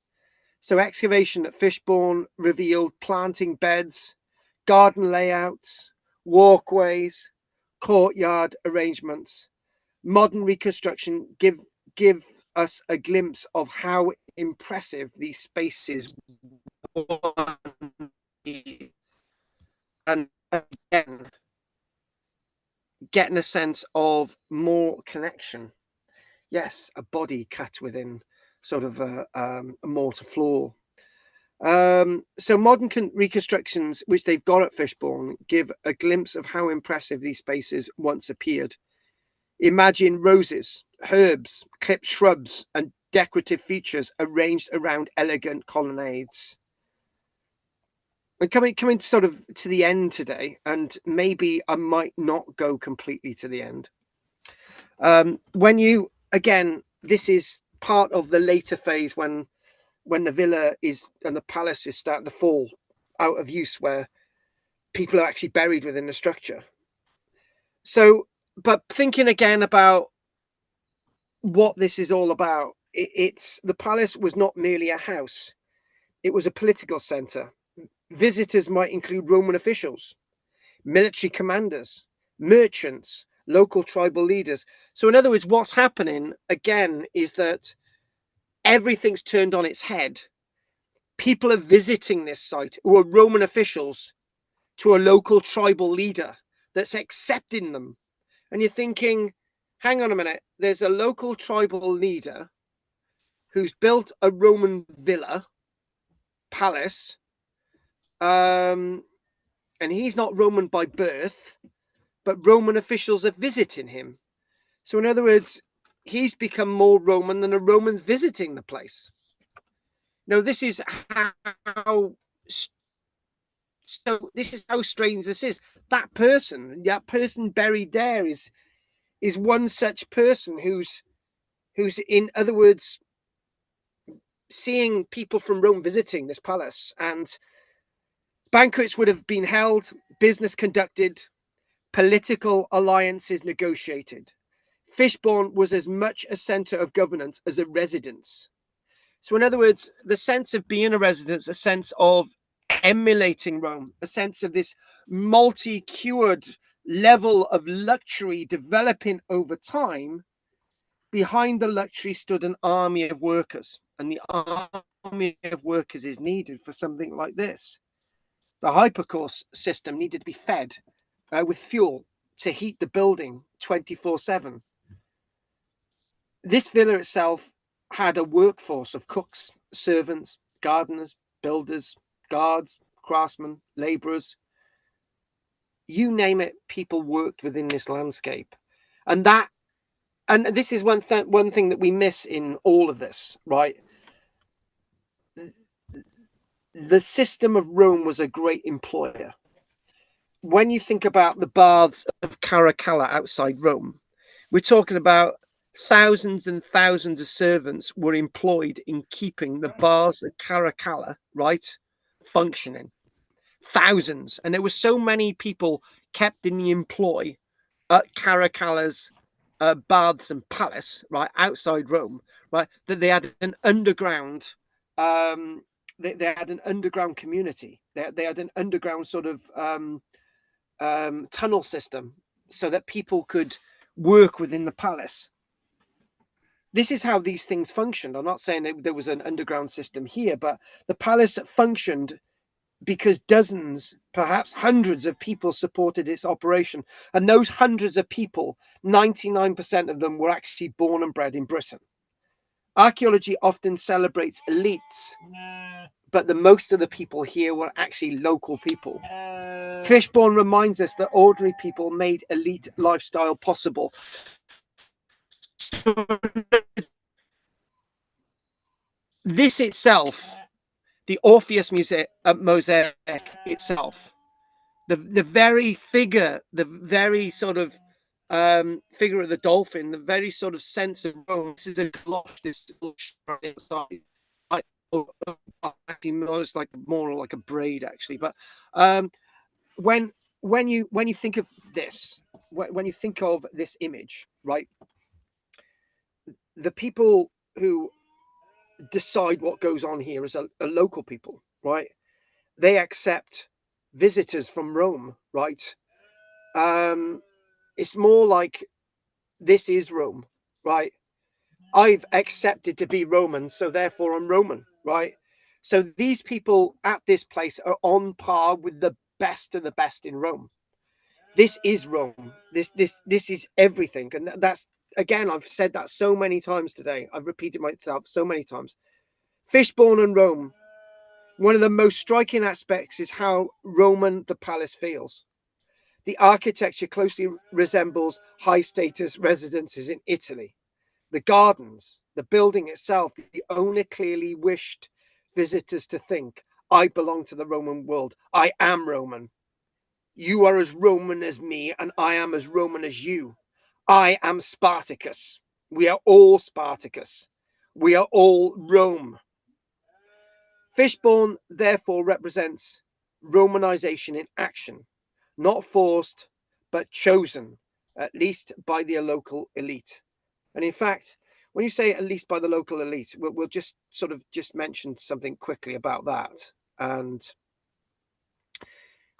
So excavation at Fishbourne revealed planting beds, garden layouts, walkways, courtyard arrangements. Modern reconstruction give us a glimpse of how impressive these spaces were. And again, getting a sense of more connection. Yes, a body cut within sort of a mortar floor. So modern reconstructions, which they've got at Fishbourne, give a glimpse of how impressive these spaces once appeared. Imagine roses, herbs, clipped shrubs, and decorative features arranged around elegant colonnades. We're coming sort of to the end today, and maybe I might not go completely to the end. When you, again, this is part of the later phase when the villa is and the palace is starting to fall out of use, where people are actually buried within the structure. So, but thinking again about what this is all about, it's the palace was not merely a house. It was a political center. Visitors might include Roman officials, military commanders, merchants, local tribal leaders. So in other words, what's happening again is that everything's turned on its head. People are visiting this site who are Roman officials to a local tribal leader that's accepting them. And you're thinking, hang on a minute, there's a local tribal leader who's built a Roman villa, palace, and he's not Roman by birth, but Roman officials are visiting him. So in other words, he's become more Roman than a Roman's visiting the place. No, this is how strange this is. That person buried there is one such person who's in other words seeing people from Rome visiting this palace, and banquets would have been held, business conducted, political alliances negotiated. Fishbourne was as much a center of governance as a residence. So in other words, the sense of being a residence, a sense of emulating Rome, a sense of this multi-cured level of luxury developing over time. Behind the luxury stood an army of workers, and the army of workers is needed for something like this. The hypercourse system needed to be fed with fuel to heat the building 24/7. This villa itself had a workforce of cooks, servants, gardeners, builders, guards, craftsmen, laborers. You name it, people worked within this landscape. And this is one thing that we miss in all of this, right? the system of Rome was a great employer. When you think about the baths of Caracalla outside Rome, we're talking about thousands and thousands of servants were employed in keeping the baths of Caracalla, right, functioning. Thousands. And there were so many people kept in the employ at Caracalla's baths and palace, right, outside Rome, right, that they had an underground they had an underground community. They had an underground sort of tunnel system so that people could work within the palace. This is how these things functioned. I'm not saying there was an underground system here, but the palace functioned because dozens, perhaps hundreds of people supported its operation. And those hundreds of people, 99% of them were actually born and bred in Britain. Archaeology often celebrates elites, but the most of the people here were actually local people. Fishbourne reminds us that ordinary people made elite lifestyle possible. This itself, the Orpheus mosaic itself, the very figure, the very sort of figure of the dolphin, the very sort of sense of Rome. This is a glosh. This actually it's like more like a braid actually. But when you think of this, when you think of this image, right, the people who decide what goes on here is a local people, right? They accept visitors from Rome, right? It's more like this is Rome, right? I've accepted to be Roman, so therefore I'm Roman, right? So these people at this place are on par with the best of the best in Rome. This is Rome. This is everything, and that's, again, I've said that so many times today. I've repeated myself so many times. Fishbourne and Rome. One of the most striking aspects is how Roman the palace feels. The architecture closely resembles high-status residences in Italy. The gardens, the building itself, the owner clearly wished visitors to think, I belong to the Roman world. I am Roman. You are as Roman as me, and I am as Roman as you. I am Spartacus. We are all Spartacus. We are all Rome. Fishbourne therefore represents Romanization in action, not forced, but chosen, at least by the local elite. And in fact, when you say at least by the local elite, we'll just sort of just mention something quickly about that. And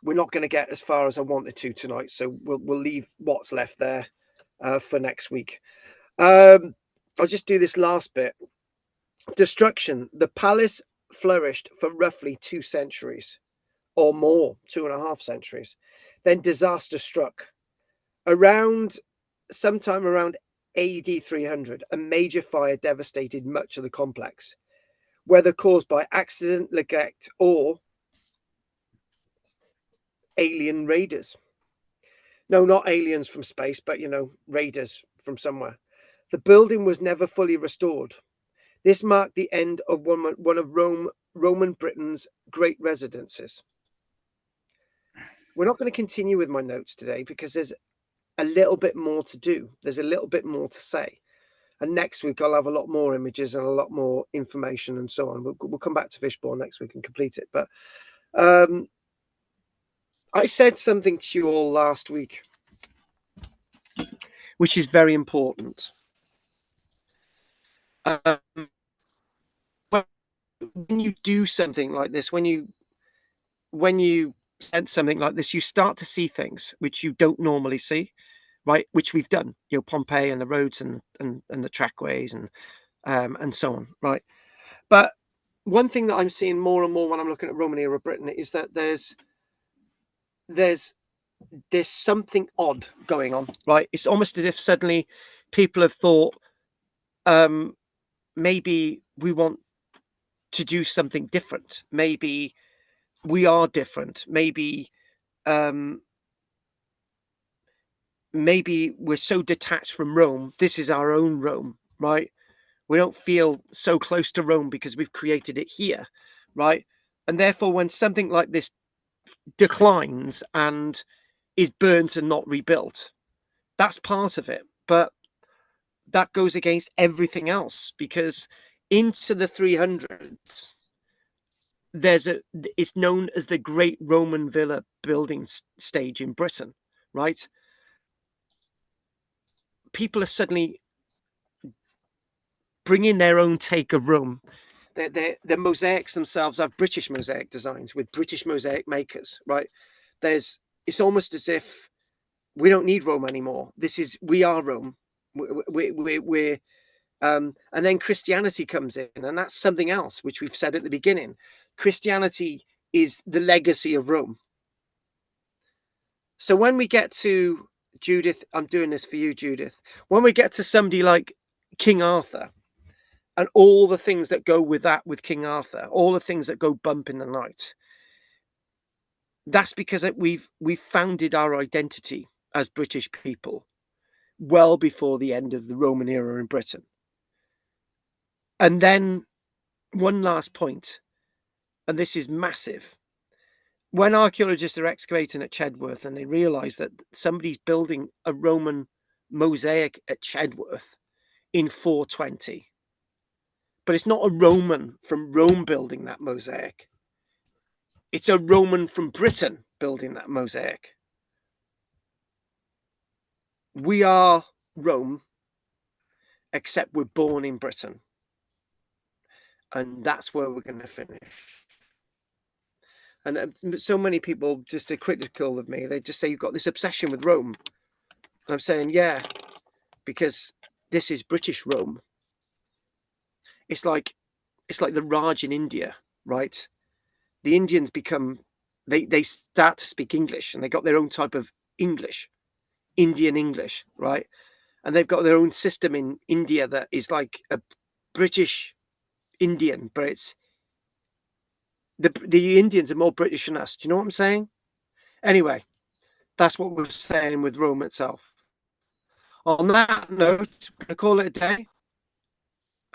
we're not going to get as far as I wanted to tonight, so we'll leave what's left there for next week. I'll just do this last bit. Destruction. The palace flourished for roughly 2 centuries or more, 2.5 centuries. Then disaster struck. Sometime around AD 300, a major fire devastated much of the complex, whether caused by accident, neglect, or alien raiders. No, not aliens from space, but, raiders from somewhere. The building was never fully restored. This marked the end of one of Roman Britain's great residences. We're not going to continue with my notes today because there's a little bit more to do. There's a little bit more to say. And next week, I'll have a lot more images and a lot more information and so on. We'll come back to Fishbourne next week and complete it. But I said something to you all last week, which is very important. When you do something like this, when you send something like this, you start to see things which you don't normally see, right? Which we've done, Pompeii and the roads and the trackways and so on, right? But one thing that I'm seeing more and more when I'm looking at Roman era Britain is that there's something odd going on, right? It's almost as if suddenly people have thought, maybe we want to do something different. Maybe we are different. Maybe we're so detached from Rome. This is our own Rome, right? We don't feel so close to Rome because we've created it here, right? And therefore, when something like this declines and is burnt and not rebuilt, that's part of it. But that goes against everything else, because into the 300s, it's known as the Great Roman Villa building stage in Britain, right? People are suddenly bringing their own take of Rome. The mosaics themselves have British mosaic designs with British mosaic makers, right? It's almost as if we don't need Rome anymore. We are Rome. We're and then Christianity comes in, and that's something else, which we've said at the beginning. Christianity is the legacy of Rome. So when we get to Judith, I'm doing this for you, Judith. When we get to somebody like King Arthur, and all the things that go with that, with King Arthur, all the things that go bump in the night, that's because we've founded our identity as British people well before the end of the Roman era in Britain. And then one last point, and this is massive. When archaeologists are excavating at Chedworth and they realize that somebody's building a Roman mosaic at Chedworth in 420, but it's not a Roman from Rome building that mosaic. It's a Roman from Britain building that mosaic. We are Rome, except we're born in Britain. And that's where we're going to finish. And so many people just are critical of me. They just say, you've got this obsession with Rome. And I'm saying, yeah, because this is British Rome. It's like the Raj in India, right? The Indians they start to speak English, and they got their own type of English, Indian English, right? And they've got their own system in India that is like a British Indian, but it's the Indians are more British than us. Do you know what I'm saying? Anyway, that's what we're saying with Rome itself. On that note, we're going to call it a day.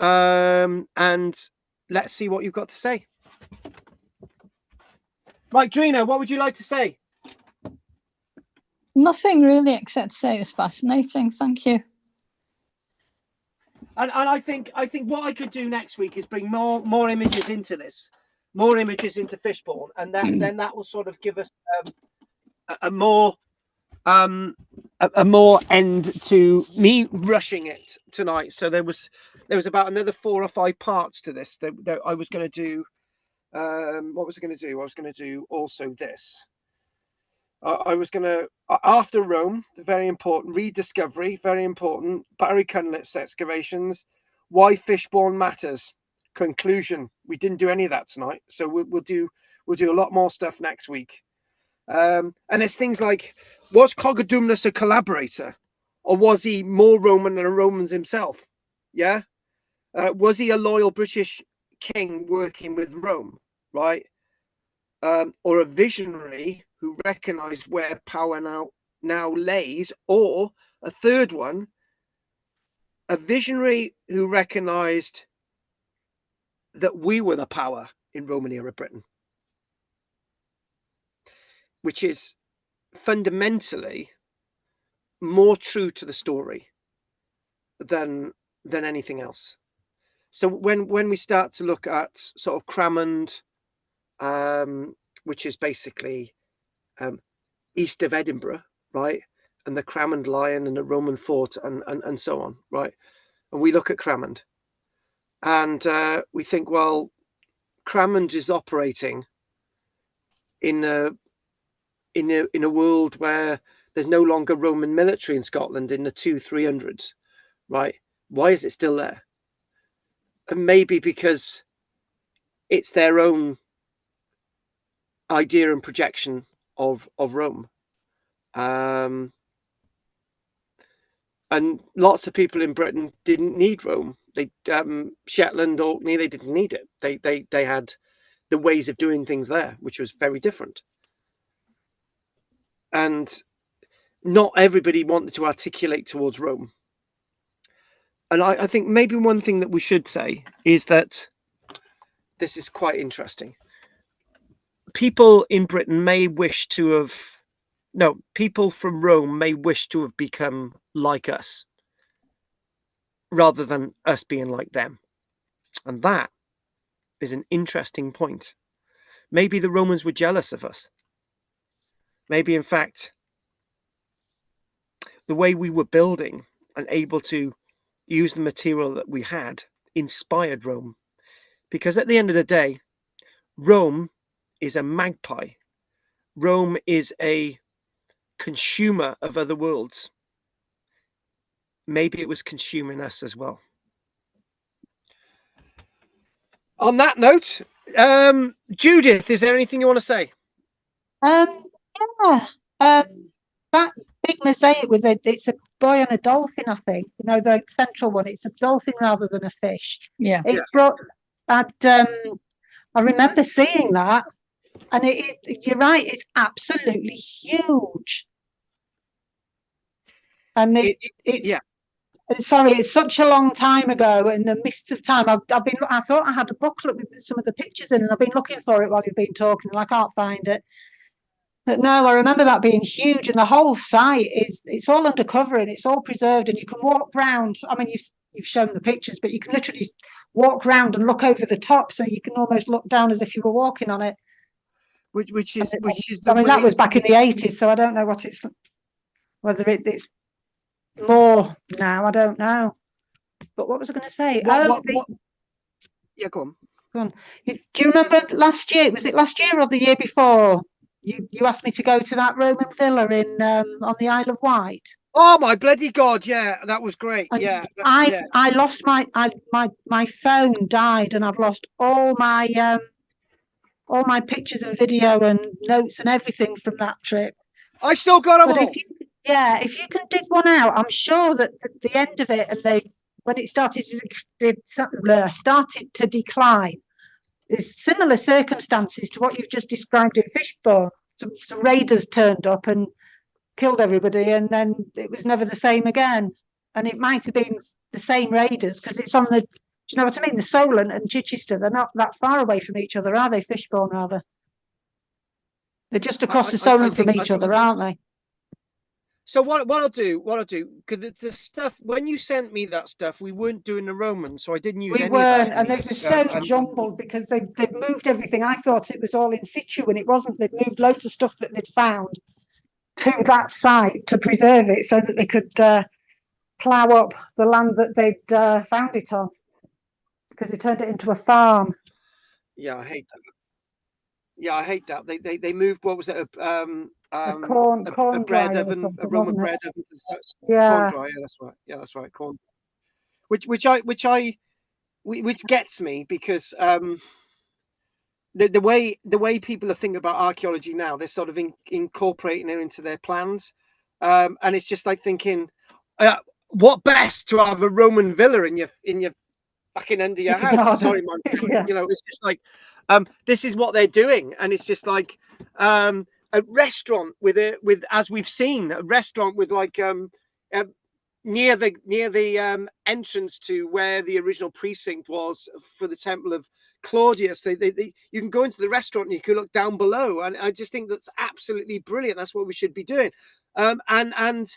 And let's see what you've got to say. Right, Drina, what would you like to say? Nothing really, except to say it's fascinating. Thank you. And I think what I could do next week is bring more images into this, more images into Fishbourne, and then that will sort of give us a more end to me rushing it tonight. So there was about another 4 or 5 parts to this that I was going to do. What was I going to do? I was going to do also this. I was going to, after Rome, the very important rediscovery, very important Barry Cunliffe's excavations, why Fishbourne matters. Conclusion. We didn't do any of that tonight, so we'll do a lot more stuff next week. And there's things like, was Cogadumnus a collaborator, or was he more Roman than a Roman himself? Yeah. Was he a loyal British king working with Rome, right? Or a visionary who recognized where power now lays, or a third one, a visionary who recognized that we were the power in Roman era Britain, which is fundamentally more true to the story than anything else. So when we start to look at sort of Cramond, which is basically east of Edinburgh, right, and the Cramond Lion and the Roman fort and so on, right, and we look at Cramond and we think, well, Cramond is operating in a world where there's no longer Roman military in Scotland in the 200-300s, right? Why is it still there? And maybe because it's their own idea and projection of Rome. And lots of people in Britain didn't need Rome. They Shetland, Orkney, they didn't need it. They had the ways of doing things there, which was very different. And not everybody wanted to articulate towards Rome. And I think maybe one thing that we should say is that this is quite interesting. people in Britain may wish to have, no, people from Rome may wish to have become like us rather than us being like them. And that is an interesting point. Maybe the Romans were jealous of us. Maybe, in fact, the way we were building and able to use the material that we had inspired Rome. Because at the end of the day, Rome is a magpie. Rome is a consumer of other worlds. Maybe it was consuming us as well. On that note, Judith, is there anything you want to say? Yeah. That big mosaic with it's a boy and a dolphin, I think. You know, the central one. It's a dolphin rather than a fish. Yeah. It brought. I remember seeing that, and you're right. It's absolutely huge, and it's. Yeah. Sorry, it's such a long time ago. In the mists of time, I thought I had a booklet with some of the pictures in, and I've been looking for it while you've been talking, and I can't find it. But no, I remember that being huge, and the whole site it's all undercover and it's all preserved, and you can walk round. I mean, you've shown the pictures, but you can literally walk round and look over the top, so you can almost look down as if you were walking on it. Which is I mean, that was back in the 80s, so I don't know whether it's more now. I don't know. But what was I going to say? Yeah, go on. Go on. Do you remember last year? Was it last year or the year before? You asked me to go to that Roman villa in on the Isle of Wight. Oh my bloody God! Yeah, that was great. And yeah, I lost my phone died, and I've lost all my pictures and video and notes and everything from that trip. I still got them all. If you can dig one out, I'm sure that at the end of it, and when it started to decline, there's similar circumstances to what you've just described in Fishbone. Some raiders turned up and killed everybody, and then it was never the same again. And it might have been the same raiders because it's on do you know what I mean? The Solent and Chichester, they're not that far away from each other, are they? Fishbone, rather. They're just across the Solent from each other, aren't they? So what I'll do, because the stuff, when you sent me that stuff, we weren't doing the Romans, so I didn't use any of that. And it was so jumbled because they'd moved everything. I thought it was all in situ, and it wasn't. They'd moved loads of stuff that they'd found to that site to preserve it so that they could plough up the land that they'd found it on, because they turned it into a farm. Yeah, I hate that. Yeah, I hate that. They moved, what was it? A corn bread dryer oven, a or Roman wasn't it? bread oven. Yeah. Corn dryer, that's right. Yeah, that's right. Corn. Which gets me, because the way people are thinking about archaeology now, they're sort of incorporating it into their plans, and it's just like thinking, what best to have a Roman villa in your fucking under your house? Sorry, man. Yeah. You know, it's just like this is what they're doing, and it's just like a restaurant with as we've seen, a restaurant with like near the entrance to where the original precinct was for the Temple of Claudius. You can go into the restaurant and you can look down below, and I just think that's absolutely brilliant. That's what we should be doing, and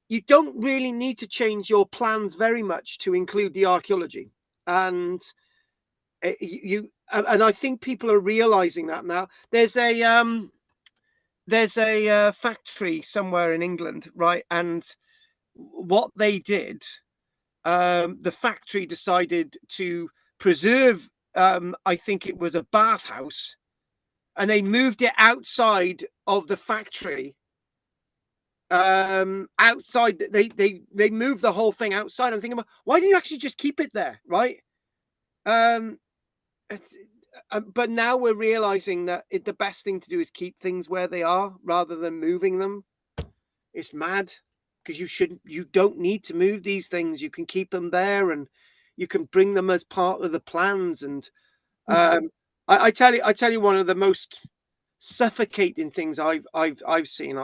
you don't really need to change your plans very much to include the archaeology, and and I think people are realizing that now. There's a factory somewhere in England, right? And what they did, the factory decided to preserve, I think it was a bathhouse, and they moved it outside of the factory. Outside, they moved the whole thing outside. I'm thinking, why didn't you actually just keep it there, right? But now we're realizing that the best thing to do is keep things where they are rather than moving them. It's mad, because you don't need to move these things. You can keep them there, and you can bring them as part of the plans. And I tell you, one of the most suffocating things I've seen.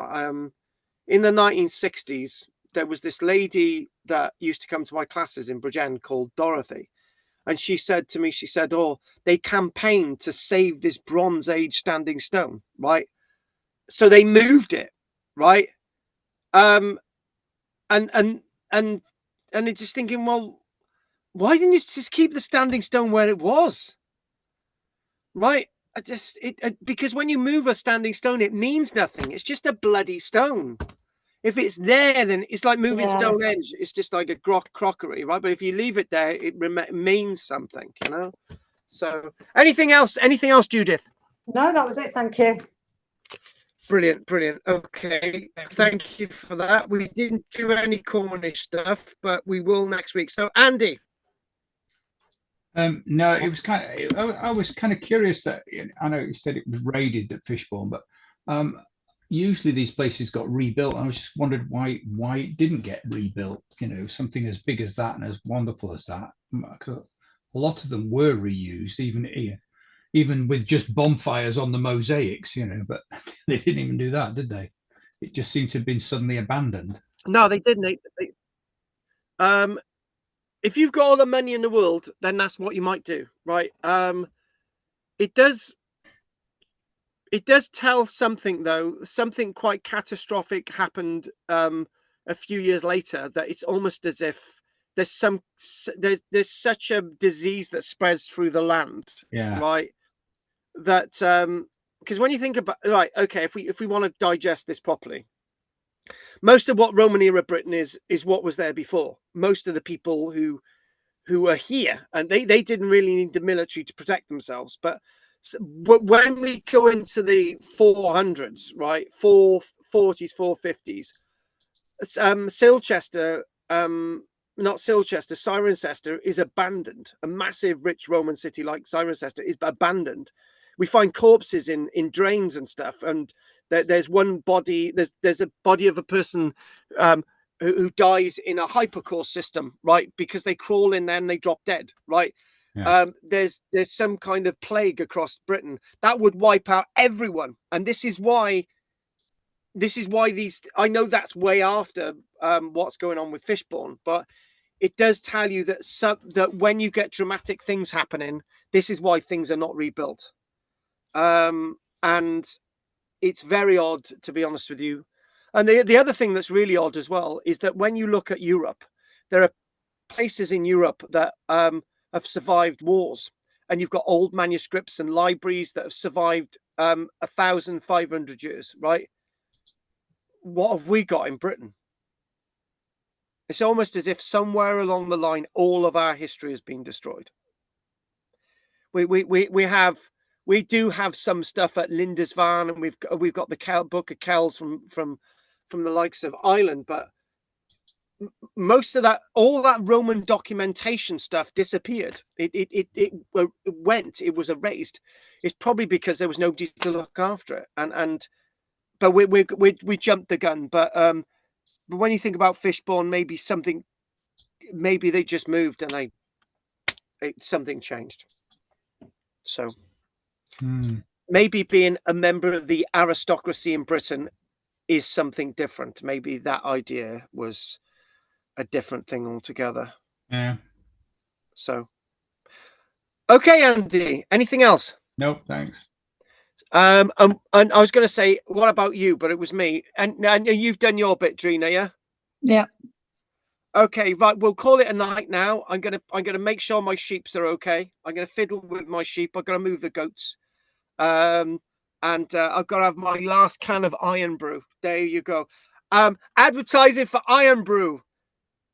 In the 1960s, there was this lady that used to come to my classes in Bridgend called Dorothy. And she said to me, she said, "Oh, they campaigned to save this Bronze Age standing stone, right? So they moved it, right? And it's just thinking, well, why didn't you just keep the standing stone where it was, right? Because when you move a standing stone, it means nothing. It's just a bloody stone. If it's there, then it's like moving Stonehenge. It's just like a crockery, right? But if you leave it there, it means something, you know? So anything else? Anything else, Judith? No, that was it. Thank you. Brilliant, brilliant. Okay, thank you for that. We didn't do any Cornish stuff, but we will next week. So, Andy. No, it was I was kind of curious that I know you said it was raided at Fishbourne, but usually these places got rebuilt. I was just wondered why it didn't get rebuilt. You know, something as big as that and as wonderful as that. A lot of them were reused, even with just bonfires on the mosaics. You know, but they didn't even do that, did they? It just seemed to have been suddenly abandoned. No, they didn't. If you've got all the money in the world, then that's what you might do, right? It does tell something, though. Something quite catastrophic happened a few years later, that it's almost as if there's such a disease that spreads through the land, right? That because when you think about, right, okay, if we want to digest this properly, most of what Roman era Britain is what was there before. Most of the people who are here, and they didn't really need the military to protect themselves. But when we go into the 400s, right, 440s, 450s, Silchester, not Silchester, Cirencester is abandoned. A massive, rich Roman city like Cirencester is abandoned. We find corpses in drains and stuff, and there's one body. There's a body of a person who dies in a hypercore system, right? Because they crawl in there and they drop dead, right? Yeah. There's some kind of plague across Britain that would wipe out everyone, and this is why these. I know that's way after what's going on with Fishbourne, but it does tell you that that when you get dramatic things happening, this is why things are not rebuilt. And it's very odd, to be honest with you. And the other thing that's really odd as well is that when you look at Europe, there are places in Europe that have survived wars, and you've got old manuscripts and libraries that have survived 1,500 years, right? What have we got in Britain? It's almost as if somewhere along the line, all of our history has been destroyed. We do have some stuff at Lindisfarne, and we've got the Book of Kells from the likes of Ireland, but most of that, all that Roman documentation stuff disappeared. It was erased. It's probably because there was nobody to look after it, but we jumped the gun. But when you think about Fishbourne, maybe they just moved and something changed. So. Maybe being a member of the aristocracy in Britain is something different. Maybe that idea was a different thing altogether. Yeah. So, okay, Andy. Anything else? Nope, thanks. And I was going to say, what about you? But it was me. And you've done your bit, Drina, yeah? Yeah. Okay, right. We'll call it a night now. I'm gonna make sure my sheeps are okay. I'm gonna fiddle with my sheep. I've got to move the goats. And I've got to have my last can of Iron Brew. There you go. Advertising for Iron Brew.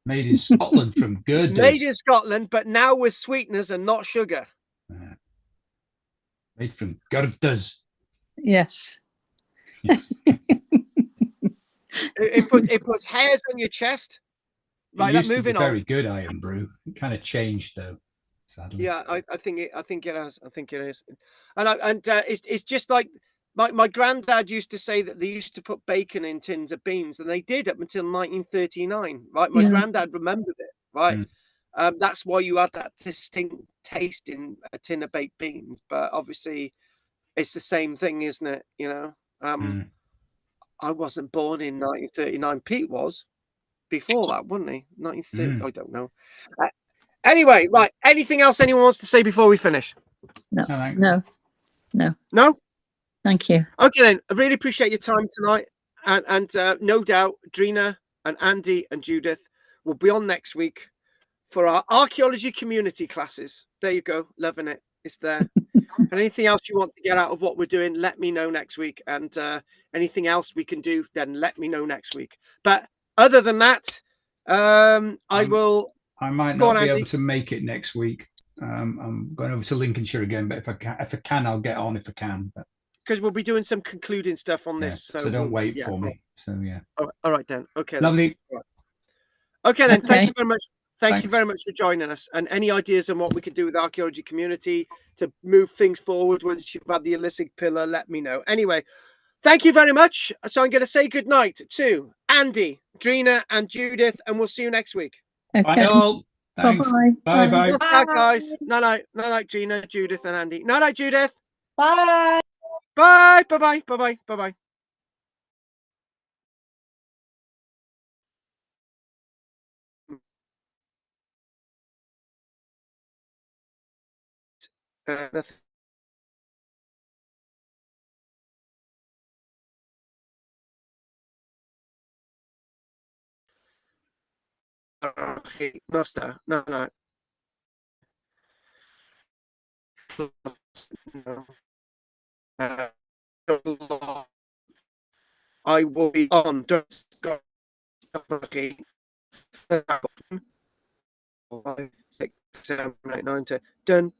Made in Scotland from Girders. Made in Scotland, but now with sweeteners and not sugar. Made from Girders. Yes. It puts hairs on your chest. Right, that moving on. Very good Iron Brew. It kind of changed though. Sadly. Yeah, I think it has. I think it is, and it's just like my granddad used to say that they used to put bacon in tins of beans, and they did up until 1939. Right, my granddad remembered it. Right, that's why you had that distinct taste in a tin of baked beans. But obviously, it's the same thing, isn't it? You know, I wasn't born in 1939. Pete was before that, wasn't he? 1930. I don't know. Anyway, right. Anything else anyone wants to say before we finish? No, No, thanks. no. No? Thank you. Okay, then. I really appreciate your time tonight. And no doubt, Drina and Andy and Judith will be on next week for our archaeology community classes. There you go. Loving it. It's there. And anything else you want to get out of what we're doing, let me know next week. And anything else we can do, then let me know next week. But other than that, I might Go on, not be Andy. able to make it next week. I'm going over to Lincolnshire again, but if I can, I'll get on if I can. But because we'll be doing some concluding stuff on yeah, this. so don't wait for cool. me. So yeah. All right then. Okay. Then. Lovely. Okay then. Thank Okay. you very much. Thank you Thanks. very much for joining us. And any ideas on what we could do with the archaeology community to move things forward once you've had the illicit pillar, let me know. Anyway, thank you very much. So I'm going to say good night to Andy, Drina, and Judith, and we'll see you next week. Bye Okay. all. Thanks. Bye-bye. Bye bye. What's that, guys? Night, Drina, Judith, and Andy. Night, Judith. Bye. Bye. Bye. Bye. Bye. Nothing. Okay, no, sir. No. No. I will be on. Okay. 5, 6, 7, 8, 9, 10. Dun.